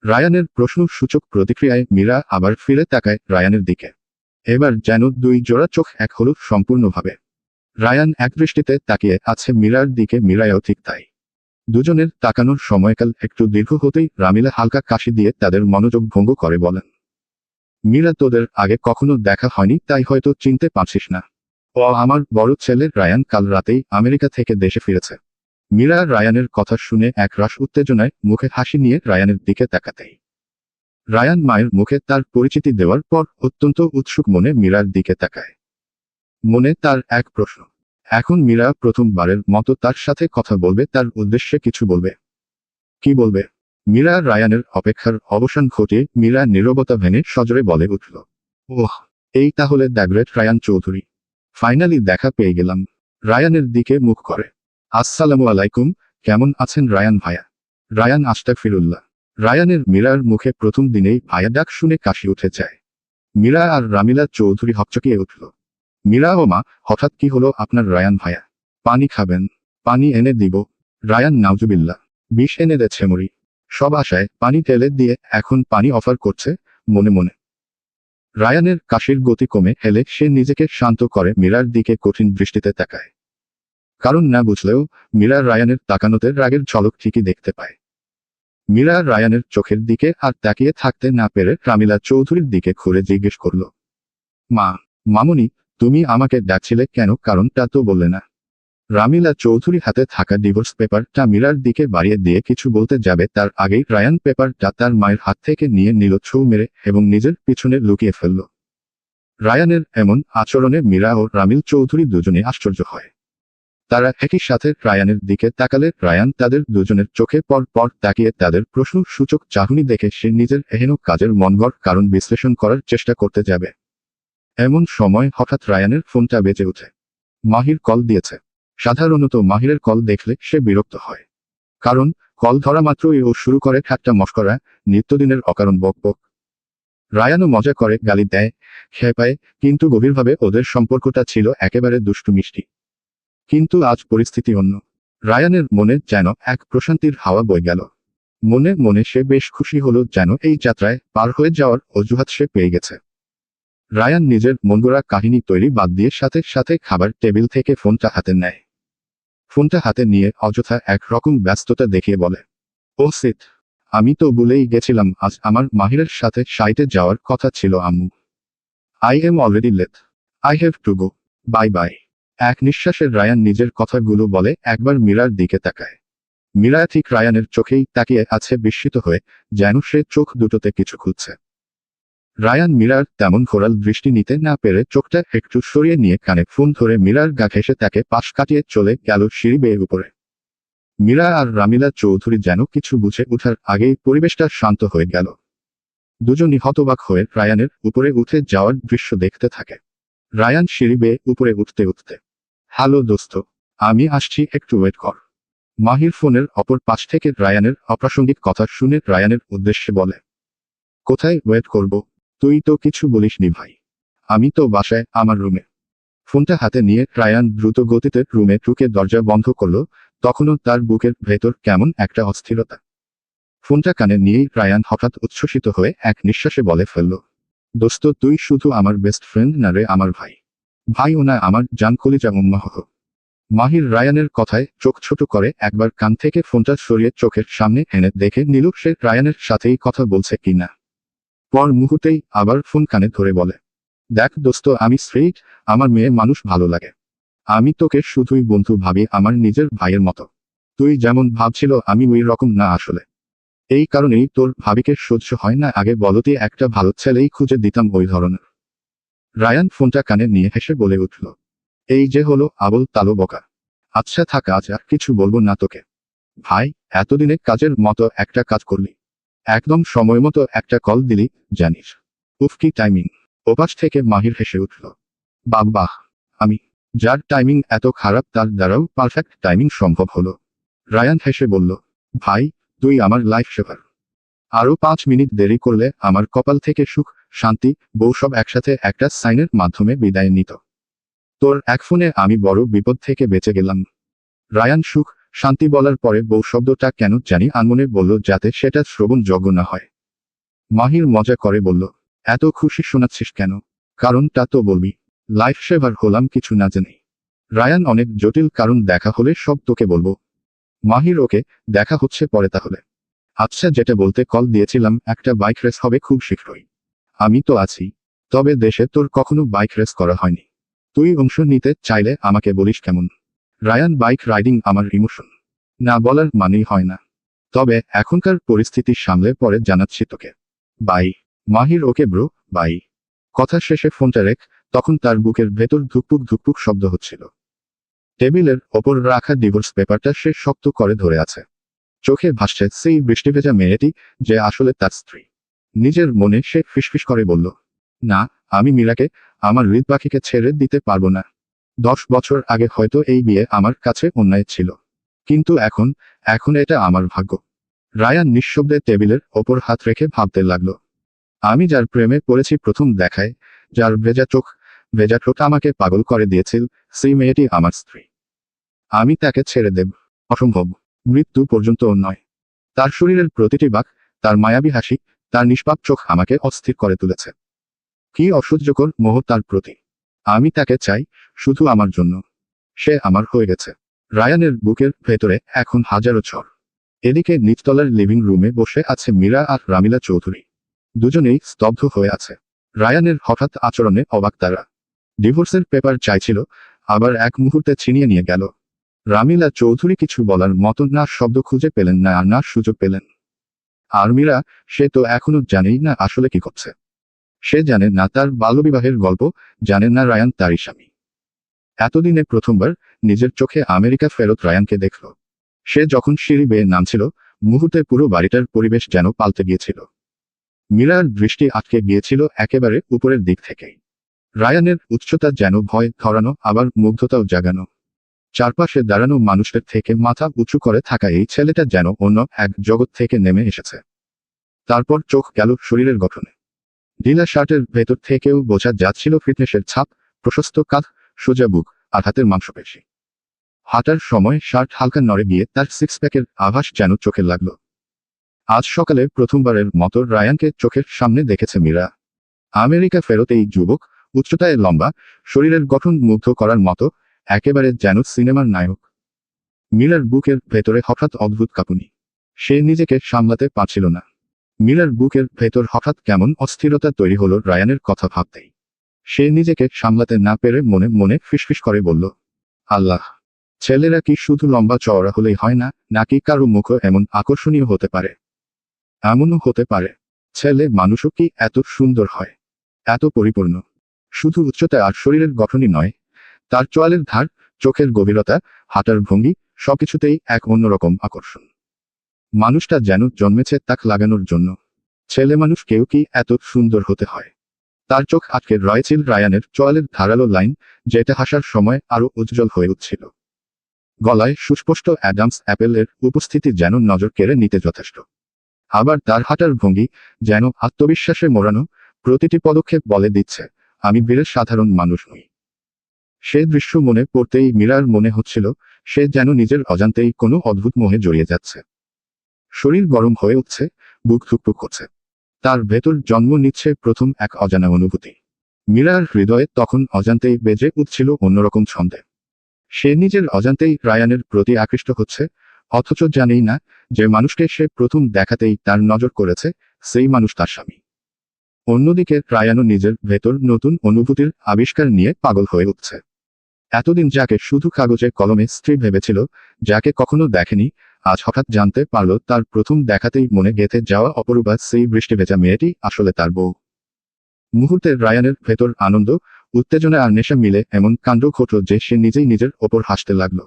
S1: রায়ানের প্রশ্নসূচক প্রতিক্রিয়ায় মীরা আবার ফিরে তাকায় রায়ানের দিকে। এবার যেন দুই জোড়া চোখ এক হলো সম্পূর্ণভাবে। রায়ান একদৃষ্টিতে তাকিয়ে আছে মীরার দিকে, মীরাও ঠিক তাই। দুজনের তাকানোর সময়কাল একটু দীর্ঘ হতেই রামিলা হালকা কাশি দিয়ে তাদের মনোযোগ ভঙ্গ করে বলেন, মীরা, তোদের আগে কখনো দেখা হয়নি তাই হয়তো চিনতে পারছিস না। ও আমার বড় ছেলে রায়ান কাল রাতেই আমেরিকা থেকে দেশে ফিরেছে। মীরা রায়ানের কথা শুনে একরাশ উত্তেজনায় মুখে হাসি নিয়ে রায়ানের দিকে তাকাতেই রায়ান মায়ের মুখে তার পরিচিতি দেওয়ার পর অত্যন্ত উৎসুক মনে মীরার দিকে তাকায়। মনে তার এক প্রশ্ন, এখন মীরা প্রথমবারের মতো তার সাথে কথা বলবে, তার উদ্দেশ্যে কিছু বলবে। কি বলবে? মীরা রায়ানের অপেক্ষার অবসান ঘটিয়ে মীরা নীরবতা ভেঙে সজোরে বলে উঠল, ওহ, এই তাহলে the great Rayan Chowdhury. Finally দেখা পেয়ে গেলাম। রায়ানের দিকে মুখ করে, আসসালামু আলাইকুম, কেমন আছেন রায়ান ভাইয়া? রায়ান আস্তাগফিরুল্লাহ। রায়ানের মীরার মুখে প্রথম দিনেই ভাইয়া ডাক শুনে কাশি উঠে যায়। মীরা আর রামিলা চৌধুরী হকচকিয়ে উঠল। মীরা, ও মা, হঠাৎ কি হলো আপনার রায়ান ভাইয়া? পানি খাবেন? পানি এনে দিব। রায়ান, নাউজুবিল্লাহ, বিষ এনে দেছে মুড়ি। সব আশায় পানি ঢেলে দিয়ে এখন পানি অফার করছে মনে মনে। রায়ানের কাশির গতি কমে এলে সে নিজেকে শান্ত করে মীরার দিকে কঠিন দৃষ্টিতে তাকায়। কারণ না বুঝলেও মীরা রায়ানের তাকানোতে রাগের ঝলক ঠিকই দেখতে পায়। মীরা রায়ানের চোখের দিকে আর তাকিয়ে থাকতে না পেরে রামিলা চৌধুরীর দিকে ঘুরে জিজ্ঞেস করল, মা, মামুনি, তুমি আমাকে ডাকছিলে কেন? কারণটা তো বললে না। রামিলা চৌধুরী হাতে থাকা ডিভোর্স পেপারটা মীরার দিকে বাড়িয়ে দিয়ে কিছু বলতে যাবে তার আগেই রায়ান পেপারটা তার মায়ের হাত থেকে নিয়ে নিল ছৌ মেরে এবং নিজের পিছনে লুকিয়ে ফেলল। রায়ানের এমন আচরণে মীরা ও রামিল চৌধুরী দুজনে আশ্চর্য হয়। তারা একই সাথে রায়ানের দিকে তাকালে রায়ান তাদের দুজনের চোখে পর পর তাকিয়ে তাদের প্রশ্নসূচক চাহনি দেখে সে নিজের এহেন কাজের মনগড় কারণ বিশ্লেষণ করার চেষ্টা করতে যাবে। এমন সময় হঠাৎ রায়ানের ফোনটা বেজে ওঠে। মাহির কল দিয়েছে। সাধারণত মাহিরের কল দেখলে সে বিরক্ত হয়। কারণ কল ধরা মাত্রই ও শুরু করে ঠাট্টা মশকরা, নিত্যদিনের অকারণ বকবক। রায়ানও মজা করে, গালি দেয়, খেপায়, কিন্তু গভীরভাবে ওদের সম্পর্কটা ছিল একেবারে দুষ্টু মিষ্টি। কিন্তু আজ পরিস্থিতি অন্য। রায়ানের মনে যেন এক প্রশান্তির হাওয়া বয়ে গেল। মনে মনে সে বেশ খুশি হলো, যেন এই যাত্রায় পার হয়ে যাওয়ার অজুহাত সে পেয়ে গেছে। রায়ান নিজের মনগড়া কাহিনী তৈরি বাদ দিয়ে সাথে সাথে খাবার টেবিল থেকে ফোনটা হাতে নেয়। ফোনটা হাতে নিয়ে অযথা এক রকম ব্যস্ততা দেখিয়ে বলে, ও সিট, আমি তো ভুলেই গেছিলাম আজ আমার মাহিরের সাথে সাইটে যাওয়ার কথা ছিল আম্মু। I am already late. I have to go. Bye bye. এক নিঃশ্বাসে রায়ান নিজের কথাগুলো বলে একবার মীরার দিকে তাকায়। মীরা ঠিক রায়ানের চোখেই তাকিয়ে আছে বিস্মিত হয়ে, যেন সে চোখ দুটোতে কিছু খুঁজছে। রায়ান মীরার তেমন ঘোরাল দৃষ্টি নিতে না পেরে চোখটা একটু সরিয়ে নিয়ে কানে ফোন ধরে মীরার গা ঘেঁষে তাকে পাশ কাটিয়ে চলে গেল সিঁড়ি বেয়ে উপরে। মীরা আর রামিলা চৌধুরী যেন কিছু বুঝে ওঠার আগেই পরিবেশটা শান্ত হয়ে গেল। দুজনই হতবাক হয়ে রায়ানের উপরে উঠে যাওয়ার দৃশ্য দেখতে থাকে। রায়ান সিঁড়ি বেয়ে উপরে উঠতে উঠতে, হ্যালো দোস্ত, আমি আসছি, একটু ওয়েট কর। মাহির ফোনের অপর পাশ থেকে রায়ানের অপ্রাসঙ্গিক কথা শুনে রায়ানের উদ্দেশ্যে বলে, কোথায় ওয়েট করব? তুই তো কিছু বলিসনি ভাই। আমি তো বাসায়, আমার রুমে। ফোনটা হাতে নিয়ে রায়ান দ্রুত গতিতে রুমে ঢুকে দরজা বন্ধ করল। তখনও তার বুকের ভেতর কেমন একটা অস্থিরতা। ফোনটা কানে নিয়েই রায়ান হঠাৎ উচ্ছ্বসিত হয়ে এক নিঃশ্বাসে বলে ফেলল, দোস্ত, তুই শুধু আমার বেস্ট ফ্রেন্ড না রে, আমার ভাই। ভাই ও না, আমার জান কলিজা উম্মাহ। মাহির রায়ানের কথায় চোখ ছোট করে একবার কান থেকে ফোনটা সরিয়ে চোখের সামনে এনে দেখে নিল সে রায়ানের সাথেই কথা বলছে কিনা। পর মুহূর্তেই আবার ফোন কানে ধরে বলে, দেখ দোস্ত, আমি স্ট্রেইট, আমার মেয়ে মানুষ ভালো লাগে। আমি তোকে শুধুই বন্ধু ভাবি, আমার নিজের ভাইয়ের মতো। তুই যেমন ভাবছিল আমি ওই রকম না আসলে। এই কারণেই তোর ভাবিকে সহ্য হয় না, আগে বলতে একটা ভালো ছেলেই খুঁজে দিতাম ওই ধরনের। রায়ান ফোনটা কানে নিয়ে হেসে বলে উঠল, এই যে হলো আবল তালো বকা। আচ্ছা থাক, আজ আর কিছু বলবো না তোকে। ভাই, এতদিনে কাজের মতো একটা কাজ করলি। একদম সময় মতো একটা কল দিলি, জানিস। উফ, কি টাইমিং। ওপাশ থেকে মাহির হেসে উঠল, বাহ, আমি যার টাইমিং এত খারাপ তার দ্বারাও পারফেক্ট টাইমিং সম্ভব হলো। রায়ান হেসে বলল, ভাই, তুই আমার লাইফ সেভার। আরও 5 মিনিট দেরি করলে আমার কপাল থেকে সুখ, শান্তি, বউ সব একসাথে একটা সাইনের মাধ্যমে বিদায় নিত। তোর এক ফোনে আমি বড় বিপদ থেকে বেঁচে গেলাম। রায়ান সুখ, শান্তি বলার পরে বউ শব্দটা কেন জানি আনমনে বলল যাতে সেটা শ্রবণযোগ্য না হয়। মাহির মজা করে বলল, এত খুশি শোনাচ্ছিস কেন? কারণটা তো বলবি। লাইফ সেভার হলাম কিছু না জেনেই। রায়ান অনেক জটিল কারণ দেখা হলে সব তোকে বলবো। মাহির ওকে, দেখা হচ্ছে পরে তাহলে। আচ্ছা, যেটা বলতে কল দিয়েছিলাম, একটা বাইক রেস হবে খুব শীঘ্রই। আমি তো আছি। তবে দেশে তোর কখনো বাইক রেস করা হয়নি। তুই অংশ নিতে চাইলে আমাকে বলিস কেমন? রায়ান, বাইক রাইডিং আমার ইমোশন। না বলার মানেই হয় না। তবে এখনকার পরিস্থিতি সামলে পরে জানাচ্ছি তোকে। Bye. Mahir, okay bro, bye. কথা শেষে ফোনটা রেখ। তখন তার বুকের ভেতর ধুকপুক ধুকপুক শব্দ হচ্ছিল। টেবিলের ওপর রাখা ডিভোর্স পেপারটা সে শক্ত করে ধরে আছে। চোখে ভাসছে সেই বৃষ্টিভেজা মেয়েটি, যে আসলে তার স্ত্রী। নিজের মনে সে ফিসফিস করে বলল, না, আমি মীরাকে, আমার হৃদ পাখিকে ছেড়ে দিতে পারবো না। 10 বছর আগে হয়তো এই বিয়ে আমার কাছে অন্যায় ছিল। কিন্তু এখন এটা আমার ভাগ্য। রায়ান নিঃশব্দে টেবিলের ওপর হাত রেখে ভাবতে লাগল। আমি যার প্রেমে পড়েছি প্রথম দেখায়, যার ভেজা চোখ, ভেজা ঠোঁট আমাকে পাগল করে দিয়েছিল, সেই মেয়েটি আমার স্ত্রী। আমি তাকে ছেড়ে দেব? অসম্ভব। মৃত্যু পর্যন্তও নয়। তার শরীরের প্রতিটি বাক, তার মায়াবী হাসি, তার নিষ্পাপ চোখ আমাকে অস্থির করে তুলেছে। কি অসহ্যকর মোহ তার প্রতি। আমি তাকে চাই, শুধু আমার জন্য। সে আমার হয়ে গেছে। রায়ানের বুকের ভেতরে এখন হাজারো ঝড়। এদিকে নিচতলার লিভিং রুমে বসে আছে মীরা আর রামিলা চৌধুরী। দুজনেই স্তব্ধ হয়ে আছে। রায়ানের হঠাৎ আচরণে অবাক তারা। ডিভোর্সের পেপার চাইছিল, আবার এক মুহূর্তে ছিনিয়ে নিয়ে গেল। রামিলা চৌধুরী কিছু বলার মতো না শব্দ খুঁজে পেলেন না আর না সুযোগ পেলেন। আর মীরা, সে তো এখনো জানেই না আসলে কি করছে। সে জানে না তার বাল্যবিবাহের গল্প, জানে না রায়ান তারই স্বামী। এতদিনে প্রথমবার নিজের চোখে আমেরিকা ফেরত রায়ানকে দেখল। সে যখন সিঁড়ি বেয়ে নামছিল, মুহূর্তে পুরো বাড়িটার পরিবেশ যেন পাল্টে গিয়েছিল। মীরার দৃষ্টি আটকে গিয়েছিল একেবারে উপরের দিক থেকেই। রায়ানের উচ্চতা যেন ভয় ধরানো, আবার মুগ্ধতাও জাগানো। চারপাশে দাঁড়ানো মানুষের থেকে মাথা উঁচু করে থাকা এই ছেলেটা যেন অন্য এক জগৎ থেকে নেমে এসেছে। তারপর চোখ গেল শরীরের গঠনে। ঢিলা শার্টের ভেতর থেকেও বোঝা যাচ্ছিল ফিটনেসের ছাপ, প্রশস্ত কাঁধ, সোজা বুক, আর হাতের মাংসপেশি। হাঁটার সময় শার্ট হালকা নড়ে গিয়ে তার সিক্স প্যাকের আভাস যেন চোখে লাগল। আজ সকালে প্রথমবারের মতো রায়ানকে চোখের সামনে দেখেছে মীরা। আমেরিকা ফেরত এই যুবক, উচ্চতায় লম্বা, শরীরের গঠন মুগ্ধ করার মতো, একেবারে যেন সিনেমার নায়ক। মীরার বুকের ভেতরে হঠাৎ অদ্ভুত কাঁপুনি। সে নিজেকে সামলাতে পারছিল না। মীরার বুকের ভেতর হঠাৎ কেমন অস্থিরতা তৈরি হলো রায়ানের কথা ভাবতেই। সে নিজেকে সামলাতে না পেরে মনে মনে ফিসফিস করে বলল, আল্লাহ, ছেলেরা কি শুধু লম্বা চওড়া হলেই হয় না, নাকি কারো মুখও এমন আকর্ষণীয় হতে পারে? এমনও হতে পারে ছেলে মানুষও কি এত সুন্দর হয়, এত পরিপূর্ণ? শুধু উচ্চতা আর শরীরের গঠনই নয়, তার চোয়ালের ধার, চোখের গভীরতা, হাঁটার ভঙ্গি, সবকিছুতেই এক অন্যরকম আকর্ষণ। মানুষটা যেন জন্মেছে তাক লাগানোর জন্য। ছেলে মানুষ কেউ কি এত সুন্দর হতে হয়? তার চোখ আটকে রয়েছিল রায়ানের চোয়ালের ধারালো লাইন, যেটা হাসার সময় আরো উজ্জ্বল হয়ে উঠছিল। গলায় সুস্পষ্ট অ্যাডামস অ্যাপেলের উপস্থিতি যেন নজর কেড়ে নিতে যথেষ্ট। আবার তার হাঁটার ভঙ্গি যেন আত্মবিশ্বাসে মোড়ানো, প্রতিটি পদক্ষেপ বলে দিচ্ছে, আমি বীরের সাধারণ মানুষ নই। সে দৃশ্য মনে পড়তেই মীরার মনে হচ্ছিল, সে যেন নিজের অজান্তেই কোনো অদ্ভুত মোহে জড়িয়ে যাচ্ছে। শরীর গরম হয়ে উঠছে, বুক ধুকপুক করছে। তার ভেতর জন্ম নিচ্ছে প্রথম এক অজানা অনুভূতি। মীরার হৃদয়ে তখন অজান্তেই বেজে উঠছিল অন্যরকম ছন্দে। সে নিজের অজান্তেই রায়ানের প্রতি আকৃষ্ট হচ্ছে, অথচ জানেই না যে মানুষকে সে প্রথম দেখাতেই তার নজর করেছে, সেই মানুষ তার স্বামী। অন্যদিকে রায়ানও নিজের ভেতর নতুন অনুভূতির আবিষ্কার নিয়ে পাগল হয়ে উঠছে। এতদিন যাকে শুধু কাগজে কলমে স্ত্রী ভেবেছিল, যাকে কখনো দেখেনি, আজ হঠাৎ জানতে পারল তার প্রথম দেখাতেই মনে গেঁথে যাওয়া অপরূপা সেই বৃষ্টিভেজা মেয়েটি আসলে তার বউ। মুহূর্তে রায়ানের ভেতর আনন্দ, উত্তেজনা আর নেশা মিলে এমন কাণ্ড ঘটল যে সে নিজেই নিজের ওপর হাসতে লাগল।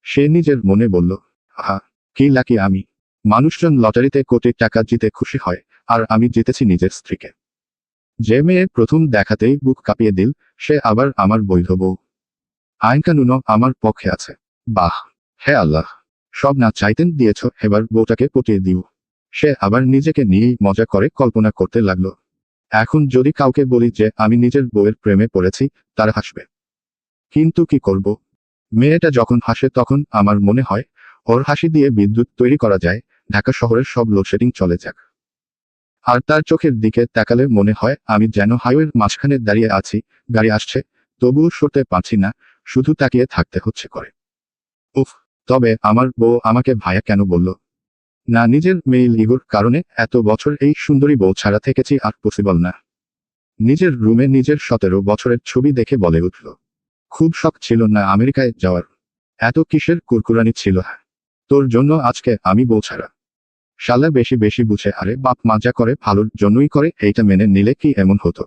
S1: সে নিজের মনে বলল, আহা, কি লাকি আমি। মানুষজন লটারিতে কোটি টাকা জিতে খুশি হয়, আর আমি জিতেছি নিজের স্ত্রীকে। যে মেয়ে প্রথম দেখাতেই বুক কাঁপিয়ে দিল, সে আবার আমার বৈধ বউ। আইন কানুনও আমার পক্ষে আছে। বাহ, হে আল্লাহ, সব না চাইতেন দিয়েছ, এবার বউটাকে পটিয়ে দিও। সে আবার নিজেকে নিয়েই মজা করে কল্পনা করতে লাগলো। এখন যদি কাউকে বলি যে আমি নিজের বউয়ের প্রেমে পড়েছি, তারা হাসবে। কিন্তু কি করব? মেয়েটা যখন হাসে তখন আমার মনে হয় ওর হাসি দিয়ে বিদ্যুৎ তৈরি করা যায়, ঢাকা শহরের সব লোডশেডিং চলে যাক। আর তার চোখের দিকে তাকালে মনে হয় আমি যেন হাইওয়ের মাঝখানে দাঁড়িয়ে আছি, গাড়ি আসছে, তবুও সরতে পারছি না, শুধু তাকিয়ে থাকতে হচ্ছে করে। উফ, তবে আমার বউ আমাকে ভাইয়া কেন বলল? না, নিজের মেইল ইগোর কারণে এত বছর এই সুন্দরী বউ ছাড়া থেকেছি আর পসিবল না। নিজের রুমে নিজের 17 বছরের ছবি দেখে বলে উঠল, খুব শখ ছিল না আমেরিকায় যাওয়ার? এত কিসের কুরকুরানি ছিল? হ্যাঁ, তোর জন্য আজকে আমি বউ ছাড়া। শালা বেশি বেশি বুঝে, আরে বাপ মজা করে, ভালোর জন্যই করে, এইটা মেনে নিলে কি এমন হতো?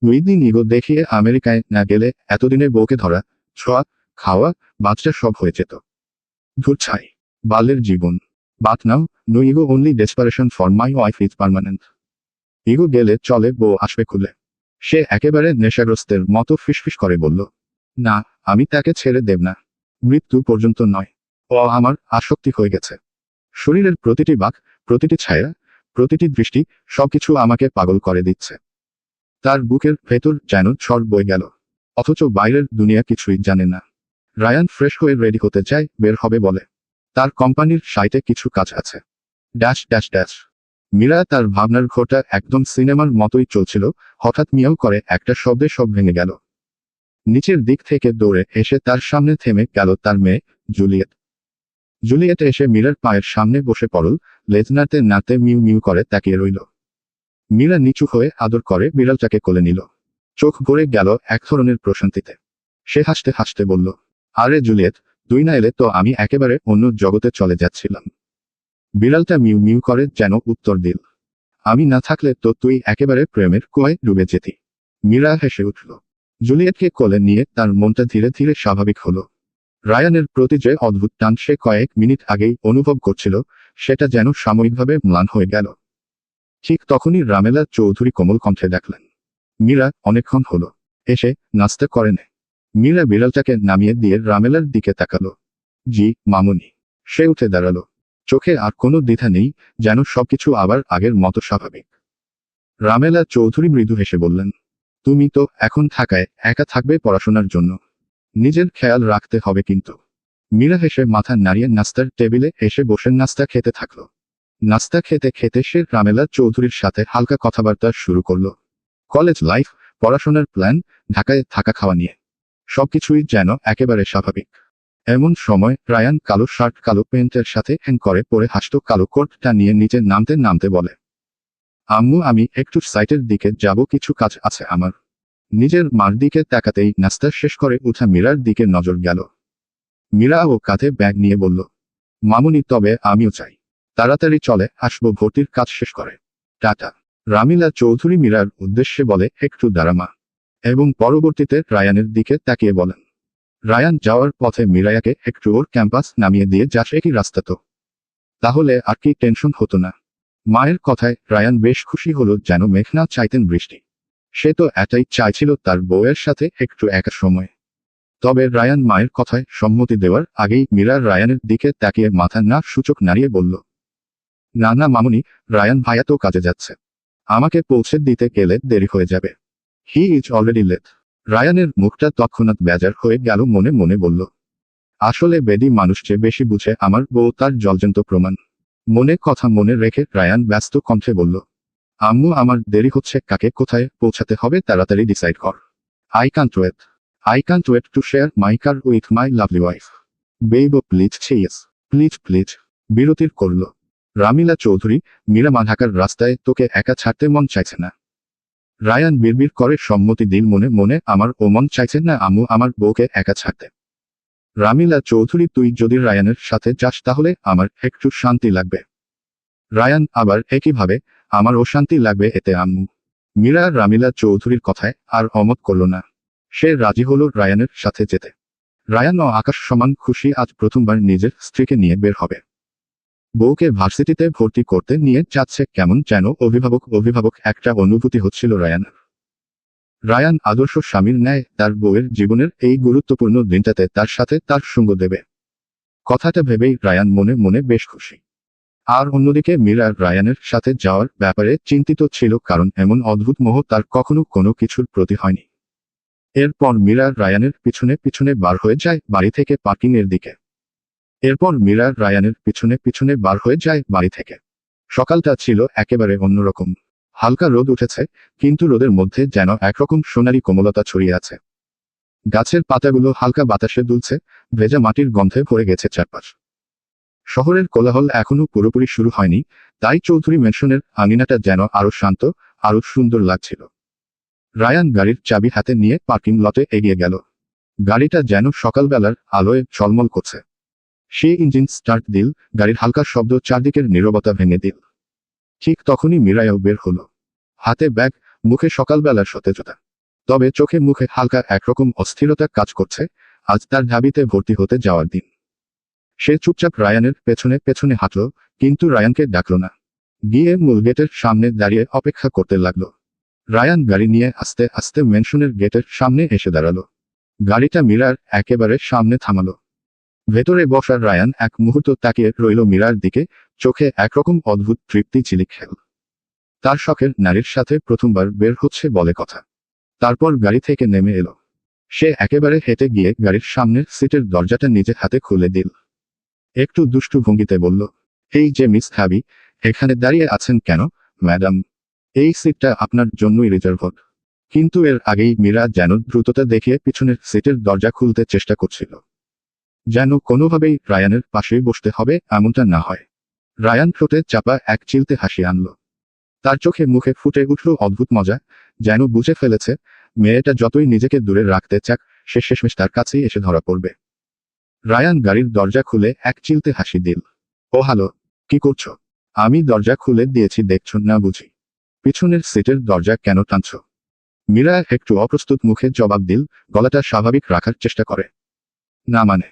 S1: 2 দিন ইগো দেখিয়ে আমেরিকায় না গেলে এতদিনে বউকে ধরা, ছোঁয়া, খাওয়া, বাচ্চা সব হয়ে যেত। ধুর ছাই, বালের জীবন। But now, no ego, only desperation for my wife is permanent. Ego গেলে চলে, বউ আসবে খুলে। সে একেবারে নেশাগ্রস্তের মতো ফিসফিস করে বলল, না, আমি তাকে ছেড়ে দেব না, মৃত্যু পর্যন্ত নয়। ও আমার আসক্তি হয়ে গেছে। শরীরের প্রতিটি বাক, প্রতিটি ছায়া, প্রতিটি দৃষ্টি, সবকিছু আমাকে পাগল করে দিচ্ছে। তার বুকের ভেতর যেন ঝড় বয়ে গেল, অথচ বাইরের দুনিয়া কিছুই জানে না। রায়ান ফ্রেশ হয়ে রেডি হতে চায়, বের হবে বলে। তার কোম্পানির সাইটে কিছু কাজ আছে। Dash dash dash. মীরা তার ভাবনার ঘোরটা একদম সিনেমার মতোই চলছিল, হঠাৎ মিয়াও করে একটা শব্দে সব ভেঙে গেল। নিচের দিক থেকে দৌড়ে এসে তার সামনে থেমে গেল তার মেয়ে, জুলিয়েট। জুলিয়েট এসে মীরার পায়ের সামনে বসে পড়ল, লেজ নাড়তে নাড়তে মিউ মিউ করে তাকিয়ে রইল। মীরা নিচু হয়ে আদর করে বিড়ালটাকে কোলে নিল। চোখ ভরে গেল এক ধরনের প্রশান্তিতে। সে হাসতে হাসতে বলল, আরে জুলিয়েট, তুই না এলে তো আমি একেবারে অন্য জগতে চলে যাচ্ছিলাম। বিড়ালটা মিউ মিউ করে যেন উত্তর দিল, আমি না থাকলে তো তুই একেবারে প্রেমের কুয়ায় ডুবে যেতি। মীরা হেসে উঠল। জুলিয়েটকে কোলে নিয়ে তার মনটা ধীরে ধীরে স্বাভাবিক হলো। রায়ানের প্রতি যে অদ্ভুত টান সে কয়েক মিনিট আগেই অনুভব করছিল, সেটা যেন সাময়িকভাবে ম্লান হয়ে গেল। ঠিক তখনই রামেলা চৌধুরী কোমল কণ্ঠে ডাকলেন, মীরা, অনেকক্ষণ হলো, এসে নাস্তা করে নে। মীরা বিড়ালটাকে নামিয়ে দিয়ে রামেলার দিকে তাকালো। জি, মামুনি। সে উঠে দাঁড়ালো। চোখে আর কোনো দ্বিধা নেই, যেন সবকিছু আবার আগের মতো স্বাভাবিক। রামেলা চৌধুরী মৃদু হেসে বললেন, তুমি তো এখন ঢাকায় একা থাকবে পড়াশোনার জন্য। নিজের খেয়াল রাখতে হবে কিন্তু। মীরা হেসে মাথা নাড়িয়ে নাস্তার টেবিলে এসে বসে নাস্তা খেতে থাকলো। নাস্তা খেতে খেতে সে রামেলা চৌধুরীর সাথে হালকা কথাবার্তা শুরু করলো। কলেজ লাইফ, পড়াশোনার প্ল্যান, ঢাকায় থাকা খাওয়া নিয়ে সবকিছুই যেন একেবারে স্বাভাবিক। এমন সময় রায়ান কালো শার্ট কালো প্যান্টের সাথে হ্যাং করে পরে হাসতো কালো কোটটা নিয়ে নিচে নামতে নামতে বলে, আম্মু, আমি একটু সাইটের দিকে যাব, কিছু কাজ আছে আমার। নিজের মার দিকে তাকাতেই নাস্তা শেষ করে উঠা মীরার দিকে নজর গেল। মীরা ও কাঁধে ব্যাগ নিয়ে বলল, মামুনি, তবে আমিও চাই। তাড়াতাড়ি চলে আসবো ভর্তির কাজ শেষ করে। টাটা। রামিলা চৌধুরী মীরার উদ্দেশ্যে বলে, একটু দাঁড়ামা। এবং পরবর্তীতে রায়ানের দিকে তাকিয়ে বলেন, রায়ান যাওয়ার পথে মীরায়াকে একটু ওর ক্যাম্পাস নামিয়ে দিয়ে যাস, একই রাস্তা তো। তাহলে আর কি টেনশন হতো না। মায়ের কথায় রায়ান বেশ খুশি হলো, যেন মেঘনা চাইতেন বৃষ্টি। সে তো এটাই চাইছিল, তার বউয়ের সাথে একটু একা সময়। তবে রায়ান মায়ের কথায় সম্মতি দেওয়ার আগেই মীরা রায়ানের দিকে তাকিয়ে মাথা না সূচক নাড়িয়ে বলল, না না মামুনি, রায়ান ভাইয়া তো কাজে যাচ্ছে। আমাকে পৌঁছে দিতে গেলে দেরি হয়ে যাবে। He is already late. রায়ানের মুখটা তৎক্ষণাৎ বেজার হয়ে গেল, মনে মনে বলল, আসলে বেডি মানুষ যে বেশি বুঝে, আমার বউ তার জলজন্ত প্রমাণ। মনে কথা মনে রেখে রায়ান ব্যস্ত কণ্ঠে বলল, আম্মু, আমার দেরি হচ্ছে, কাকে কোথায় পৌঁছাতে হবে তাড়াতাড়ি ডিসাইড কর। I can't wait. I can't wait to share my car with my lovely wife. Babe please চেয়েস, প্লিজ প্লিজ। বিরতির করল। রামিলা চৌধুরী, মীরা, মা, ঢাকার রাস্তায় তোকে একা ছাড়তে মন চাইছে না। রায়ান বিড়বিড় করে সম্মতি দিল মনে মনে, আমার ও মন চাইছে না আম্মু আমার বউকে একা ছাড়তে। রামিলা চৌধুরী, তুই যদি রায়ানের সাথে যাস তাহলে আমার একটু শান্তি লাগবে। রায়ান আবার একইভাবে, আমারও শান্তি লাগবে এতে আম্মু। মীরা রামিলা চৌধুরীর কথায় আর অমত করল না। সে রাজি হলো রায়ানের সাথে যেতে। রায়ান ও আকাশ সমান খুশি, আজ প্রথমবার নিজের স্ত্রীকে নিয়ে বের হবে। বউকে ভার্সিটিতে ভর্তি করতে নিয়ে যাচ্ছে, কেমন যেন অভিভাবক অভিভাবক একটা অনুভূতি হচ্ছিল রায়ানের। রায়ান আদর্শ স্বামীর ন্যায় তার বউয়ের জীবনের এই গুরুত্বপূর্ণ দিনটাতে তার সাথে তার সঙ্গ দেবে। কথাটা ভেবেই রায়ান মনে মনে বেশ খুশি। আর অন্যদিকে মীরা রায়ানের সাথে যাওয়ার ব্যাপারে চিন্তিত ছিল, কারণ এমন অদ্ভুত মোহ তার কখনো কোনো কিছুর প্রতি হয়নি। এরপর মীরা রায়ানের পিছনে পিছনে বার হয়ে যায় বাড়ি থেকে পার্কিং এর দিকে। সকালটা ছিল একেবারে অন্যরকম। হালকা রোদ উঠেছে, কিন্তু রোদের মধ্যে যেন একরকম সোনালী কোমলতা ছড়িয়ে আছে। গাছের পাতাগুলো হালকা বাতাসে দুলছে, ভেজা মাটির গন্ধে ভরে গেছে চারপাশ। শহরের কোলাহল এখনো পুরোপুরি শুরু হয়নি, তাই চৌধুরী ম্যানশনের আঙিনাটা যেন আরো শান্ত, আরো সুন্দর লাগছিল। রায়ান গাড়ির চাবি হাতে নিয়ে পার্কিং লটে এগিয়ে গেল। গাড়িটা যেন সকালবেলার আলোয় ঝলমল করছে। সে ইঞ্জিন স্টার্ট দিল, গাড়ির হালকা শব্দ চারদিকের নীরবতা ভেঙে দিল। ঠিক তখনই মীরাও বের হলো। হাতে ব্যাগ, মুখে সকালবেলার সতেজতা। তবে চোখে মুখে হালকা একরকম অস্থিরতা কাজ করছে, আজ তার ঢাবিতে ভর্তি হতে যাওয়ার দিন। সে চুপচাপ রায়ানের পেছনে পেছনে হাঁটল, কিন্তু রায়ানকে ডাকল না। গিয়ে মূল গেটের সামনে দাঁড়িয়ে অপেক্ষা করতে লাগলো। রায়ান গাড়ি নিয়ে আস্তে আস্তে ম্যানশনের গেটের সামনে এসে দাঁড়ালো। গাড়িটা মীরার একেবারে সামনে থামালো। ভেতরে বসা রায়ান এক মুহূর্ত তাকিয়ে রইল মীরার দিকে, চোখে একরকম অদ্ভুত তৃপ্তি ঝিলিক-খেল। তার শখের নারীর সাথে প্রথমবার বের হচ্ছে বলে কথা। তারপর গাড়ি থেকে নেমে এলো। সে একেবারে হেঁটে গিয়ে গাড়ির সামনের সিটের দরজাটা নিজে হাতে খুলে দিল। একটু দুষ্টু ভঙ্গিতে বলল, এই যে মিস হাবি, এখানে দাঁড়িয়ে আছেন কেন ম্যাডাম? এই সিটটা আপনার জন্যই রিজার্ভড। কিন্তু এর আগেই মীরা যেন দ্রুততা দেখিয়ে পিছনের সিটের দরজা খুলতে চেষ্টা করছিল। যেন কোনোভাবেই রায়ানের পাশেই বসতে হবে এমনটা না হয়। রায়ান ঠোঁটে চাপা এক চিলতে হাসি আনল। তার চোখে মুখে ফুটে উঠল অদ্ভুত মজা, যেন বুঝে ফেলেছে মেয়েটা যতই নিজেকে দূরে রাখতে চাক, সে শেষমেশ তার কাছেই এসে ধরা পড়বে। রায়ান গাড়ির দরজা খুলে এক চিলতে হাসি দিল। ও হ্যালো, কি করছো? আমি দরজা খুলে দিয়েছি দেখছো না বুঝি? পিছনের সিটের দরজা কেন টানছো? মীরা একটু অপ্রস্তুত মুখে জবাব দিল, গলাটা স্বাভাবিক রাখার চেষ্টা করে। না মানে,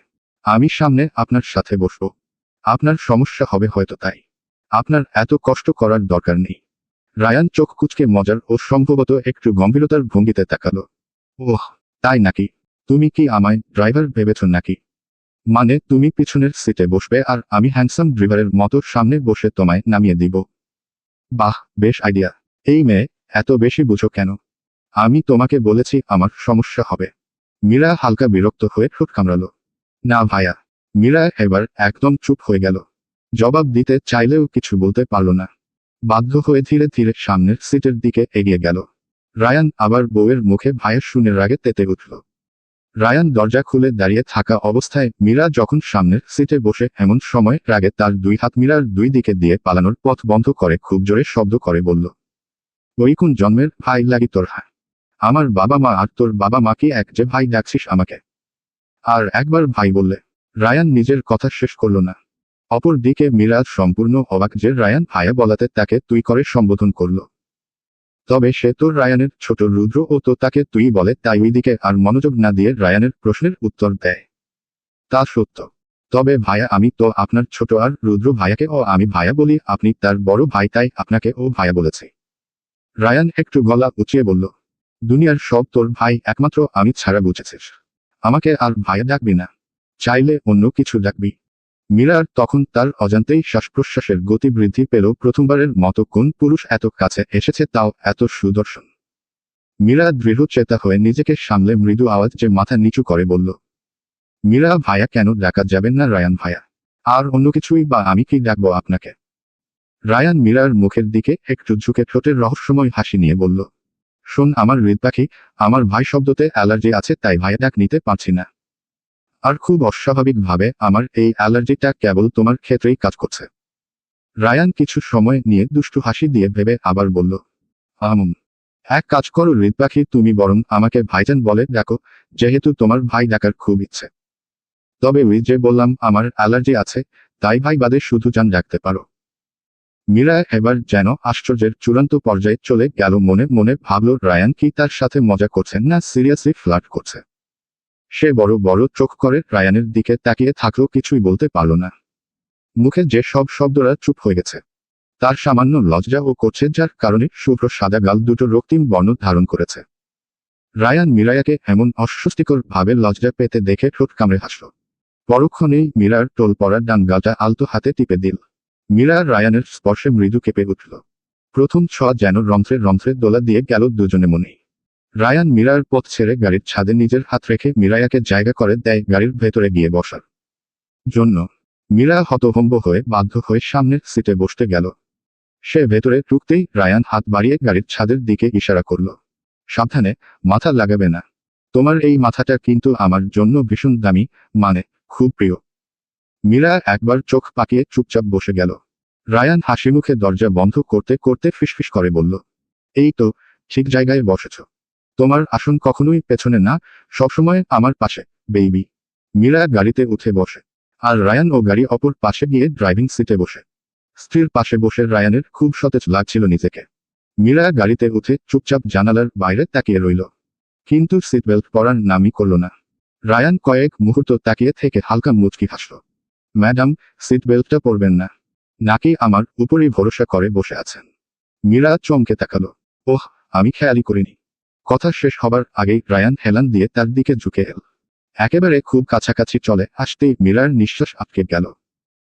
S1: আমি সামনে আপনার সাথে বসবো। আপনার সমস্যা হবে হয়তো, তাই আপনার এত কষ্ট করার দরকার নেই। রায়ান চোখ কুঁচকে মজার ও সম্ভবত একটু গম্ভীরতার ভঙ্গিতে তাকালো। ওহ, তাই নাকি? তুমি কি আমায় ড্রাইভার ভেবেছ নাকি? মানে তুমি পিছনের সিটে বসবে আর আমি হ্যান্ডসাম ড্রাইভারের মতো সামনে বসে তোমায় নামিয়ে দিব? বাহ, বেশ আইডিয়া। এই মেয়ে, এত বেশি বুঝো কেন? আমি তোমাকে বলেছি আমার সমস্যা হবে। মীরা হালকা বিরক্ত হয়ে ঠোঁট কামড়ালো। না ভাইয়া। মীরা এবার একদম চুপ হয়ে গেল। জবাব দিতে চাইলেও কিছু বলতে পারল না। বাধ্য হয়ে ধীরে ধীরে সামনের সিটের দিকে এগিয়ে গেল। রায়ান আবার বউয়ের মুখে ভাইয়ের শুনে রাগে তেতে উঠল। রায়ান দরজা খুলে দাঁড়িয়ে থাকা অবস্থায় মীরা যখন সামনের সিটে বসে, এমন সময় রাগে তার দুই হাত মীরার দুই দিকে দিয়ে পালানোর পথ বন্ধ করে খুব জোরে শব্দ করে বলল, ওই কোন জন্মের ভাই লাগি তোর? হ্যাঁ, আমার বাবা মা আর তোর বাবা মা কি এক যে ভাই ডাকছিস আমাকে? আর একবার ভাই বললে। রায়ান নিজের কথা শেষ করল না। অপর দিকে মীরা সম্পূর্ণ অবাক যে রায়ান ভাইয়া বলাতে তাকে তুই করে সম্বোধন করল। তবে সে তো রায়ানের ছোট রুদ্র, ও তো তাকে তুই বলে, তাই ওই দিকে আর মনোযোগ না দিয়ে রায়ানের প্রশ্নের উত্তর দেয়। তা সত্য। তবে ভাইয়া আমি তো আপনার ছোট, আর রুদ্র ভাইয়াকে ও আমি ভাইয়া বলি, আপনি তার বড় ভাই, তাই আপনাকে ও ভাইয়া বলেছে। রায়ান একটু গলা উঁচিয়ে বলল, দুনিয়ার সব তোর ভাই, একমাত্র আমি ছাড়া বুঝেছিস। আমাকে আর ভাইয়া ডাকবি না, চাইলে অন্য কিছু ডাকবি। মীরার তখন তার অজান্তেই শ্বাস প্রশ্বাসের গতি বৃদ্ধি পেল। প্রথমবারের মতো কোন পুরুষ এত কাছে এসেছে, তাও এত সুদর্শন। মীরা দৃঢ় চেতা হয়ে নিজেকে সামলে মৃদু আওয়াজ যে মাথা নিচু করে বলল, মীরা ভাইয়া কেন ডাকা যাবেন না রায়ান ভাইয়া? আর অন্য কিছুই বা আমি কি ডাকবো আপনাকে? রায়ান মীরার মুখের দিকে একটু ঝুঁকে ঠোঁটের রহস্যময় হাসি নিয়ে বলল, শোন আমার হৃদ পাখি, আমার ভাই শব্দতে অ্যালার্জি আছে, তাই ভাইয়া ডাক নিতে পারছি না। আর খুব অস্বাভাবিকভাবে আমার এই অ্যালার্জিটা কেবল তোমার ক্ষেত্রেই কাজ করছে। রায়ান কিছু সময় নিয়ে দুষ্টু হাসি দিয়ে ভেবে আবার বলল, এক কাজ করো হৃদ পাখি, তুমি বরং আমাকে ভাইজান বলে ডাকো, যেহেতু তোমার ভাই ডাকার খুব ইচ্ছে। তবে ওই যে বললাম আমার অ্যালার্জি আছে, তাই ভাই বাদে শুধু জান ডাকতে পারো। মীরা এবার যেন আশ্চর্যের চূড়ান্ত পর্যায়ে চলে গেল। মনে মনে ভাবল রায়ান কি তার সাথে মজা করছেন না সিরিয়াসলি ফ্লার্ট করছে। সে বড় বড় চোখ করে রায়ানের দিকে তাকিয়ে থাকলো, কিছুই বলতে পারল না। মুখে যে সব শব্দরা চুপ হয়ে গেছে। তার সামান্য লজ্জা ও করছে, যার কারণে শুভ্র সাদা গাল দুটো রক্তিম বর্ণ ধারণ করেছে। রায়ান মিরায়াকে এমন অস্বস্তিকর ভাবে লজ্জা পেতে দেখে ঠোঁট কামড়ে হাসল। পরক্ষণেই মীরার টোল পড়া ডান গালটা আলতো হাতে টিপে দিল। মীরা রায়ানের স্পর্শে মৃদু কেঁপে উঠল। প্রথম ছোঁয়া যেন রন্ধ্রে রন্ধ্রে দোলা দিয়ে গেল দুজনে মনেই। রায়ান মীরার পথ ছেড়ে গাড়ির ছাদে নিজের হাত রেখে মিরায়াকে জায়গা করে দেয় গাড়ির ভেতরে গিয়ে বসার জন্য। মীরা হতভম্ব হয়ে বাধ্য হয়ে সামনের সিটে বসতে গেল। সে ভেতরে ঢুকতেই রায়ান হাত বাড়িয়ে গাড়ির ছাদের দিকে ইশারা করল। সাবধানে, মাথা লাগাবে না। তোমার এই মাথাটা কিন্তু আমার জন্য ভীষণ দামি, মানে খুব প্রিয়। মীরা একবার চোখ পাকিয়ে চুপচাপ বসে গেল। রায়ান হাসিমুখে দরজা বন্ধ করতে করতে ফিসফিস করে বলল, এই তো ঠিক জায়গায় বসেছ। তোমার আসন কখনোই পেছনে না, সবসময় আমার পাশে, বেইবি। মীরা গাড়িতে উঠে বসে, আর রায়ান ও গাড়ি অপর পাশে গিয়ে ড্রাইভিং সিটে বসে। স্ত্রীর পাশে বসে রায়ানের খুব সতেজ লাগছিল নিজেকে। মীরা গাড়িতে উঠে চুপচাপ জানালার বাইরে তাকিয়ে রইল, কিন্তু সিট বেল্ট পরার নামই করল না। রায়ান কয়েক মুহূর্ত তাকিয়ে থেকে হালকা মুচকি হাসল। ম্যাডাম, সিট বেল্টটা পরবেন না নাকি আমার উপরই ভরসা করে বসে আছেন? মীরা চমকে তাকালো। ওহ, আমি খেয়ালই করিনি। কথা শেষ হবার আগেই রায়ান হেলান দিয়ে তার দিকে ঝুঁকে এল। একেবারে খুব কাছাকাছি চলে আসতেই মীরার নিঃশ্বাস আটকে গেল।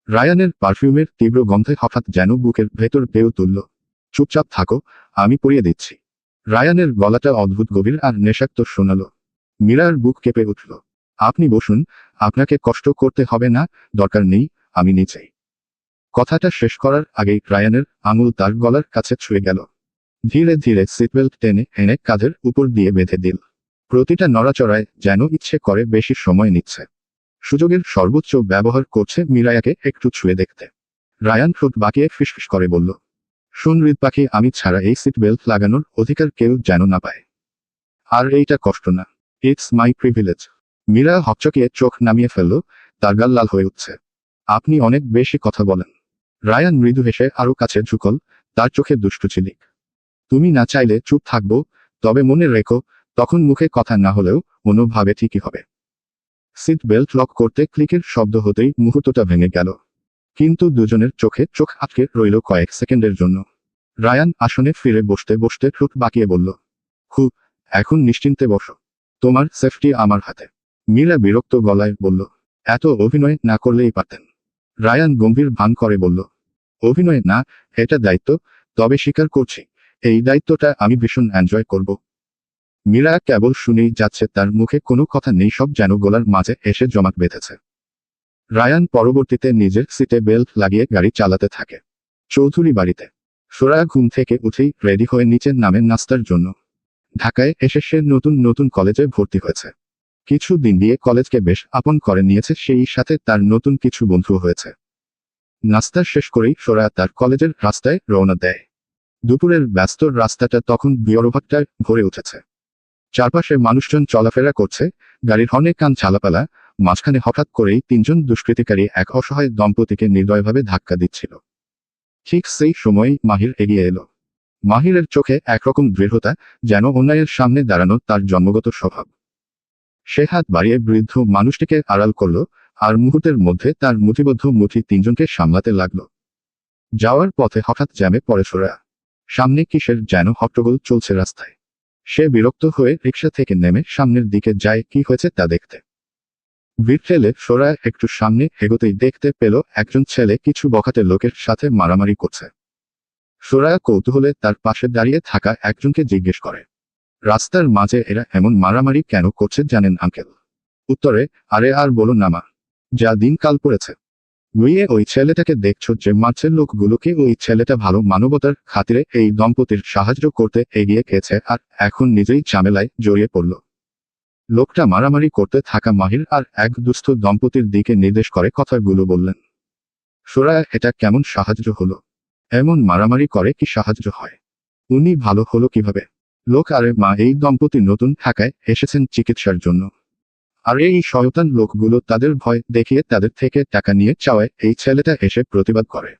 S1: রায়ানের পারফিউমের তীব্র গন্ধে হঠাৎ যেন বুকের ভেতর ঢেউ তুলল। চুপচাপ থাকো, আমি পরিয়ে দিচ্ছি। রায়ানের গলাটা অদ্ভুত গভীর আর নেশাক্ত শোনাল। মীরার বুক কেঁপে উঠল। আপনি বসুন, আপনাকে কষ্ট করতে হবে না, দরকার নেই, আমি নিচেই। কথাটা শেষ করার আগেই রায়ানের আঙুল তার গলার কাছে ছুঁয়ে গেল। ধীরে ধীরে সিটবেল্ট টেনে এনে কাঁধের উপর দিয়ে বেঁধে দিল। প্রতিটা নড়াচড়ায় যেন ইচ্ছে করে বেশি সময় নিচ্ছে। সুযোগের সর্বোচ্চ ব্যবহার করছে মিরায়াকে একটু ছুঁয়ে দেখতে। রায়ান ঠোঁট বাঁকিয়ে ফিসফিস করে বলল, শোন হৃদ পাখি, আমি ছাড়া এই সিট বেল্ট লাগানোর অধিকার কেউ যেন না পায়। আর এইটা কষ্ট না, ইটস মাই প্রিভিলেজ। মীরা হকচকিয়ে চোখ নামিয়ে ফেলল, তার গাল লাল হয়ে উঠছে। আপনি অনেক বেশি কথা বলেন। রায়ান মৃদু হেসে আরো কাছে ঝুঁকল, তার চোখে দুষ্টু ঝিলিক। তুমি না চাইলে চুপ থাকবো, তবে মনে রেখো, তখন মুখে কথা না হলেও মনোভাবে ঠিকই হবে। সিট বেল্ট লক করতে ক্লিকের শব্দ হতেই মুহূর্তটা ভেঙে গেল। কিন্তু দুজনের চোখে চোখ আটকে রইল কয়েক সেকেন্ডের জন্য। রায়ান আসনে ফিরে বসতে বসতে ঠোঁট বাঁকিয়ে বলল, এখন নিশ্চিন্তে বসো, তোমার সেফটি আমার হাতে। মীরা বিরক্ত গলায় বলল, এত অভিনয় না করলেই পারতেন। রায়ান গম্ভীর ভান করে বলল, অভিনয় না, এটা দায়িত্ব, তবে স্বীকার করছি, এই দায়িত্বটা আমি ভীষণ এনজয় করব। মীরা কেবল শুনেই যাচ্ছে, তার মুখে কোনো কথা নেই, সব যেন গলার মাঝে এসে জমাট বেঁধেছে। রায়ান পরবর্তীতে নিজের সিটে বেল্ট লাগিয়ে গাড়ি চালাতে থাকে। চৌধুরী বাড়িতে সোরা ঘুম থেকে উঠেই রেডি হয়ে নিচে নামে নাস্তার জন্য। ঢাকায় এসে সে নতুন নতুন কলেজে ভর্তি হয়েছে। কিছু দিন দিয়ে কলেজকে বেশ আপন করে নিয়েছে, সেই সাথে তার নতুন কিছু বন্ধু হয়েছে। নাস্তা শেষ করেই সোরা তার কলেজের রাস্তায় রওনা দেয়। দুপুরের ব্যস্ত রাস্তাটা তখন বিয়রভাট্টায় ভরে উঠেছে। চারপাশে মানুষজন চলাফেরা করছে, গাড়ির হর্নে কান ঝালাপালা। মাঝখানে হঠাৎ করেই তিনজন দুষ্কৃতিকারী এক অসহায় দম্পতিকে নির্দয়ভাবে ধাক্কা দিচ্ছিল। ঠিক সেই সময়ই মাহির এগিয়ে এলো। মাহিরের চোখে একরকম দৃঢ়তা, যেন অন্যায়ের সামনে দাঁড়ানো তার জন্মগত স্বভাব। সে হাত বাড়িয়ে বৃদ্ধ মানুষটিকে আড়াল করল, আর মুহূর্তের মধ্যে তার মুঠিবদ্ধ মুঠি তিনজনকে সামলাতে লাগলো। যাওয়ার পথে হঠাৎ জ্যামে পড়ে সোরা। সামনে কিসের যেন হট্টগোল চলছে রাস্তায়। সে বিরক্ত হয়ে রিকশা থেকে নেমে সামনের দিকে যায় কি হয়েছে তা দেখতে। ভিড় ঠেলে সোরা একটু সামনে এগোতেই দেখতে পেল একজন ছেলে কিছু বখাটে লোকের সাথে মারামারি করছে। সোরা কৌতূহলে তার পাশে দাঁড়িয়ে থাকা একজনকে জিজ্ঞেস করে, রাস্তার মাঝে এরা এমন মারামারি কেন করছে জানেন আঙ্কেল? উত্তরে, আরে আর বলো না মা, যা দিনকাল পড়েছে। গুইয়ে ওই ছেলেটাকে দেখছো যে মারছে লোকগুলোকে, ওই ছেলেটা ভালো মানবতার খাতিরে এই দম্পতির সাহায্য করতে এগিয়ে গেছে, আর এখন নিজেই ঝামেলায় জড়িয়ে পড়ল। লোকটা মারামারি করতে থাকা মাহির আর এক দুস্থ দম্পতির দিকে নির্দেশ করে কথাগুলো বললেন। সোরা, এটা কেমন সাহায্য হলো? এমন মারামারি করে কি সাহায্য হয়? উনি ভালো হলো কিভাবে? লোক, আরে মা, এই দম্পতি নতুন ঢাকায় এসেছেন চিকিৎসার জন্য। আর এই শয়তান লোকগুলো তাদের ভয় দেখিয়ে তাদের থেকে টাকা নিয়ে চাওয়ায় এই ছেলেটা এসে প্রতিবাদ করে।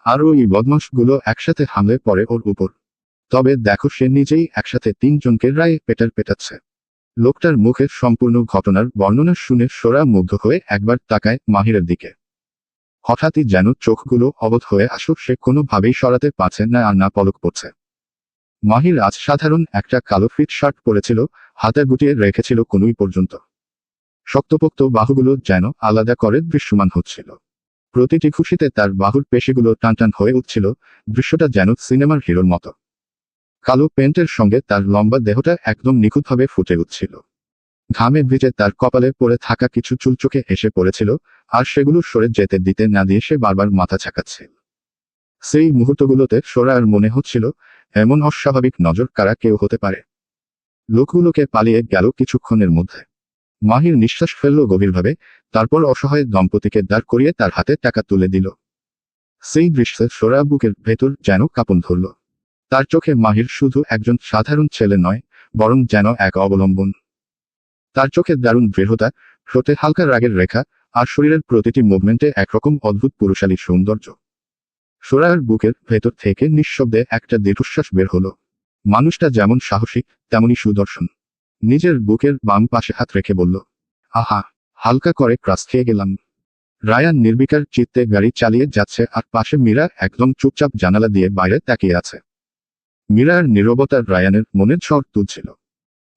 S1: আর ওই বদমাশগুলো একসাথে হামলে পড়ে ওর উপর। তবে দেখো, সে নিজেই একসাথে তিনজনকে রায়ে পেটাচ্ছে। লোকটার মুখে সম্পূর্ণ ঘটনার বর্ণনা শুনে সোরা মুগ্ধ হয়ে একবার তাকায় মাহিরের দিকে। হঠাৎই যেন চোখগুলো অবধ হয়ে আসুক, সে কোনোভাবেই সরাতে পারছে না আর না পলক পড়ছে। মাহির আজ সাধারণ একটা কালো ফিট শার্ট পরেছিল, হাতে গুটিয়ে রেখেছিল কনুই পর্যন্ত। শক্তপোক্ত বাহুগুলো যেন আলাদা করে দৃশ্যমান হচ্ছিল। প্রতিটি খুশিতে তার বাহুর পেশিগুলো টানটান হয়ে উঠছিল, দৃশ্যটা যেন সিনেমার হিরোর মতো। কালো প্যান্টের সঙ্গে তার লম্বা দেহটা একদম নিখুঁতভাবে ফুটে উঠছিল। ঘামে ভিজে তার কপালে পড়ে থাকা কিছু চুল চোখে এসে পড়েছিল, আর সেগুলো সরে যেতে দিতে না দিয়ে সে বারবার মাথা ঝাঁকাচ্ছিল। সেই মুহূর্তগুলোতে সোরার মনে হচ্ছিল, এমন অস্বাভাবিক নজর কারা কেউ হতে পারে। লোকগুলোকে পালিয়ে গেল কিছুক্ষণের মধ্যে। মাহির নিঃশ্বাস ফেলল গভীরভাবে, তারপর অসহায় দম্পতিকে দাঁড় করিয়ে তার হাতে টাকা তুলে দিল। সেই দৃশ্যে সোরা বুকের ভেতর যেন কাঁপন ধরল। তার চোখে মাহির শুধু একজন সাধারণ ছেলে নয়, বরং যেন এক অবলম্বন। তার চোখে দারুণ দৃঢ়তা, ঠোঁটে হালকা রাগের রেখা, আর শরীরের প্রতিটি মুভমেন্টে একরকম অদ্ভুত পুরুষালী সৌন্দর্য। সোরার বুকের ভেতর থেকে নিঃশব্দে একটা দীর্ঘশ্বাস বের হলো। মানুষটা যেমন সাহসী, তেমনি সুদর্শন। নিজের বুকের বাম পাশে হাত রেখে বলল, আহা, হালকা করে ক্রাস খেয়ে গেলাম। রায়ান নির্বিকার চিত্তে গাড়ি চালিয়ে যাচ্ছে, আর পাশে মীরা একদম চুপচাপ জানালা দিয়ে বাইরে তাকিয়ে আছে। মীরার নীরবতা রায়ানের মনের ঝড় তুলছিল।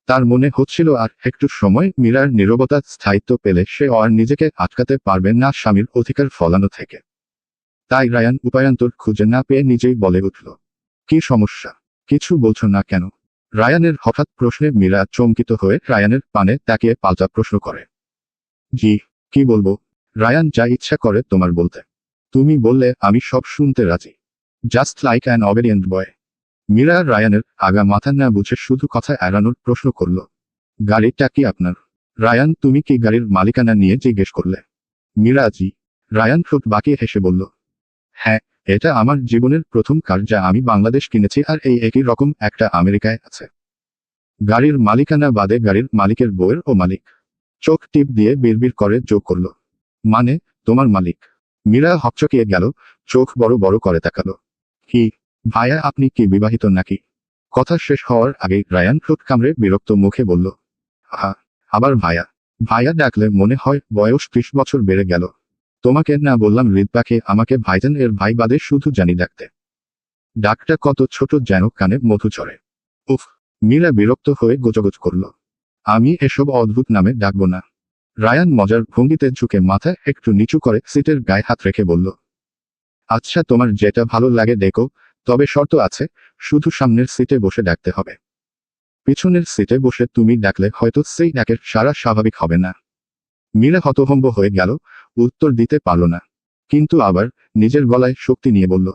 S1: তার মনে হচ্ছিল আর একটু সময় মীরার নীরবতা স্থায়িত্ব পেলে সে আর নিজেকে আটকাতে পারবে না স্বামীর অধিকার ফলানো থেকে। তাই রায়ান উপায়ান্তর খুঁজে না পেয়ে নিজেই বলে উঠল, কি সমস্যা? কিছু বলছো না কেন? রায়ানের হঠাৎ প্রশ্নে মীরা চমকিত হয়ে রায়ানের পানে তাকিয়ে পাল্টা প্রশ্ন করে। জি, কি বলবো? রায়ান যা ইচ্ছা করে তোমার বলতে। তুমি বললে আমি সব শুনতে রাজি। জাস্ট লাইক অ্যান অবেডিয়েন্ট বয়। মীরা রায়ানের আগা মাথা না বুঝে শুধু কথা এড়ানোর প্রশ্ন করল, গাড়িটা কি আপনার? রায়ান তুমি কি গাড়ির মালিকানা নিয়ে জিজ্ঞেস করলে? মীরা জি। রায়ান ঠোঁট বাঁকিয়ে হেসে বলল, হ্যাঁ, এটা আমার জীবনের প্রথম কার যা আমি বাংলাদেশ কিনেছি, আর এই একই রকম একটা আমেরিকায় আছে। গাড়ির মালিকানা বাদে গাড়ির মালিকের বউয়ের ও মালিক। চোখ টিপ দিয়ে বিড়বিড় করে যোগ করল, মানে তোমার মালিক? মীরা হকচকিয়ে গেল, চোখ বড় বড় করে তাকালো। কি ভাইয়া, আপনি কি বিবাহিত নাকি? কথা শেষ হওয়ার আগেই রায়ান ঠোঁট কামড়ে বিরক্ত মুখে বলল, আহা, আবার ভাইয়া? ভাইয়া ডাকলে মনে হয় বয়স 30 বছর বেড়ে গেল। তোমাকে না বললাম হৃদপাকে আমাকে ভাইজান এর ভাই বাদে শুধু জানি ডাকতে। ডাকটা কত ছোট যেন কানে মধু চড়ে। উফ! মীরা বিরক্ত হয়ে গোজগোজ করল, আমি এসব অদ্ভুত নামে ডাকবো না। রায়ান মজার ভঙ্গিতে ঝুঁকে মাথা একটু নিচু করে সিটের গায়ে হাত রেখে বলল, আচ্ছা তোমার যেটা ভালো লাগে দেখো, তবে শর্ত আছে, শুধু সামনের সিটে বসে ডাকতে হবে। পিছনের সিটে বসে তুমি ডাকলে হয়তো সেই ডাকের সারা স্বাভাবিক হবে না। মীরা হতভম্ব হয়ে গেল, উত্তর দিতে পারল না। কিন্তু আবার নিজের গলায় শক্তি নিয়ে বলল,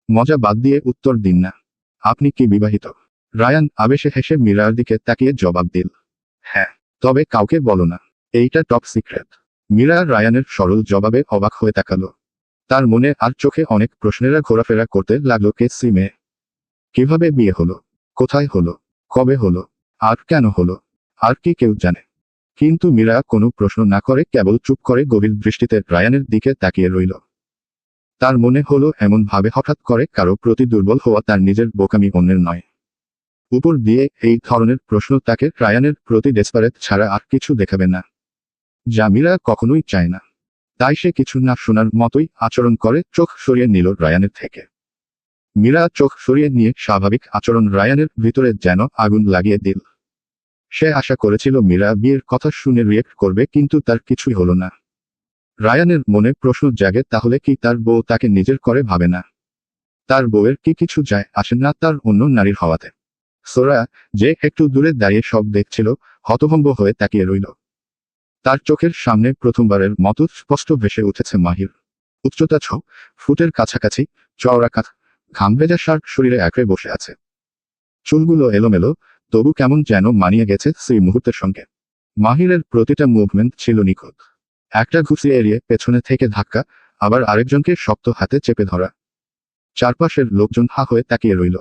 S1: মজা বাদ দিয়ে উত্তর দিন না। আপনি কি বিবাহিত? রায়ান আবেশে হেসে মীরার দিকে তাকিয়ে জবাব দিল, হ্যাঁ, তবে কাউকে বলো না। এইটা টপ সিক্রেট। মীরা রায়ানের সরল জবাবে অবাক হয়ে তাকালো। তার মনে আর চোখে অনেক প্রশ্নেরা ঘোরাফেরা করতে লাগলো, কে সেই মেয়ে? কিভাবে বিয়ে হলো? কোথায় হলো? কবে হলো? আর কেন হলো? আর কি কেউ জানে? কিন্তু মীরা কোনো প্রশ্ন না করে কেবল চুপ করে গভীর দৃষ্টিতে রায়ানের দিকে তাকিয়ে রইল। তার মনে হলো এমন ভাবে হঠাৎ করে কারো প্রতি দুর্বল হওয়া তার নিজের বোকামি, অন্যের নয়। উপর দিয়ে এই ধরনের প্রশ্ন তাকে রায়ানের প্রতি ডেসপারেট ছাড়া আর কিছু দেখাবে না, যা মীরা কখনোই চায় না। তাই সে কিছু না শোনার মতোই আচরণ করে চোখ সরিয়ে নিল রায়ানের থেকে। মীরা চোখ সরিয়ে নিয়ে স্বাভাবিক আচরণ রায়ানের ভিতরে যেন আগুন লাগিয়ে দিল। সে আশা করেছিল মীরা বিয়ের কথা শুনে রিয়েক্ট করবে, কিন্তু তার কিছুই হলো না। রায়ানের মনে প্রশ্ন জাগে, তাহলে কি তার বউ তাকে নিজের করে ভাবে না? তার বউয়ের কি কিছু যায় আসে না তার অন্য নারীর হওয়াতে? সোরা, যে একটু দূরে দাঁড়িয়ে সব দেখছিল, হতভম্ব হয়ে তাকিয়ে রইল। তার চোখের সামনে প্রথমবারের মতো স্পষ্ট ভেসে উঠেছে মাহির। উচ্চতা 6 ফুটের কাছাকাছি, চওড়া কাঁধ, ঘাম ভেজা শার্ট শরীরে আঁকড়ে বসে আছে। চুলগুলো এলোমেলো, তবু কেমন যেন মানিয়ে গেছে সেই মুহূর্তের সঙ্গে। মাহিরের প্রতিটা মুভমেন্ট ছিল নিখুঁত। একটা ঘুষি এড়িয়ে পেছনে থেকে ধাক্কা, আবার আরেকজনকে শক্ত হাতে চেপে ধরা। চারপাশের লোকজন হা হয়ে তাকিয়ে রইল।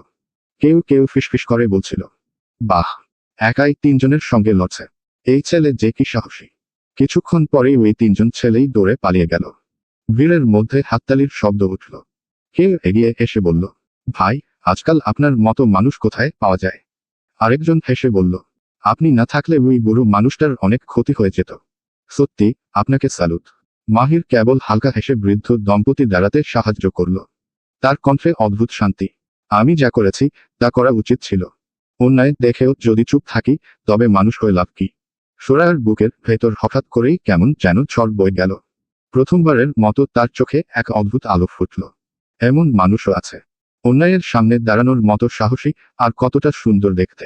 S1: কেউ কেউ ফিসফিস করে বলছিল, বাহ, একাই 3 জনের সঙ্গে লড়ছে। এই ছেলে যে কি সাহসী। কিছুক্ষণ পরেই ওই 3 জন ছেলেই দৌড়ে পালিয়ে গেল। ভিড়ের মধ্যে হাততালির শব্দ উঠল। কেউ এগিয়ে এসে বলল, ভাই, আজকাল আপনার মতো মানুষ কোথায় পাওয়া যায়? আরেকজন হেসে বলল, আপনি না থাকলে ওই বুড়ো মানুষটার অনেক ক্ষতি হয়ে যেত। সত্যি, আপনাকে স্যালুট। মাহির কেবল হালকা হেসে বৃদ্ধ দম্পতি দাঁড়াতে সাহায্য করল। তার কণ্ঠে অদ্ভুত শান্তি। আমি যা করেছি তা করা উচিত ছিল। অন্যায় দেখেও যদি চুপ থাকি তবে মানুষ হয়ে লাভ কি? সোরার বুকের ভেতর হঠাৎ করেই কেমন যেন ঝড় বয়ে গেল। প্রথমবারের মতো তার চোখে এক অদ্ভুত আলো ফুটল। এমন মানুষও আছে, অন্যায়ের সামনে দাঁড়ানোর মতো সাহসী, আর কতটা সুন্দর দেখতে,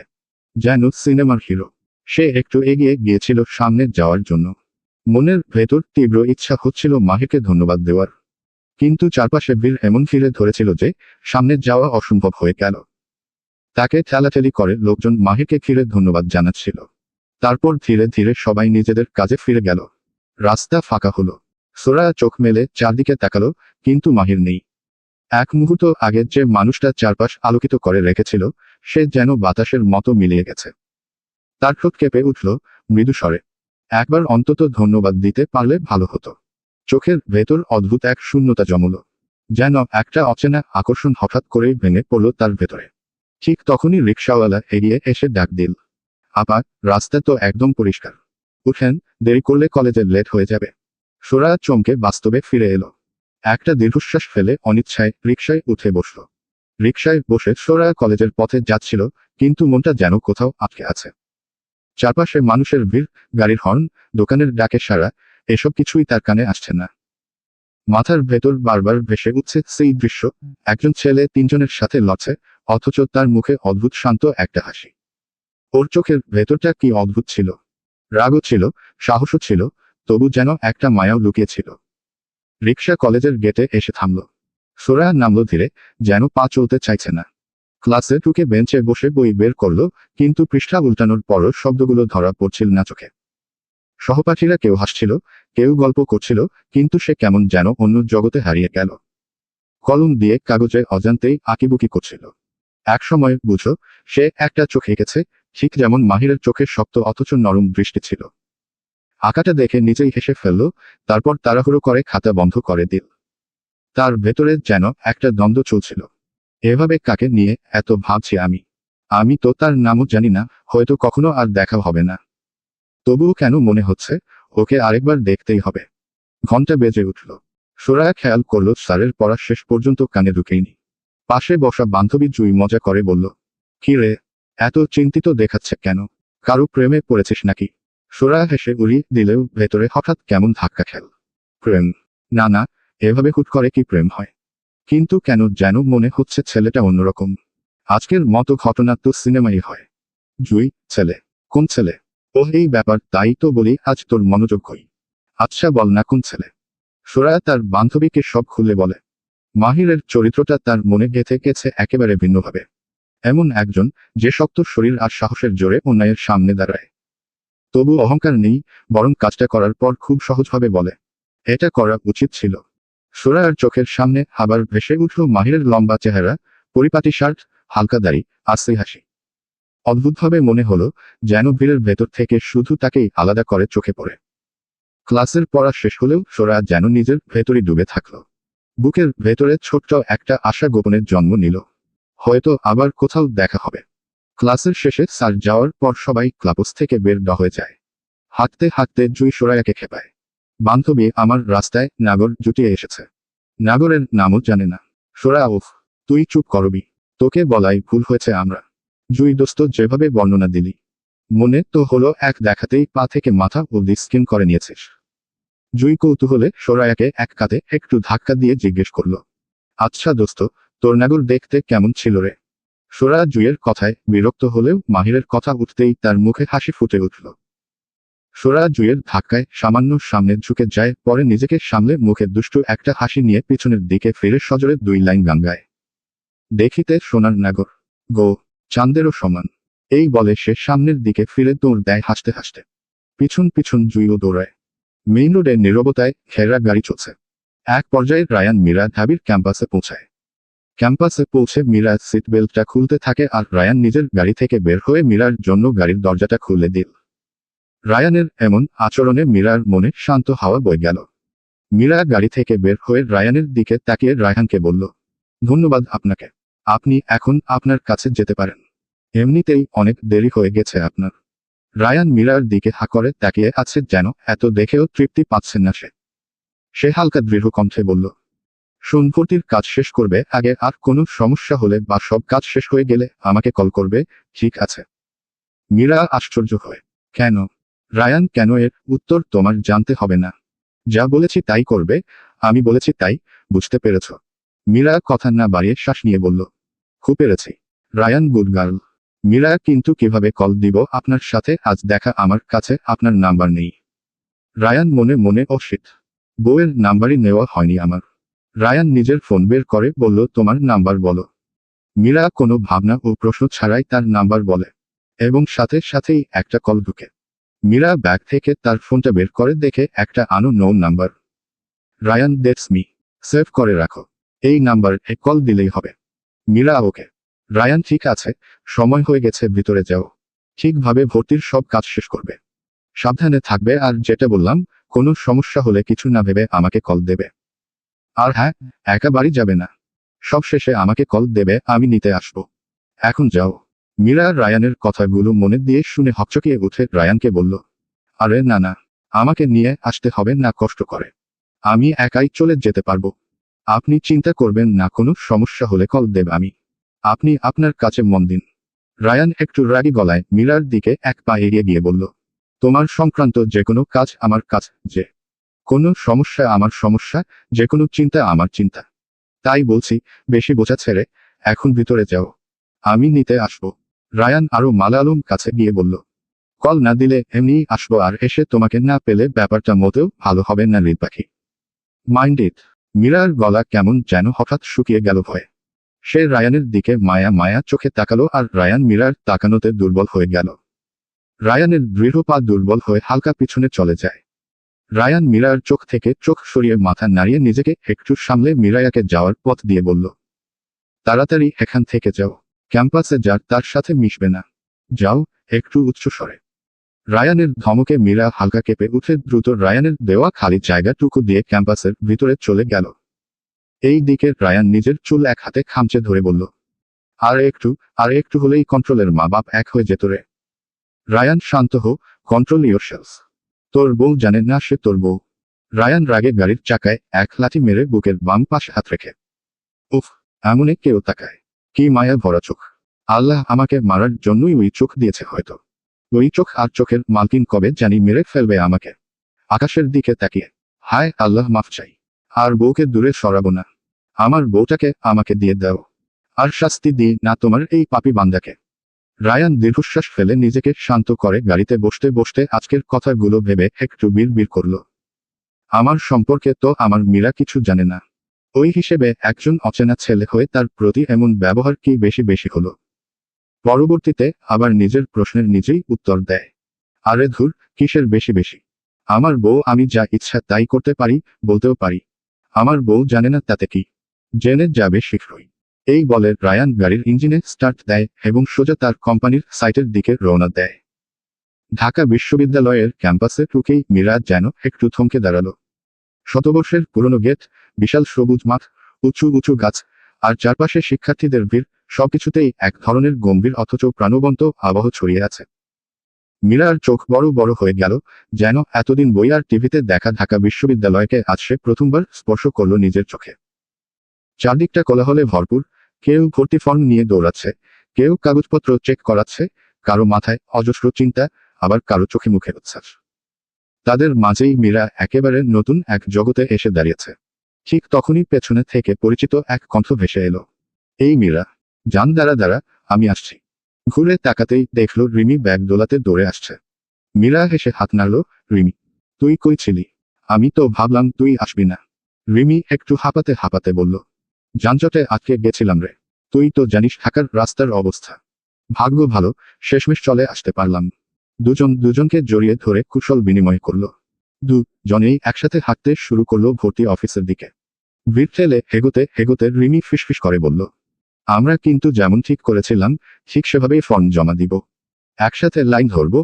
S1: যেন সিনেমার হিরো। সে একটু এগিয়ে গিয়েছিল সামনে যাওয়ার জন্য। মনের ভেতর তীব্র ইচ্ছা হচ্ছিল মাহিরকে ধন্যবাদ দেওয়ার, কিন্তু চারপাশে ভিড় এমন ফিরে ধরেছিল যে সামনে যাওয়া অসম্ভব হয়ে গেল। তাকে ঠেলাঠেলি করে লোকজন মাহিরকে ঘিরে ধন্যবাদ জানাচ্ছিল। তারপর ধীরে ধীরে সবাই নিজেদের কাজে ফিরে গেল। রাস্তা ফাঁকা হলো। সোরা চোখ মেলে চারদিকে তাকালো, কিন্তু মাহির নেই। এক মুহূর্ত আগে যে মানুষটা চারপাশ আলোকিত করে রেখেছিল সে যেন বাতাসের মতো মিলিয়ে গেছে। তার ঠোঁট কেঁপে উঠল মৃদু স্বরে, একবার অন্তত ধন্যবাদ দিতে পারলে ভালো হতো। চোখের ভেতর অদ্ভুত এক শূন্যতা জমল, যেন একটা অচেনা আকর্ষণ হঠাৎ করেই ভেঙে পড়ল তার ভেতরে। ঠিক তখনই রিকশাওয়ালা এগিয়ে এসে ডাক দিল, আপা, রাস্তা তো একদম পরিষ্কার, উঠেন, দেরি করলে কলেজে লেট হয়ে যাবে। সোরা চমকে বাস্তবে ফিরে এলো। একটা দীর্ঘশ্বাস ফেলে অনিচ্ছায় রিকশায় উঠে বসল। রিকশায় বসে সোরা কলেজের পথে যাচ্ছিল, কিন্তু মনটা যেন কোথাও আটকে আছে। চারপাশে মানুষের ভিড়, গাড়ির হর্ন, দোকানের ডাকে সাড়া, এসব কিছুই তার কানে আসছে না। মাথার ভেতর বারবার ভেসে উঠছে সেই দৃশ্য, একজন ছেলে তিনজনের সাথে লড়ছে, অথচ তার মুখে অদ্ভুত শান্ত একটা হাসি। ওর চোখের ভেতরটা কি অদ্ভুত ছিল, রাগও ছিল, সাহসও ছিল, তবু যেন একটা মায়াও লুকিয়েছিল। রিকশা কলেজের গেটে এসে থামল। সোরা নামল ধীরে, যেন পা চলতে চাইছে না। ক্লাসে ঢুকে বেঞ্চে বসে বই বের করলো, কিন্তু পৃষ্ঠা উল্টানোর পরও শব্দগুলো ধরা পড়ছিল না চোখে। সহপাঠীরা কেউ হাসছিল, কেউ গল্প করছিল, কিন্তু সে কেমন যেন অন্য জগতে হারিয়ে গেল। কলম দিয়ে কাগজে অজান্তেই আঁকিবুকি করছিল। একসময় বুঝল সে একটা চোখ এঁকেছে, ঠিক যেমন মাহিরের চোখে শক্ত অথচ নরম দৃষ্টি ছিল। আঁকাটা দেখে নিজেই হেসে ফেলল, তারপর তাড়াহুড়ো করে খাতা বন্ধ করে দিল। তার ভেতরে যেন একটা দ্বন্দ্ব চলছিল। এভাবে কাকে নিয়ে এত ভাবছি আমি তো তার নামও জানি না, হয়তো কখনো আর দেখা হবে না। তবুও কেন মনে হচ্ছে ওকে আরেকবার দেখতেই হবে। ঘন্টা বেজে উঠল। সোরায়া খেয়াল করল স্যারের পড়া শেষ পর্যন্ত কানে ঢুকেইনি। পাশে বসা বান্ধবী জুই মজা করে বলল, কি রে, এত চিন্তিত দেখাচ্ছে কেন? কারো প্রেমে পড়েছিস নাকি? সোরায়া হেসে উড়িয়ে দিলেও ভেতরে হঠাৎ কেমন ধাক্কা খেল। প্রেম? না না, এভাবে হুট করে কি প্রেম হয়? কিন্তু কেন যেন মনে হচ্ছে ছেলেটা অন্যরকম। আজকের মতো ঘটনা তো সিনেমাই হয়। জুই, ছেলে? কোন ছেলে? এই ব্যাপার, তাই তো বলি আজ তোর মনোযোগ কই। আচ্ছা বল না কোন ছেলে? সোরায়া তার বান্ধবীকে সব খুলে বলে। মাহিরের চরিত্রটা তার মনে গেঁথে গেছে একেবারে ভিন্নভাবে। এমন একজন যে শক্ত শরীর আর সাহসের জোরে অন্যায়ের সামনে দাঁড়ায়। তবু অহংকার নেই, বরং কাজটা করার পর খুব সহজভাবে বলে, এটা করা উচিত ছিল। সোরায়ার চোখের সামনে আবার ভেসে উঠল মাহিরের লম্বা চেহারা, পরিপাটি শার্ট, হালকা দাড়ি, আস্তে হাসি। অদ্ভুতভাবে মনে হলো যেন ভিড়ের ভেতর থেকে শুধু তাকেই আলাদা করে চোখে পড়ে। ক্লাসের পড়া শেষ হলেও সোরা যেন নিজের ভেতরই ডুবে থাকল। বুকের ভেতরে ছোট্ট একটা আশা গোপনের জন্ম নিল, হয়তো আবার কোথাও দেখা হবে। ক্লাসের শেষে স্যার যাওয়ার পর সবাই ক্লাবস থেকে বের হয়ে যায়। হাঁটতে হাঁটতে জুই সোরায়াকে খেপায়, বান্ধবী আমার রাস্তায় নাগর জুটিয়ে এসেছে। নাগরের নামও জানে না। সোরা, উফ, তুই চুপ করবি, তোকে বলাই ভুল হয়েছে আমরা। জুই দোস্ত যেভাবে বর্ণনা দিলি, মনে তো হলো এক দেখাতেই পা থেকে মাথা অবধি স্কিন করে নিয়েছিস। জুই কৌতূহলে সোরায়াকে এক কাঁধে একটু ধাক্কা দিয়ে জিজ্ঞেস করল, আচ্ছা দোস্ত, তোর নাগর দেখতে কেমন ছিল রে? সোরা জুইয়ের কথায় বিরক্ত হলেও মাহিরের কথা উঠতেই তার মুখে হাসি ফুটে উঠল। সোরা জুইয়ের ধাক্কায় সামান্য সামনে ঝুঁকে যায়, পরে নিজেকে সামলে মুখে দুষ্টু একটা হাসি নিয়ে পিছনের দিকে ফিরে সজোরে দুই লাইন গান গায়। দেখিতে সোনার নাগর, গো, চাঁদেরও সমান। এই বলে সে সামনের দিকে ফিরে দৌড় দেয় হাসতে হাসতে। পিছন পিছন জুইও দৌড়ায়। মেইন রোডে নীরবতায় ঘেরা গাড়ি চলছে। এক পর্যায়ে রায়ান মীরা ঢাবির ক্যাম্পাসে পৌঁছায়। ক্যাম্পাসে পৌঁছে মীরা সিট বেল্টটা খুলতে থাকে আর রায়ান নিজের গাড়ি থেকে বের হয়ে মীরার জন্য গাড়ির দরজাটা খুলে দিল। রায়ানের এমন আচরণে মীরার মনে শান্ত হাওয়া বয়ে গেল। মীরা গাড়ি থেকে বের হয়ে রায়ানের দিকে তাকিয়ে রায়হানকে বলল, ধন্যবাদ আপনাকে, আপনি এখন আপনার কাছে যেতে পারেন। এমনিতেই অনেক দেরি হয়ে গেছে আপনার। রায়ান মীরার দিকে হা করে তাকিয়ে আছে, যেন এত দেখেও তৃপ্তি পাচ্ছেন না সে। সে হালকা দৃঢ় কণ্ঠে বলল, শোন, ভর্তির কাজ শেষ করবে আগে আর কোনো সমস্যা হলে বা সব কাজ শেষ হয়ে গেলে আমাকে কল করবে, ঠিক আছে? মীরা আশ্চর্য হয়। কেন? রায়ান, কেন? এর উত্তর তোমার জানতে হবে না। যা বলেছি তাই করবে। আমি বলেছি তাই, বুঝতে পেরেছ? মীরা কথা না বাড়িয়ে শ্বাস নিয়ে বলল, খুব পেরেছি। Ryan good girl. মীরা, কিন্তু কিভাবে কল দিব আপনার সাথে আজ দেখা, আমার কাছে আপনার নাম্বার নেই। রায়ান মনে মনে অশিট, বউয়ের নাম্বারই নেওয়া হয়নি আমার। রায়ান নিজের ফোন বের করে বলল, তোমার নাম্বার বলো। মীরা কোনো ভাবনা ও প্রশ্ন ছাড়াই তার নাম্বার বলে, এবং সাথে সাথেই একটা কল ঢুকে। মীরা ব্যাগ থেকে তার ফোনটা বের করে দেখে একটা unknown number. Rayan, that's me. Save করে রাখো। এই নাম্বার কল দিলেই হবে। মীরা, ওকে। রায়ান, ঠিক আছে, সময় হয়ে গেছে, ভিতরে যাও। ঠিকভাবে ভর্তির সব কাজ শেষ করবে। সাবধানে থাকবে, আর যেটা বললাম, কোনো সমস্যা হলে কিছু না ভেবে আমাকে কল দেবে। আর হ্যাঁ, একা বাড়ি যাবে না। সব শেষে আমাকে কল দেবে, আমি নিতে আসব। এখন যাও। মীরা রায়ানের কথাগুলো মনে দিয়ে শুনে হকচকিয়ে উঠে রায়ানকে বলল, আরে না না, আমাকে নিয়ে আসতে হবে না, কষ্ট করে। আমি একাই চলে যেতে পারবো। আপনি চিন্তা করবেন না, কোনো সমস্যা হলে কল দেব আমি। আপনি আপনার কাছে মন দিন। রায়ান একটু রাগী গলায় মীরার দিকে এক পা এগিয়ে গিয়ে বলল, তোমার সংক্রান্ত যে কোনো কাজ আমার কাজ, যে কোনো সমস্যা আমার সমস্যা, যে কোনো চিন্তা আমার চিন্তা। তাই বলছি, বেশি বোঝা ছেড়ে এখন ভিতরে যাও। আমি নিতে আসবো। রায়ান আরো মালায়ালম কাছে গিয়ে বলল, কল না দিলে এমনিই আসবো, আর এসে তোমাকে না পেলে ব্যাপারটা মোটেও ভালো হবে না রিদ পাখি। Mind it. মীরার গলা কেমন যেন হঠাৎ শুকিয়ে গেল ভয়ে। সে রায়ানের দিকে মায়া মায়া চোখে তাকালো, আর রায়ান মীরার তাকানোতে দুর্বল হয়ে গেল। রায়ানের দৃঢ় পা দুর্বল হয়ে হালকা পিছনে চলে যায়। রায়ান মীরার চোখ থেকে চোখ সরিয়ে মাথা নাড়িয়ে নিজেকে একটু সামলে মীরায়াকে যাওয়ার পথ দিয়ে বলল, তাড়াতাড়ি এখান থেকে যাও। ক্যাম্পাসে যার তার সাথে মিশবে না। যাও, একটু উচ্চ স্বরে। রায়ানের ধমকে মীরা হালকা কেঁপে উঠে দ্রুত রায়ানের দেওয়া খালি জায়গাটুকু দিয়ে ক্যাম্পাসের ভিতরে চলে গেল। এই দিকে রায়ান নিজের চুল এক হাতে খামচে ধরে বলল, আর একটু হলেই কন্ট্রোলের মা বাপ এক হয়ে যেত রে। রায়ান, শান্ত হো, কন্ট্রোল ইয়োরসেলফ। তোর বউ জানে না সে তোর বউ। রায়ান রাগে গাড়ির চাকায় এক লাথি মেরে বুকের বাম পাশে হাত রেখে, উফ, এমনে কেউ তাকায়? কি মায়া ভরা চোখ! আল্লাহ আমাকে মারার জন্যই ওই চোখ দিয়েছে হয়তো। ওই চোখ আর চোখের মালকিন কবে জানি মেরে ফেলবে আমাকে। আকাশের দিকে তাকিয়ে, হায় আল্লাহ, মাফ চাই। আর বউকে দূরে সরাবো না। আমার বউটাকে আমাকে দিয়ে দাও। আর শাস্তি দিই না তোমার এই পাপী বান্দাকে। রায়ান দীর্ঘশ্বাস ফেলে নিজেকে শান্ত করে গাড়িতে বসতে বসতে আজকের কথাগুলো ভেবে একটু বিড়বিড় করল। আমার সম্পর্কে তো আমার মীরা কিছু জানে না। ওই হিসেবে একজন অচেনা ছেলে হয়ে তার প্রতি এমন ব্যবহার কি বেশি বেশি হলো? পরবর্তীতে আবার নিজের প্রশ্নের নিজেই উত্তর দেয়, আরে ধুর, কিসের বেশি বেশি? আমার বউ, আমি যা ইচ্ছা তাই করতে পারি, বলতেও পারি। আমার বউ জানে না তাতে কি? জেনে যাবে শীঘ্রই। এই বলে রায়ান গাড়ির ইঞ্জিনে স্টার্ট দেয় এবং সোজা তার কোম্পানির সাইটের দিকে রওনা দেয়। ঢাকা বিশ্ববিদ্যালয়ের ক্যাম্পাসে ঢুকেই মীরা যেন একটু থমকে দাঁড়ালো। শতবর্ষের পুরনো গেট, বিশাল সবুজ মাঠ, উঁচু উঁচু গাছ, আর চারপাশে শিক্ষার্থীদের ভিড়, সবকিছুতেই এক ধরনের গম্ভীর অথচ প্রাণবন্ত আবহ ছড়িয়ে আছে। মীরার চোখ বড় বড় হয়ে গেল, যেন এতদিন বই আর টিভিতে দেখা ঢাকা বিশ্ববিদ্যালয়কে আজ সে প্রথমবার স্পর্শ করল নিজের চোখে। চারদিকটা কোলাহলে ভরপুর। কেউ ভর্তি ফর্ম নিয়ে দৌড়াচ্ছে, কেউ কাগজপত্র চেক করাচ্ছে, কারো মাথায় অজস্র চিন্তা, আবার কারো চোখে মুখে উচ্ছ্বাস। তাদের মাঝেই মীরা একেবারে নতুন এক জগতে এসে দাঁড়িয়েছে। ঠিক তখনই পেছনে থেকে পরিচিত এক কণ্ঠ ভেসে এলো, এই মীরা, যান, দাঁড়া দাঁড়া, আমি আসছি। ঘুরে তাকাতেই দেখল রিমি ব্যাগ দোলাতে দৌড়ে আসছে। মীরা হেসে হাত নাড়ল, রিমি, তুই কই ছিলি? আমি তো ভাবলাম তুই আসবি না। রিমি একটু হাঁপাতে হাঁপাতে বলল, যানজটে আটকে গেছিলাম রে। তুই তো জানিস ঢাকার রাস্তার অবস্থা। ভাগ্য ভালো, শেষমেশ চলে আসতে পারলাম। দুজন দুজনকে জড়িয়ে ধরে কুশল বিনিময় করল। দুজনেই একসাথে হাঁটতে শুরু করলো ভর্তি অফিসের দিকে। ভিড় ঠেলে হেগোতে হেগোতে রিমি ফিসফিস করে বলল, আমরা কিন্তু যেমন ঠিক করেছিলাম, ঠিক সেভাবেই ফর্ম জমা দিব। একসাথে লাইন ধরবো,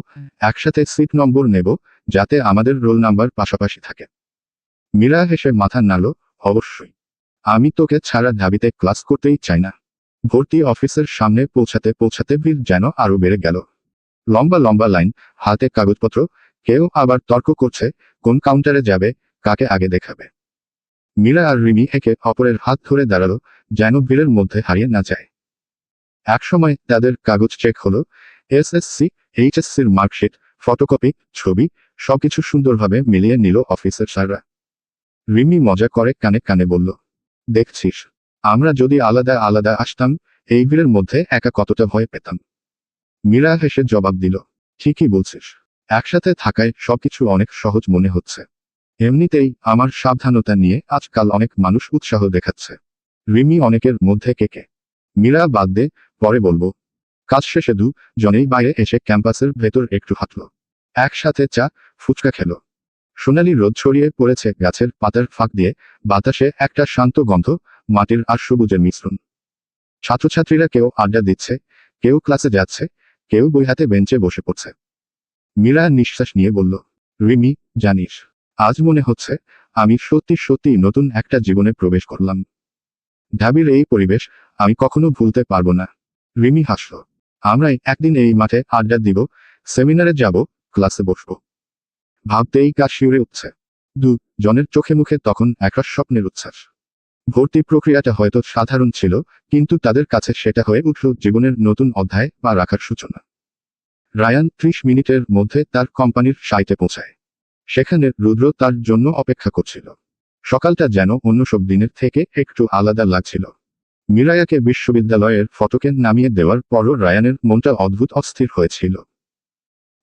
S1: একসাথে সিট নম্বর নেব, যাতে আমাদের রোল নাম্বার পাশাপাশি থাকে। মীরা হেসে মাথা নাড়ল, অবশ্যই। আমি তোকে ছাড়া ঢাবিতে ক্লাস করতেই চাই না। ভর্তি অফিসের সামনে পৌঁছাতে পৌঁছাতে ভিড় যেন আরো বেড়ে গেল। লম্বা লম্বা লাইন, হাতে কাগজপত্র, কেউ আবার তর্ক করছে কোন কাউন্টারে যাবে, কাকে আগে দেখাবে। মীরা আর রিমি একে অপরের হাত ধরে দাঁড়ালো, যেন ভিড়ের মধ্যে হারিয়ে না যায়। একসময় তাদের কাগজ চেক হলো, এসএসসি, এইচএসসির মার্কশিট, ফটোকপি, ছবি, সবকিছু সুন্দরভাবে মিলিয়ে নিল অফিসের স্যাররা। রিমি মজা করে কানে কানে বলল, দেখছিস, আমরা যদি আলাদা আলাদা আসতাম, এই ভিড়ের মধ্যে একা কতটা ভয় পেতাম। মীরা হেসে জবাব দিল, ঠিকই বলছিস, একসাথে থাকায় সবকিছু অনেক সহজ মনে হচ্ছে। এমনিতেই আমার সাবধানতা নিয়ে আজকাল অনেক মানুষ উৎসাহ দেখাচ্ছে। রিমি অনেকের মধ্যে কেকে। মীরা বাদ দে, পরে বলবো। কাজ শেষে জনেই বাইরে এসে ক্যাম্পাসের ভেতর একটু হাঁটল। একসাথে চা, ফুচকা খেল। সোনালি রোদ ছড়িয়ে পড়েছে গাছের পাতার ফাঁক দিয়ে, বাতাসে একটা শান্ত গন্ধ, মাটির আর সবুজের মিশ্রণ। ছাত্রছাত্রীরা কেউ আড্ডা দিচ্ছে, কেউ ক্লাসে যাচ্ছে, কেউ বই হাতে বেঞ্চে বসে পড়ছে। মীরা নিঃশ্বাস নিয়ে বলল, রিমি, জানিস, আজ মনে হচ্ছে আমি সত্যি সত্যি নতুন একটা জীবনে প্রবেশ করলাম। ঢাবির এই পরিবেশ আমি কখনো ভুলতে পারবো না। রিমি হাসল, আমরাই একদিন এই মাঠে আড্ডা দিব, সেমিনারে যাব, ক্লাসে বসবো। ভাবতেই গা শিউরে উঠছে। জনের চোখে মুখে তখন একটা স্বপ্নের উচ্ছ্বাস। ভর্তি প্রক্রিয়াটা হয়তো সাধারণ ছিল, কিন্তু তাদের কাছে সেটা হয়ে উঠল জীবনের নতুন অধ্যায় বা রাখার সূচনা। রায়ান 30 মিনিটের মধ্যে তার কোম্পানির সাইটে পৌঁছায়। সেখানে রুদ্র তার জন্য অপেক্ষা করছিল। সকালটা যেন অন্য সব দিনের থেকে একটু আলাদা লাগছিল। মিরায়াকে বিশ্ববিদ্যালয়ের ফটকে নামিয়ে দেওয়ার পরও রায়ানের মনটা অদ্ভুত অস্থির হয়েছিল।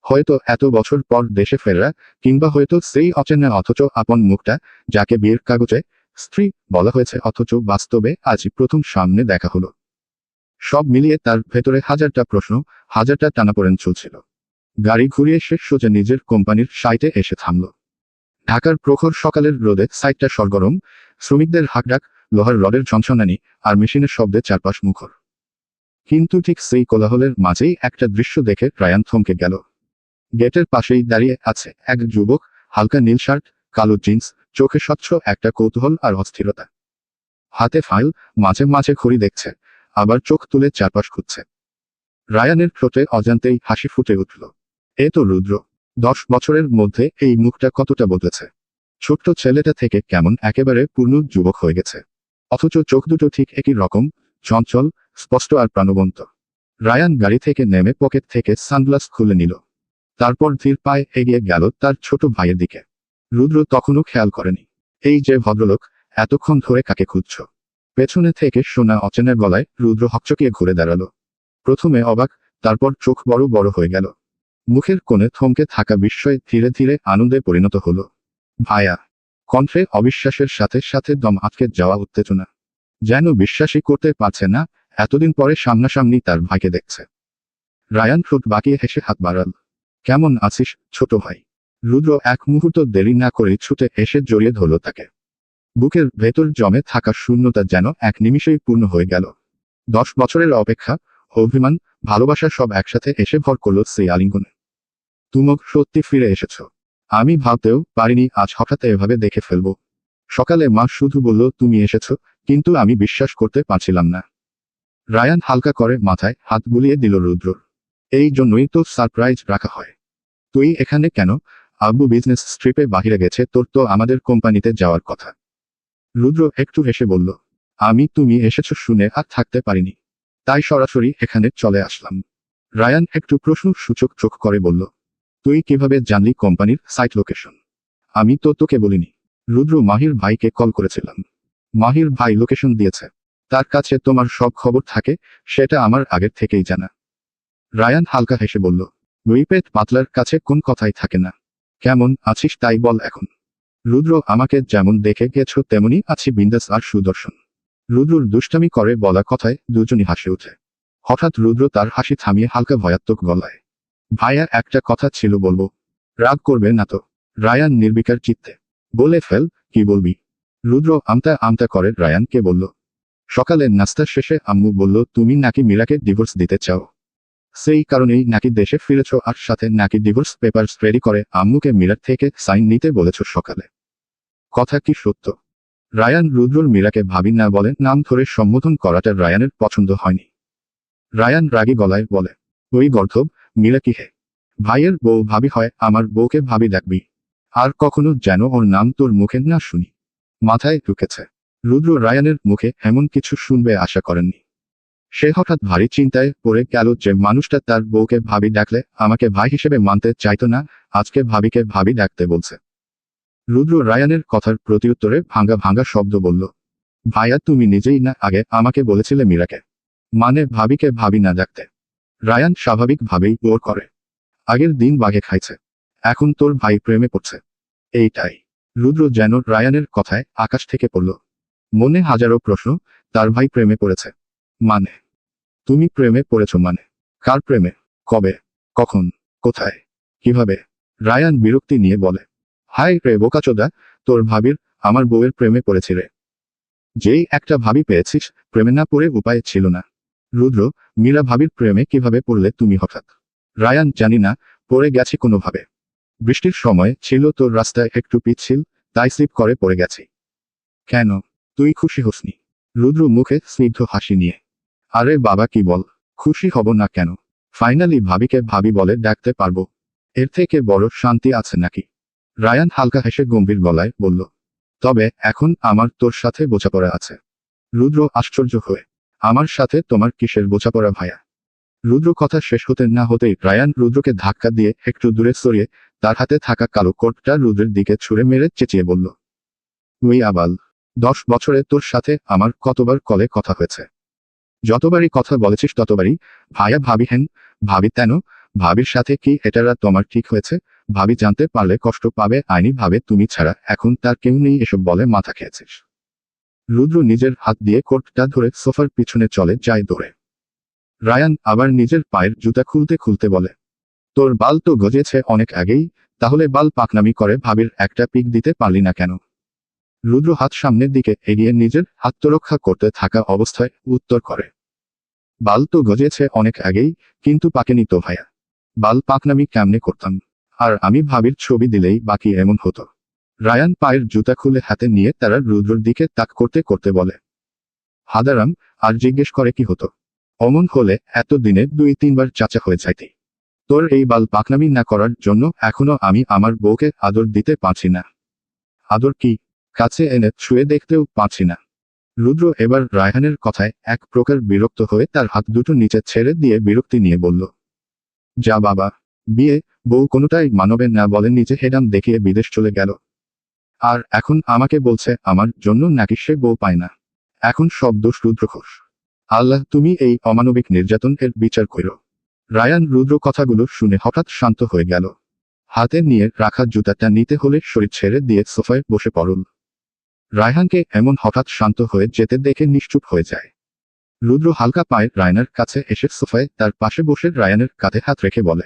S1: হয়তো এত বছর পর দেশে ফেরা, কিংবা হয়তো সেই অচেনা অথচ আপন মুখটা, যাকে বিয়ের কাগজে স্ত্রী বলা হয়েছে অথচ বাস্তবে আজই প্রথম সামনে দেখা হলো। সব মিলিয়ে তার ভেতরে হাজারটা প্রশ্ন, হাজারটা টানাপোড়েন চলছিল। গাড়ি ঘুরিয়ে সে সোজা নিজের কোম্পানির সাইটে এসে থামল। ঢাকার প্রখর সকালের রোদে সাইটটা সরগরম, শ্রমিকদের হাঁকডাক, লোহার রডের ঝনঝনানি আর মেশিনের শব্দে চারপাশ মুখর। কিন্তু ঠিক সেই কোলাহলের মাঝেই একটা দৃশ্য দেখে রায়ান থমকে গেল। গেটের পাশেই দাঁড়িয়ে আছে এক যুবক, হালকা নীল শার্ট, কালো জিন্স, চোখে স্বচ্ছ একটা কৌতূহল আর অস্থিরতা। হাতে ফাইল, মাঝে মাঝে ঘড়ি দেখছে, আবার চোখ তুলে চারপাশ খুঁজছে। রায়ানের ঠোঁটে অজান্তেই হাসি ফুটে উঠল। এ তো রুদ্র। 10 বছরের মধ্যে এই মুখটা কতটা বদলেছে। ছোট্ট ছেলেটা থেকে কেমন একেবারে পূর্ণ যুবক হয়ে গেছে। অথচ চোখ দুটো ঠিক একই রকম, চঞ্চল, স্পষ্ট আর প্রাণবন্ত। রায়ান গাড়ি থেকে নেমে পকেট থেকে সানগ্লাস খুলে নিল। তারপর ধীর পায়ে এগিয়ে গেল তার ছোট ভাইয়ের দিকে। রুদ্র তখনও খেয়াল করেনি। এই যে ভদ্রলোক, এতক্ষণ ধরে কাকে খুঁজছ? পেছনে থেকে শোনা অচেনা গলায় রুদ্র হকচকিয়ে ঘুরে দাঁড়ালো। প্রথমে অবাক, তারপর চোখ বড় বড় হয়ে গেল। মুখের কোণে থমকে থাকা বিস্ময় ধীরে ধীরে আনন্দে পরিণত হলো। ভাইয়া। কণ্ঠে অবিশ্বাসের সাথে সাথে দম আটকে যাওয়া উত্তেজনা। যেন বিশ্বাসই করতে পারছে না, এতদিন পরে সামনাসামনি তার ভাইকে দেখছে। রায়ান ঠোঁট বাঁকিয়ে হেসে হাত বাড়াল। কেমন আছিস, ছোট ভাই? রুদ্র এক মুহূর্ত দেরি না করে ছুটে এসে জড়িয়ে ধরল তাকে। বুকের ভেতর জমে থাকা শূন্যতা যেন এক নিমিষেই পূর্ণ হয়ে গেল। 10 বছরের অপেক্ষা, অভিমান, ভালোবাসা সব একসাথে এসে ভর করল সেই আলিঙ্গনে। তুমি সত্যি ফিরে এসেছ। আমি ভাবতেও পারিনি আজ হঠাৎ এভাবে দেখে ফেলবো। সকালে মা শুধু বলল তুমি এসেছ, কিন্তু আমি বিশ্বাস করতে পারছিলাম না। রায়ান হালকা করে মাথায় হাত বুলিয়ে দিল রুদ্রর। এই জন্যই তো সারপ্রাইজ রাখা হয়। তুই এখানে কেন? আব্বু বিজনেস ট্রিপে বাহিরে গেছে, তোর তো আমাদের কোম্পানিতে যাওয়ার কথা। রুদ্র একটু হেসে বলল, আমি তুমি এসেছ শুনে আর থাকতে পারিনি, তাই সরাসরি এখানে চলে আসলাম। রায়ান একটু প্রশ্নসূচক চোখ করে বলল, তুই কিভাবে জানলি কোম্পানির সাইট লোকেশন? আমি তো তোকে বলিনি। রুদ্র মাহির ভাইকে কল করেছিলাম। মাহির ভাই লোকেশন দিয়েছে। তার কাছে তোমার সব খবর থাকে, সেটা আমার আগের থেকেই জানা। রায়ান হালকা হেসে বলল, উইপেট পাতলার কাছে কোন কথাই থাকে না। কেমন আছিস তাই বল এখন। রুদ্র, আমাকে যেমন দেখে গেছো তেমনি আছি বিন্দাস আর সুদর্শন। রুদ্রর দুষ্টামি করে বলা কথায় দুজনই হাসে ওঠে। হঠাৎ রুদ্র তার হাসি থামিয়ে হালকা ভয়াত্মক গলায়, ভাইয়া একটা কথা ছিল বলবো। রাগ করবে না তো? রায়ান নির্বিকার চিত্তে, বলে ফেল, কি বলবি? রুদ্র আমতা আমতা করে রায়ানকে বলল, সকালে নাস্তা শেষে আম্মু বলল তুমি নাকি মীরাকে ডিভোর্স দিতে চাও। সেই কারণেই নাকি দেশে ফিরেছ, আর সাথে নাকি ডিভোর্স পেপারস রেডি করে আম্মুকে মীরার থেকে সাইন নিতে বলেছ সকালে। কথা কি সত্য? রায়ান রুদ্রর মীরাকে ভাবি না বলে নাম ধরে সম্বোধন করাটা রায়ানের পছন্দ হয়নি। রায়ান রাগী গলায় বলে, ওই গর্ধব, মীরা কি হে? ভাইয়ের বউ ভাবি হয়, আমার বউকে ভাবি ডাকবি। আর কখনো যেন ওর নাম তোর মুখে না শুনি। মাথায় ঢুকেছে। রুদ্র রায়ানের মুখে এমন কিছু শুনবে আশা করেননি। সে হঠাৎ ভারী চিন্তায় পড়ে গেল যে মানুষটা তার বউকে ভাবি ডাকলে আমাকে ভাই হিসেবে মানতে চাইতো না, আজকে ভাবিকে ভাবি ডাকতে বলছে। রুদ্র রায়ানের কথার প্রতিউত্তরে ভাঙা ভাঙা শব্দ বলল, ভাইয়া তুমি নিজেই না আগে আমাকে বলেছিলে মীরাকে মানে ভাবিকে ভাবি না ডাকতে। রায়ান স্বাভাবিকভাবেই ওর করে। আগের দিন বাঘে খাইছে, এখন তোর ভাই প্রেমে পড়ছে। এইটাই। রুদ্র যেন রায়ানের কথায় আকাশ থেকে পড়ল। মনে হাজারো প্রশ্ন। তার ভাই প্রেমে পড়েছে মানে? তুমি প্রেমে পড়েছ মানে? কার প্রেমে? কবে? কখন? কোথায়? কিভাবে? রায়ান বিরক্তি নিয়ে বলে, হায় রে বোকাচোদা, তোর ভাবির আমার বউয়ের প্রেমে পড়েছি রে। যেই একটা ভাবি পেয়েছিস, প্রেমে না পড়ে উপায় ছিল না। রুদ্র, মীরা ভাবির প্রেমে কিভাবে পড়লে তুমি হঠাৎ? রায়ান, জানি না, পড়ে গেছি কোনোভাবে। বৃষ্টির সময় ছিল তোর রাস্তায় একটু পিচ্ছিল, তাই স্লিপ করে পড়ে গেছি। কেন? তুই খুশি হসনি? রুদ্র মুখে স্নিগ্ধ হাসি নিয়ে, আরে বাবা কি বল, খুশি হব না কেন? ফাইনালি ভাবিকে ভাবি বলে ডাকতে পারবো, এর থেকে বড় শান্তি আছে নাকি? রায়ান হালকা হেসে গম্ভীর গলায় বলল, তবে এখন আমার তোর সাথে বোঝাপড়া আছে। রুদ্র আশ্চর্য হয়ে, আমার সাথে তোমার কিসের বোঝাপড়া ভাইয়া? রুদ্র কথা শেষ হতে না হতেই রায়ান রুদ্রকে ধাক্কা দিয়ে একটু দূরে সরিয়ে তার হাতে থাকা কালো কোটটা রুদ্রের দিকে ছুঁড়ে মেরে চেঁচিয়ে বলল, তুই আবাল! 10 বছরে তোর সাথে আমার কতবার কলে কথা হয়েছে? যতবারই কথা বলেছিস ততবারই ভাইয়া ভাবি হেন, ভাবি তেন, ভাবির সাথে কি এটারা তোমার ঠিক হয়েছে? ভাবি জানতে পারলে কষ্ট পাবে, আইনি ভাবে তুমি ছাড়া এখন তার কেউ নেই এসব বলে মাথা খেয়েছিস। রুদ্র নিজের হাত দিয়ে কোটটা ধরে সোফার পিছনে চলে যায় দৌড়ে। রায়ান আবার নিজের পায়ের জুতা খুলতে খুলতে বলে, তোর বাল তো গজিয়েছে অনেক আগেই, তাহলে বাল পাকনামি করে ভাবির একটা পিক দিতে পারলি না কেন? রুদ্র হাত সামনের দিকে এগিয়ে নিজের আত্মরক্ষা করতে থাকা অবস্থায় উত্তর করে, বাল তো গজিয়েছে অনেক আগেই, কিন্তু পাকেনি তো ভাইয়া। বাল পাকনামি কেমনে করতাম? আর আমি ভাবির ছবি দিলেই বাকি এমন হতো। রায়ান পায়ের জুতা খুলে হাতে নিয়ে তারা রুদ্রর দিকে তাক করতে করতে বলে, হাদারাম, আর জিজ্ঞেস করে কি হতো? অমন হলে এত দিনে 2-3 বার চাচা হয়ে যাইতি। তোর এই বাল পাকনামি না করার জন্য এখনো আমি আমার বউকে আদর দিতে পারছি না। আদর কি? কাছে এনে ছুঁয়ে দেখতেও পারছি না। রুদ্র এবার রায়হানের কথায় এক প্রকার বিরক্ত হয়ে তার হাত দুটো নিচে ছেড়ে দিয়ে বিরক্তি নিয়ে বলল, যা বাবা, বিয়ে বউ কোনোটাই মানবে না বলে নিজে হেডাম দেখিয়ে বিদেশ চলে গেল। আর এখন আমাকে বলছে আমার জন্য নাকি সে বউ পায় না। এখন সব দোষ রুদ্র ঘোষ। আল্লাহ তুমি এই অমানবিক নির্যাতন এর বিচার কইরো। রায়ান রুদ্র কথাগুলো শুনে হঠাৎ শান্ত হয়ে গেল। হাতে নিয়ে রাখা জুতাটা নিতে হলে শরীর ছেড়ে দিয়ে সোফায় বসে পড়ল। রায়হানকে এমন হঠাৎ শান্ত হয়ে যেতে দেখে নিশ্চুপ হয়ে যায়। রুদ্র হালকা পায়ে রায়নার কাছে এসে সোফায় তার পাশে বসে রায়ানের কাঁধে হাত রেখে বলে,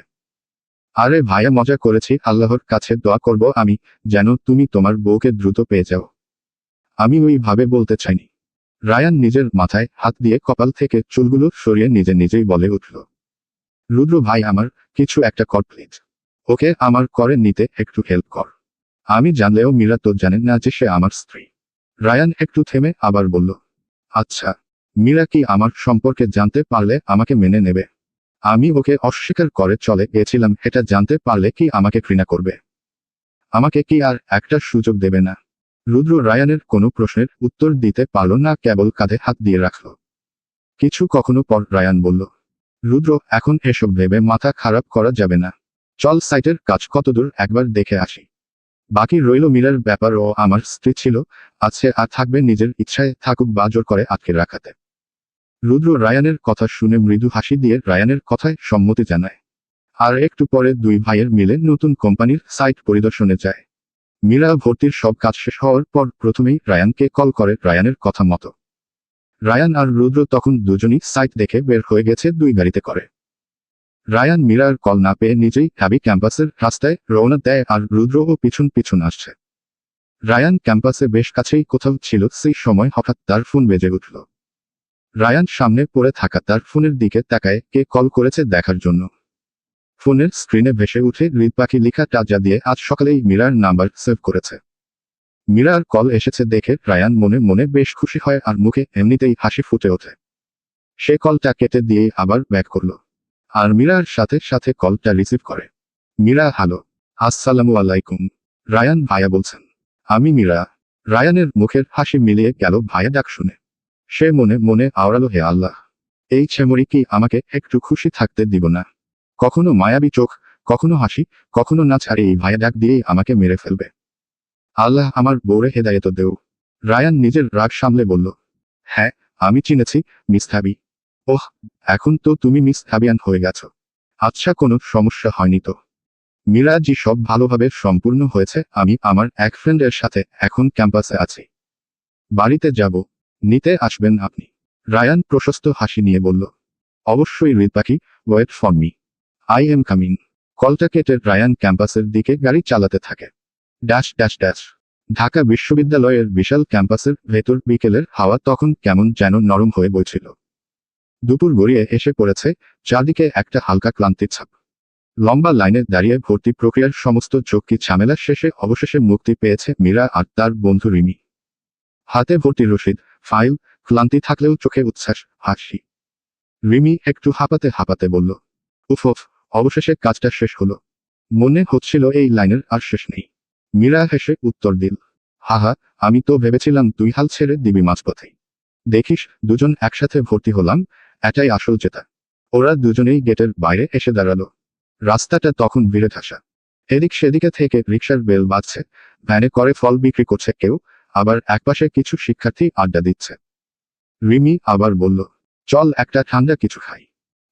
S1: আরে ভাইয়া মজা করেছি, আল্লাহর কাছে দোয়া করব আমি যেন তুমি তোমার বউকে দ্রুত পেয়ে যাও। আমি ওইভাবে বলতে চাইনি। রায়ান নিজের মাথায় হাত দিয়ে কপাল থেকে চুলগুলো সরিয়ে নিজে নিজেই বলে উঠল, রুদ্র ভাই আমার কিছু একটা কর প্লিজ। ওকে আমার করে নিতে একটু হেল্প কর। আমি জানলেও মীরা তো জানেন না যে সে আমার স্ত্রী। রায়ান একটু থেমে আবার বলল, আচ্ছা, মীরা কি আমার সম্পর্কে জানতে পারলে আমাকে মেনে নেবে? আমি ওকে অস্বীকার করে চলে গেছিলাম, এটা জানতে পারলে কি আমাকে ঘৃণা করবে? আমাকে কি আর একটা সুযোগ দেবে না? রুদ্র রায়ানের কোনো প্রশ্নের উত্তর দিতে পারল না, কেবল কাঁধে হাত দিয়ে রাখল। কিছু কখনো পর রায়ান বলল, রুদ্র এখন এসব ভেবে মাথা খারাপ করা যাবে না। চল সাইটের কাজ কতদূর একবার দেখে আসি। বাকি রইল মীরার ব্যাপার, ও আমার স্ত্রী ছিল, আছে আর থাকবে, নিজের ইচ্ছায় থাকুক বা জোর করে আটকে রাখাতে। রুদ্র রায়ানের কথা শুনে মৃদু হাসি দিয়ে রায়ানের কথায় সম্মতি জানায়। আর একটু পরে দুই ভাইয়ের মিলে নতুন কোম্পানির সাইট পরিদর্শনে যায়। মীরা ভর্তির সব কাজ শেষ হওয়ার পর প্রথমেই রায়ানকে কল করে রায়ানের কথা মতো। রায়ান আর রুদ্র তখন দুজনই সাইট দেখে বের হয়ে গেছে, দুই গাড়িতে করে। রায়ান মীরার কল না পেয়ে নিজেই হ্যাবি ক্যাম্পাসের রাস্তায় রওনা দেয় আর রুদ্রও পিছন পিছন আসছে। রায়ান ক্যাম্পাসে বেশ কাছেই কোথাও ছিল, সেই সময় হঠাৎ তার ফোন বেজে উঠল। রায়ান সামনে পড়ে থাকা তার ফোনের দিকে তাকায় কে কল করেছে দেখার জন্য। ফোনের স্ক্রিনে ভেসে উঠে হৃদ পাখি লেখাটা, যা দিয়ে আজ সকালেই মীরার নাম্বার সেভ করেছে। মীরার কল এসেছে দেখে রায়ান মনে মনে বেশ খুশি হয় আর মুখে এমনিতেই হাসি ফুটে ওঠে। সে কলটা কেটে দিয়ে আবার ব্যাক করল। আর মীরার সাথে সাথে কলটা রিসিভ করে। মীরা, হ্যালো, আসসালামু আলাইকুম। রায়ান ভাইয়া বলছেন। আমি মীরা। রায়ানের মুখের হাসি মিলিয়ে গেল ভাইয়া ডাক শুনে। সে মনে মনে আওড়ালো, হে আল্লাহ, এই ছেমরি কি আমাকে একটু খুশি থাকতে দিব না? কখনো মায়াবী চোখ, কখনো হাসি, কখনো নাচ, আর এই ভাইয়া ডাক দিয়েই আমাকে মেরে ফেলবে। আল্লাহ আমার বউরে হেদায়েত দেও। রায়ান নিজের রাগ সামলে বলল, হ্যাঁ, আমি চিনেছি, মিস হ্যাবি। ওহ, এখন তো তুমি মিস হ্যাবিয়ান হয়ে গেছো। আচ্ছা, কোনো সমস্যা হয়নি তো? মিরাজি, সব ভালোভাবে সম্পূর্ণ হয়েছে। আমি আমার এক ফ্রেন্ডের সাথে এখন ক্যাম্পাসে আছি। বাড়িতে যাব। নিতে আসবেন আপনি? রায়ান প্রশস্ত হাসি নিয়ে বলল, অবশ্যই হৃদ পাখি, wait for me, I am coming. কলটা কেটে রায়ান ক্যাম্পাসের দিকে গাড়ি চালাতে থাকে। Dash dash dash. ঢাকা বিশ্ববিদ্যালয়ের বিশাল ক্যাম্পাসের ভেতর বিকেলের হাওয়া তখন কেমন যেন নরম হয়ে বইছিল। দুপুর গড়িয়ে এসে পড়েছে, চারদিকে একটা হালকা ক্লান্তির ছাপ। লম্বা লাইনে দাঁড়িয়ে ভর্তি প্রক্রিয়ার সমস্ত ঝক্কি ঝামেলা শেষে অবশেষে মুক্তি পেয়েছে মীরা আর তার বন্ধু রিমি। হাতে ভর্তি রসিদ, ফাইল, ক্লান্তি থাকলেও চোখে উচ্ছ্বাস, হাসি। রিমি একটু হাঁপাতে হাঁপাতে বলল, উফ, অবশেষে কাজটা শেষ হলো। মনে হচ্ছিল এই লাইনের আর শেষ নেই। মীরা হেসে উত্তর দিল, হাহা, আমি তো ভেবেছিলাম তুই হাল ছেড়ে দিবি মাঝপথেই। দেখিস, দুজন একসাথে ভর্তি হলাম, এটাই আসল জেতা। ওরা দুজনেই গেটের বাইরে এসে দাঁড়ালো। রাস্তাটা তখন ভিড়ে ঠাসা। এদিক সেদিকে থেকে রিকশার বেল বাজছে, ভ্যানে করে ফল বিক্রি করছে কেউ, আবার একপাশে কিছু শিক্ষার্থী আড্ডা দিচ্ছে। রিমি আবার বলল, চল একটা ঠান্ডা কিছু খাই,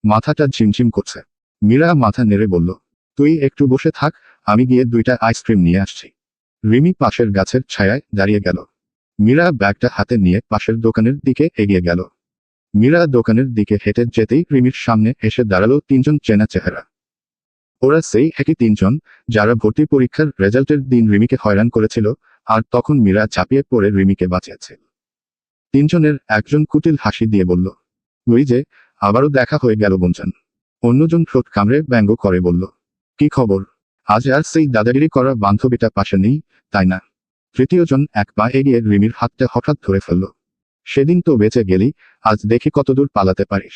S1: মাথাটা ঝিমঝিম করছে। মীরা মাথা নেড়ে বলল, তুই একটু বসে থাক, আমি গিয়ে 2টা আইসক্রিম নিয়ে আসছি। রিমি পাশের গাছের ছায়ায় দাঁড়িয়ে গেল। মীরা ব্যাগটা হাতে নিয়ে পাশের দোকানের দিকে এগিয়ে গেল। মীরা দোকানের দিকে হেঁটে যেতেই রিমির সামনে এসে দাঁড়ালো 3জন চেনা চেহারা। ওরা সেই একই 3জন যারা ভর্তি পরীক্ষার রেজাল্টের দিন রিমিকে হয়রান করেছিল, আর তখন মীরা চাপিয়ে পড়ে রিমিকে বাঁচিয়েছে। 3জনের একজন কুটিল হাসি দিয়ে বলল, ওই যে, আবারও দেখা হয়ে গেল বোনজান। অন্যজন ঠোঁট কামড়ে ব্যঙ্গ করে বলল, কি খবর? আজ আর সেই দাদাগিরি করা বান্ধবীটা পাশে নেই, তাই না? তৃতীয়জন এক পা এগিয়ে রিমির হাতটা হঠাৎ ধরে ফেলল। সেদিন তো বেঁচে গেলি, আজ দেখি কতদূর পালাতে পারিস।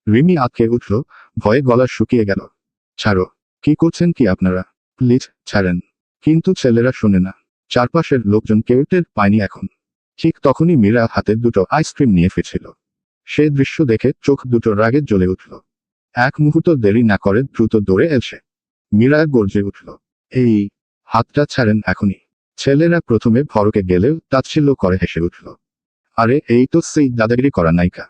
S1: রিমি আঁতকে উঠল, ভয়ে গলা শুকিয়ে গেল। ছাড়ো, কি করছেন কি আপনারা? প্লিজ ছাড়েন। কিন্তু ছেলেরা শোনে না। চারপাশের লোকজন কেউ টের পায়নি এখন। ঠিক তখনই মীরা হাতে 2টো আইসক্রিম নিয়ে ফিরছিল। সে দৃশ্য দেখে চোখ দুটো রাগে জ্বলে উঠল। এক মুহূর্ত দেরি না করে দ্রুত দৌড়ে এসে মীরা গর্জে উঠল, এই, হাতটা ছাড়েন এখনই। ছেলেরা প্রথমে ভড়কে গেলেও তাচ্ছিল্য করে হেসে উঠল। আরে এই তো সেই দাদাগিরি করা নায়িকা।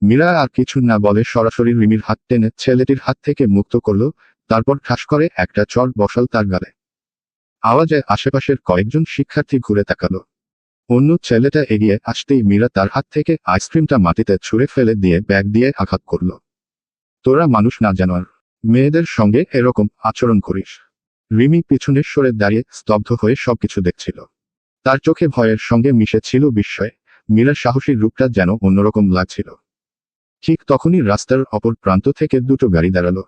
S1: মীরা আর কিছু না বলে সরাসরি রিমির হাত টেনে ছেলেটির হাত থেকে মুক্ত করল, তারপর ঠাস করে একটা চড় বসাল তার গালে। আওয়াজে আশেপাশের কয়েকজন শিক্ষার্থী ঘুরে তাকালো। অন্য ছেলেটা এগিয়ে আসতেই মীরা তার হাত থেকে আইসক্রিমটা মাটিতে ছুঁড়ে ফেলে দিয়ে ব্যাগ দিয়ে আঘাত করল। তোরা মানুষ না জানোয়ার, মেয়েদের সঙ্গে এরকম আচরণ করিস? রিমি পিছনে সরে দাঁড়িয়ে স্তব্ধ হয়ে সবকিছু দেখছিল। তার চোখে ভয়ের সঙ্গে মিশে ছিল বিস্ময়, মীরার সাহসী রূপটা যেন অন্যরকম লাগছিল। ঠিক তখনই রাস্তার অপর প্রান্ত থেকে 2টো গাড়ি দাঁড়ালো।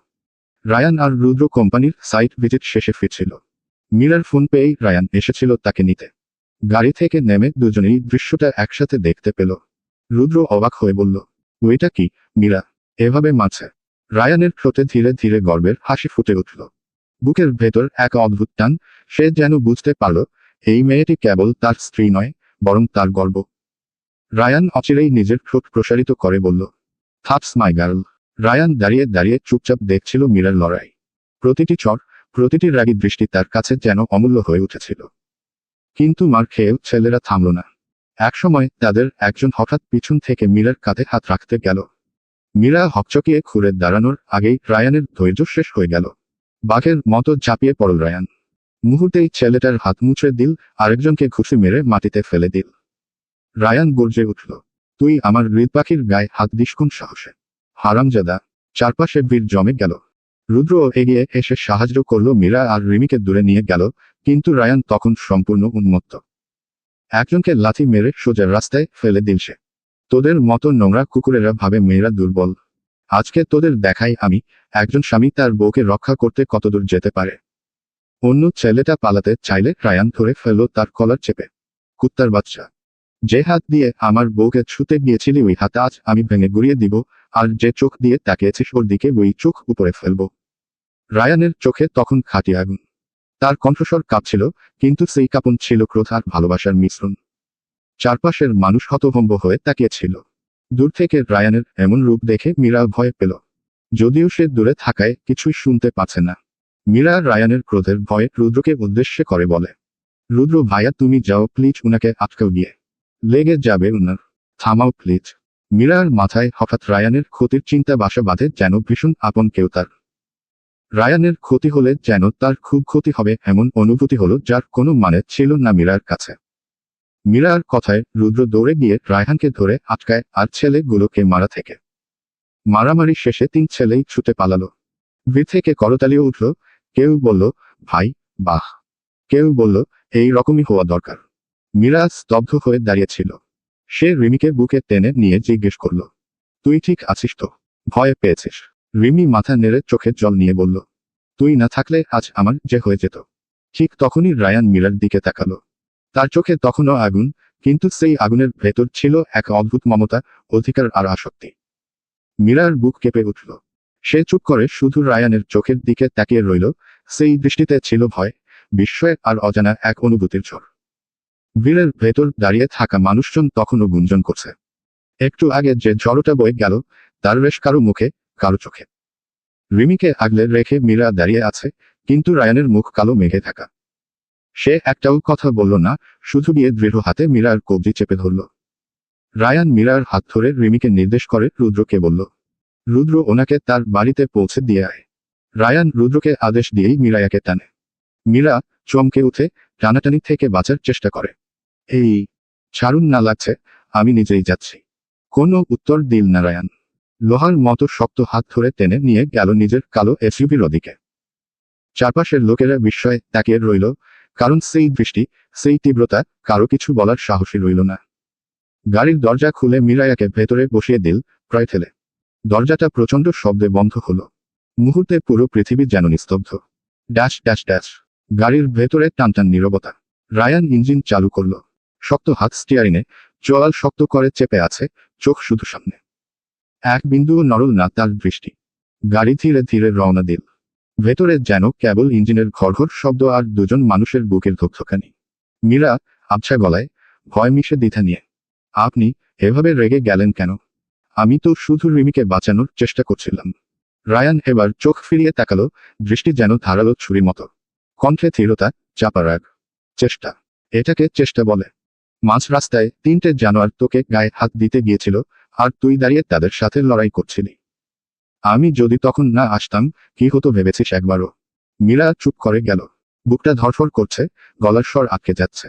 S1: রায়ান আর রুদ্র কোম্পানির সাইট ভিজিট শেষে ফিরছিল। মীরার ফোন পেয়েই রায়ান এসেছিল তাকে নিতে। গাড়ি থেকে নেমে দুজনেই দৃশ্যটা একসাথে দেখতে পেল। রুদ্র অবাক হয়ে বলল, ওইটা কি, মীরা এভাবে মারছে? রায়ানের ঠোঁটে ধীরে ধীরে গর্বের হাসি ফুটে উঠল। বুকের ভেতর এক অদ্ভুত টান, সে যেন বুঝতে পারল, এই মেয়েটি কেবল তার স্ত্রী নয়, বরং তার গর্ব। রায়ান অচিরেই নিজের ঠোঁট প্রসারিত করে বলল, থাটস মাই গার্ল। রায়ান দাঁড়িয়ে দাঁড়িয়ে চুপচাপ দেখছিল মীরার লড়াই। প্রতিটি চর, প্রতিটি রাগী দৃষ্টি তার কাছে যেন অমূল্য হয়ে উঠেছিল। কিন্তু মার খেয়েও ছেলেরা থামল না। একসময় তাদের একজন হঠাৎ পিছন থেকে মীরার কাঁধে হাত রাখতে গেল। মীরা হকচকিয়ে ঘুরে দাঁড়ানোর আগেই রায়ানের ধৈর্য শেষ হয়ে গেল। বাঘের মতো ঝাঁপিয়ে পড়ল রায়ান। মুহূর্তেই ছেলেটার হাত মুচড়ে দিল, আরেকজনকে ঘুষি মেরে মাটিতে ফেলে দিল। রায়ান গর্জে উঠল, তুই আমার হৃদ পাখির গায়ে হাত দিস কোন সাহসে? হারামজাদা! চারপাশে ভিড় জমে গেল। রুদ্র এগিয়ে এসে সাহায্য করল মীরা আর রিমিকে দূরে নিয়ে গেল, কিন্তু রায়ান তখন সম্পূর্ণ উন্মত্ত। একজনকে লাথি মেরে সোজা রাস্তায় ফেলে দিল সে। তোদের মতো নোংরা কুকুরেরা ভাবে মেয়েরা দুর্বল। আজকে তোদের দেখাই আমি, একজন স্বামী তার বউকে রক্ষা করতে কতদূর যেতে পারে। অন্য ছেলেটা পালাতে চাইলে রায়ান ধরে ফেলল তার কলার চেপে। কুত্তার বাচ্চা! যে হাত দিয়ে আমার বউকে ছুঁতে গিয়েছিলি ওই হাত আজ আমি ভেঙে গুড়িয়ে দিব, আর যে চোখ দিয়ে তাকিয়েছিস ওর দিকে ওই চোখ উপরে ফেলব। রায়ানের চোখে তখন খাঁটি আগুন। তার কণ্ঠস্বর কাঁপছিল, কিন্তু সেই কাঁপন ছিল ক্রোধ আর ভালোবাসার মিশ্রণ। চারপাশের মানুষ হতভম্ব হয়ে তাকিয়েছিল। দূর থেকে রায়ানের এমন রূপ দেখে মীরা ভয় পেল। যদিও সে দূরে থাকায় কিছুই শুনতে পাচ্ছে না। মীরা রায়ানের ক্রোধের ভয়ে রুদ্রকে উদ্দেশ্য করে বলে, রুদ্র ভাইয়া তুমি যাও প্লিজ, উনাকে আটকাও গিয়ে লেগে যাবে উনার। থামাও প্লিজ। মীরার মাথায় হঠাৎ রায়ানের ক্ষতির চিন্তা বাসা বাঁধে, যেন ভীষণ আপন কেউ তার। রায়ানের ক্ষতি হলে যেন তার খুব ক্ষতি হবে এমন অনুভূতি হলো, যার কোনো মানে ছিল না মীরার কাছে। মীরার কথায় রুদ্র দৌড়ে গিয়ে রায়হানকে ধরে আটকায় আর ছেলেগুলোকে মারা থেকে। মারামারি শেষে 3 ছেলেই ছুটে পালালো। ভিড় থেকে করতালিও উঠল। কেউ বলল, ভাই, বাহ। কেউ বলল, এই রকমই হওয়া দরকার। মীরা স্তব্ধ হয়ে দাঁড়িয়েছিল। সে রিমিকে বুকে টেনে নিয়ে জিজ্ঞেস করল, তুই ঠিক আছিস তো? ভয় পেয়েছিস? রিমি মাথা নেড়ে চোখে জল নিয়ে বলল, তুই না থাকলে আজ আমার যে হয়ে যেত। ঠিক তখনই রায়ান মীরার দিকে তাকালো। তার চোখে তখনও আগুন, কিন্তু সেই আগুনের ভেতর ছিল এক অদ্ভুত মমতা, অধিকার আর আসক্তি। মীরার বুক কেঁপে উঠল। সে চুপ করে শুধু রায়ানের চোখের দিকে তাকিয়ে রইল। সেই দৃষ্টিতে ছিল ভয়, বিস্ময় আর অজানা এক অনুভূতির ঝড়। ভিড়ের ভেতর দাঁড়িয়ে থাকা মানুষজন তখনও গুঞ্জন করছে। একটু আগে যে ঝড়টা বয়ে গেল, তার রেশ কারো মুখে, কারো চোখে। রিমিকে আগলে রেখে মীরা দাঁড়িয়ে আছে, কিন্তু রায়ানের মুখ কালো মেঘে থাকা। সে একটাও কথা বলল না, শুধু গিয়ে দৃঢ় হাতে মীরার কবজি চেপে ধরল। রায়ান মীরার হাত ধরে রিমিকে নির্দেশ করে রুদ্রকে বলল, রুদ্র ওনাকে তার বাড়িতে পৌঁছে দিয়ে আয়। রায়ান রুদ্রকে আদেশ দিয়েই মীরায়াকে টানে। মীরা চমকে উঠে টানাটানি থেকে বাঁচার চেষ্টা করে। এই, ছাড়ুন না, লাগছে, আমি নিজেই যাচ্ছি। কোনো উত্তর দিল না রায়ান। লোহার মতো শক্ত হাত ধরে টেনে নিয়ে গেল নিজের কালো এসইউভির ওদিকে। চারপাশের লোকেরা বিস্ময়ে তাকিয়ে রইল, কারণ সেই দৃষ্টি, সেই তীব্রতা, কারো কিছু বলার সাহসী রইল না। গাড়ির দরজা খুলে মীরায়াকে ভেতরে বসিয়ে দিল, প্রায় ঠেলে। দরজাটা প্রচণ্ড শব্দে বন্ধ হলো। মুহূর্তে পুরো পৃথিবী যেন নিস্তব্ধ। Dash dash dash. গাড়ির ভেতরে টানটান নীরবতা। রায়ান ইঞ্জিন চালু করল। শক্ত হাত স্টিয়ারিংয়ে, চোয়াল শক্ত করে চেপে আছে, চোখ শুধু সামনে। এক বিন্দুও নড়ল না তার দৃষ্টি। গাড়ি ধীরে ধীরে রওনা দিল। ভেতরে যেন কেবল ইঞ্জিনের ঘড়ঘড় শব্দ আর দুজন মানুষের বুকের ধকধকানি। মীরা আবছা গলায়, ভয় মিশে দ্বিধা নিয়ে, আপনি এভাবে রেগে গেলেন কেন? আমি তো শুধু রিমিকে বাঁচানোর চেষ্টা করছিলাম। রায়ান এবার চোখ ফিরিয়ে তাকালো, দৃষ্টি যেন ধারালো ছুরির মতো। কণ্ঠে ধীরতা, চাপা রাগ। চেষ্টা? এটাকে চেষ্টা বলে? মাঝ রাস্তায় 3টে জানোয়ার তোকে গায়ে হাত দিতে গিয়েছিল, আর তুই দাঁড়িয়ে তাদের সাথে লড়াই করছিলি। আমি যদি তখন না আসতাম, কি হতো ভেবেছিস একবারও? মীরা চুপ করে গেল। বুকটা ধড়ফড় করছে, গলার স্বর আটকে যাচ্ছে।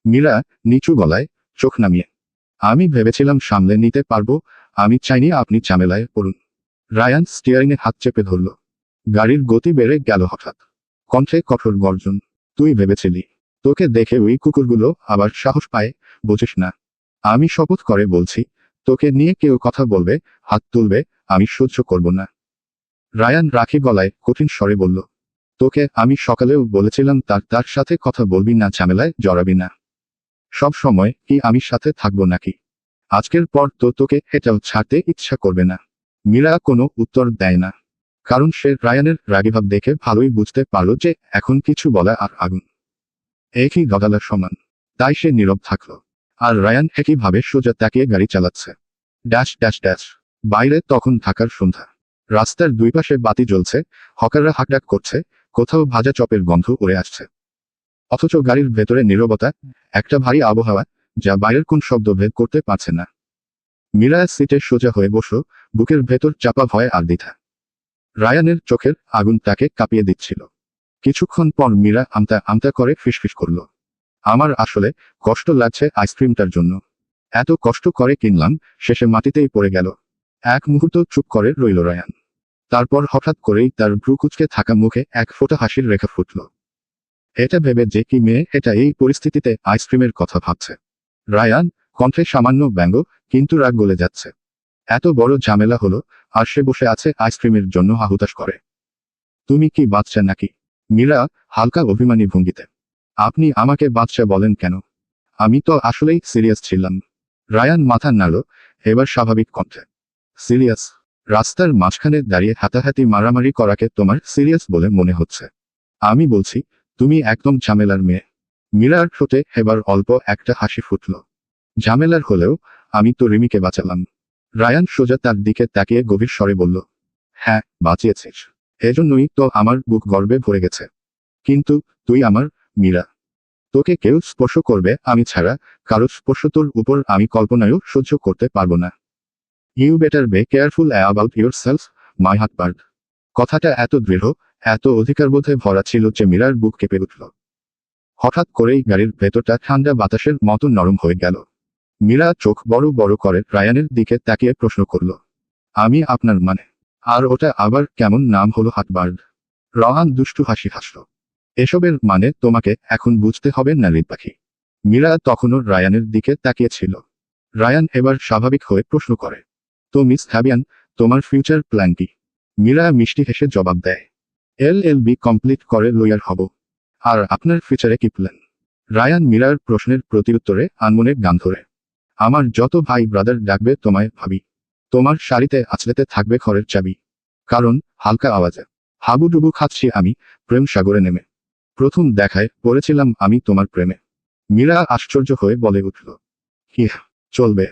S1: মীরা নিচু গলায়, চোখ নামিয়ে, আমি ভেবেছিলাম সামলে নিতে পারবো, আমি চাইনি আপনি ঝামেলায় পড়ুন। রায়ান স্টিয়ারিংয়ে হাত চেপে ধরল। গাড়ির গতি বেড়ে গেল হঠাৎ। কণ্ঠে কঠোর গর্জন, তুই ভেবেছিলি তোকে দেখে ওই কুকুরগুলো আবার সাহস পায়? বুঝিস না। আমি শপথ করে বলছি, তোকে নিয়ে কেউ কথা বলবে, হাত তুলবে, আমি সহ্য করব না। রায়ান রাখি গলায় কঠিন স্বরে বলল, তোকে আমি সকালেও বলেছিলাম তার সাথে কথা বলবি না, ঝামেলায় জড়াবি না। সব সময় কি আমি সাথে থাকবো নাকি? আজকের পর তো তোকে এটাও ছাড়তে ইচ্ছা করবে না। মীরা কোনো উত্তর দেয় না, কারণ সে রায়ানের রাগীভাব দেখে ভালোই বুঝতে পারল যে এখন কিছু বলা আর আগুন একই গদালার সমান। তাই সে নীরব থাকল। আর রায়ান একইভাবে সোজা তাকিয়ে গাড়ি চালাচ্ছে। Dash dash dash. বাইরে তখন ঢাকার সন্ধ্যা। রাস্তার দুই পাশে বাতি জ্বলছে, হকাররা হাঁকডাক করছে, কোথাও ভাজা চপের গন্ধ উড়ে আসছে। অথচ গাড়ির ভেতরে নীরবতা, একটা ভারী আবহাওয়া, যা বাইরের কোন শব্দ ভেদ করতে পারছে না। মীরা সিটে সোজা হয়ে বসল, বুকের ভেতর চাপা ভয় আর দ্বিধা। রায়ানের চোখের আগুন তাকে কাঁপিয়ে দিচ্ছিল। কিছুক্ষণ পর মীরা আমতা আমতা করে ফিসফিস করল, আমার আসলে কষ্ট লাগছে আইসক্রিমটার জন্য। এত কষ্ট করে কিনলাম, শেষে মাটিতেই পড়ে গেল। এক মুহূর্ত চুপ করে রইল রায়ান। তারপর হঠাৎ করেই তার ভ্রু কুঁচকে থাকা মুখে এক ফোঁটা হাসির রেখা ফুটল। এটা ভেবে যে কি মেয়ে এটা এই পরিস্থিতিতে আইসক্রিমের কথা ভাবছে। রায়ান কণ্ঠে সামান্য ব্যঙ্গ, কিন্তু রাগ গলে যাচ্ছে। এত বড় ঝামেলা হলো, আর সে বসে আছে আইসক্রিমের জন্য হাহুতাশ করে। তুমি কি বাচ্চা নাকি? মীরা হালকা অভিমানী ভঙ্গিতে, আপনি আমাকে বাচ্চা বলেন কেন? আমি তো আসলেই সিরিয়াস ছিলাম। রায়ান মাথা নাড়ল, এবার স্বাভাবিক কণ্ঠে, সিরিয়াস? রাস্তার মাঝখানে দাঁড়িয়ে হাতাহাতি মারামারি করাকে তোমার সিরিয়াস বলে মনে হচ্ছে? আমি বলছি, তুমি একদম ঝামেলার মেয়ে। মীরার ঠোঁটে এবার অল্প একটা হাসি ফুটল। ঝামেলার হলেও আমি তো রিমিকে বাঁচালাম। রায়ান সোজা তার দিকে তাকিয়ে গভীর স্বরে বলল, হ্যাঁ, বাঁচিয়েছিস। এজন্যই তো আমার বুক গর্বে ভরে গেছে। কিন্তু তুই আমার মীরা। তোকে কেউ স্পর্শ করবে আমি ছাড়া, কারো স্পর্শ তোর উপর আমি কল্পনায়ও সহ্য করতে পারবো না। ইউ বেটার বে careful about your self, my heart bird. কথাটা এত দৃঢ়, এত অধিকারবোধে ভরা ছিল যে মীরার বুক কেঁপে উঠল। হঠাৎ করেই গাড়ির ভেতরটা ঠান্ডা বাতাসের মতো নরম হয়ে গেল। মীরা চোখ বড় বড় করে রায়ানের দিকে তাকিয়ে প্রশ্ন করল, আমি আপনার মানে? আর ওটা আবার কেমন নাম হলো হাটবার্ড? রায়ান দুষ্টু হাসি হাসল। এসবের মানে তোমাকে এখন বুঝতে হবে না রিত পাখি। মীরা তখনও রায়ানের দিকে তাকিয়েছিল। রায়ান এবার স্বাভাবিক হয়ে প্রশ্ন করে, তো মিস হ্যাবিয়ান, তোমার ফিউচার প্ল্যান কি? মীরা মিষ্টি হেসে জবাব দেয়, LLB কমপ্লিট করে লয়ার হব। আর আপনার ফিউচারে কি প্ল্যান? রায়ান মীরার প্রশ্নের প্রতিউত্তরে আনমনে গান ধরে, আমার যত ভাই ব্রাদার ডাকবে তোমায় ভাবি। তোমার শাড়িতে আঁচলেতে থাকবে ঘরের চাবি। কারণ হালকা আওয়াজে হাবুডুবু খাচ্ছি আমি প্রেম সাগরে নেমে। প্রথম দেখায় পড়েছিলাম আমি তোমার প্রেমে। মীরা আশ্চর্য হয়ে বলে উঠল, কি চলবে?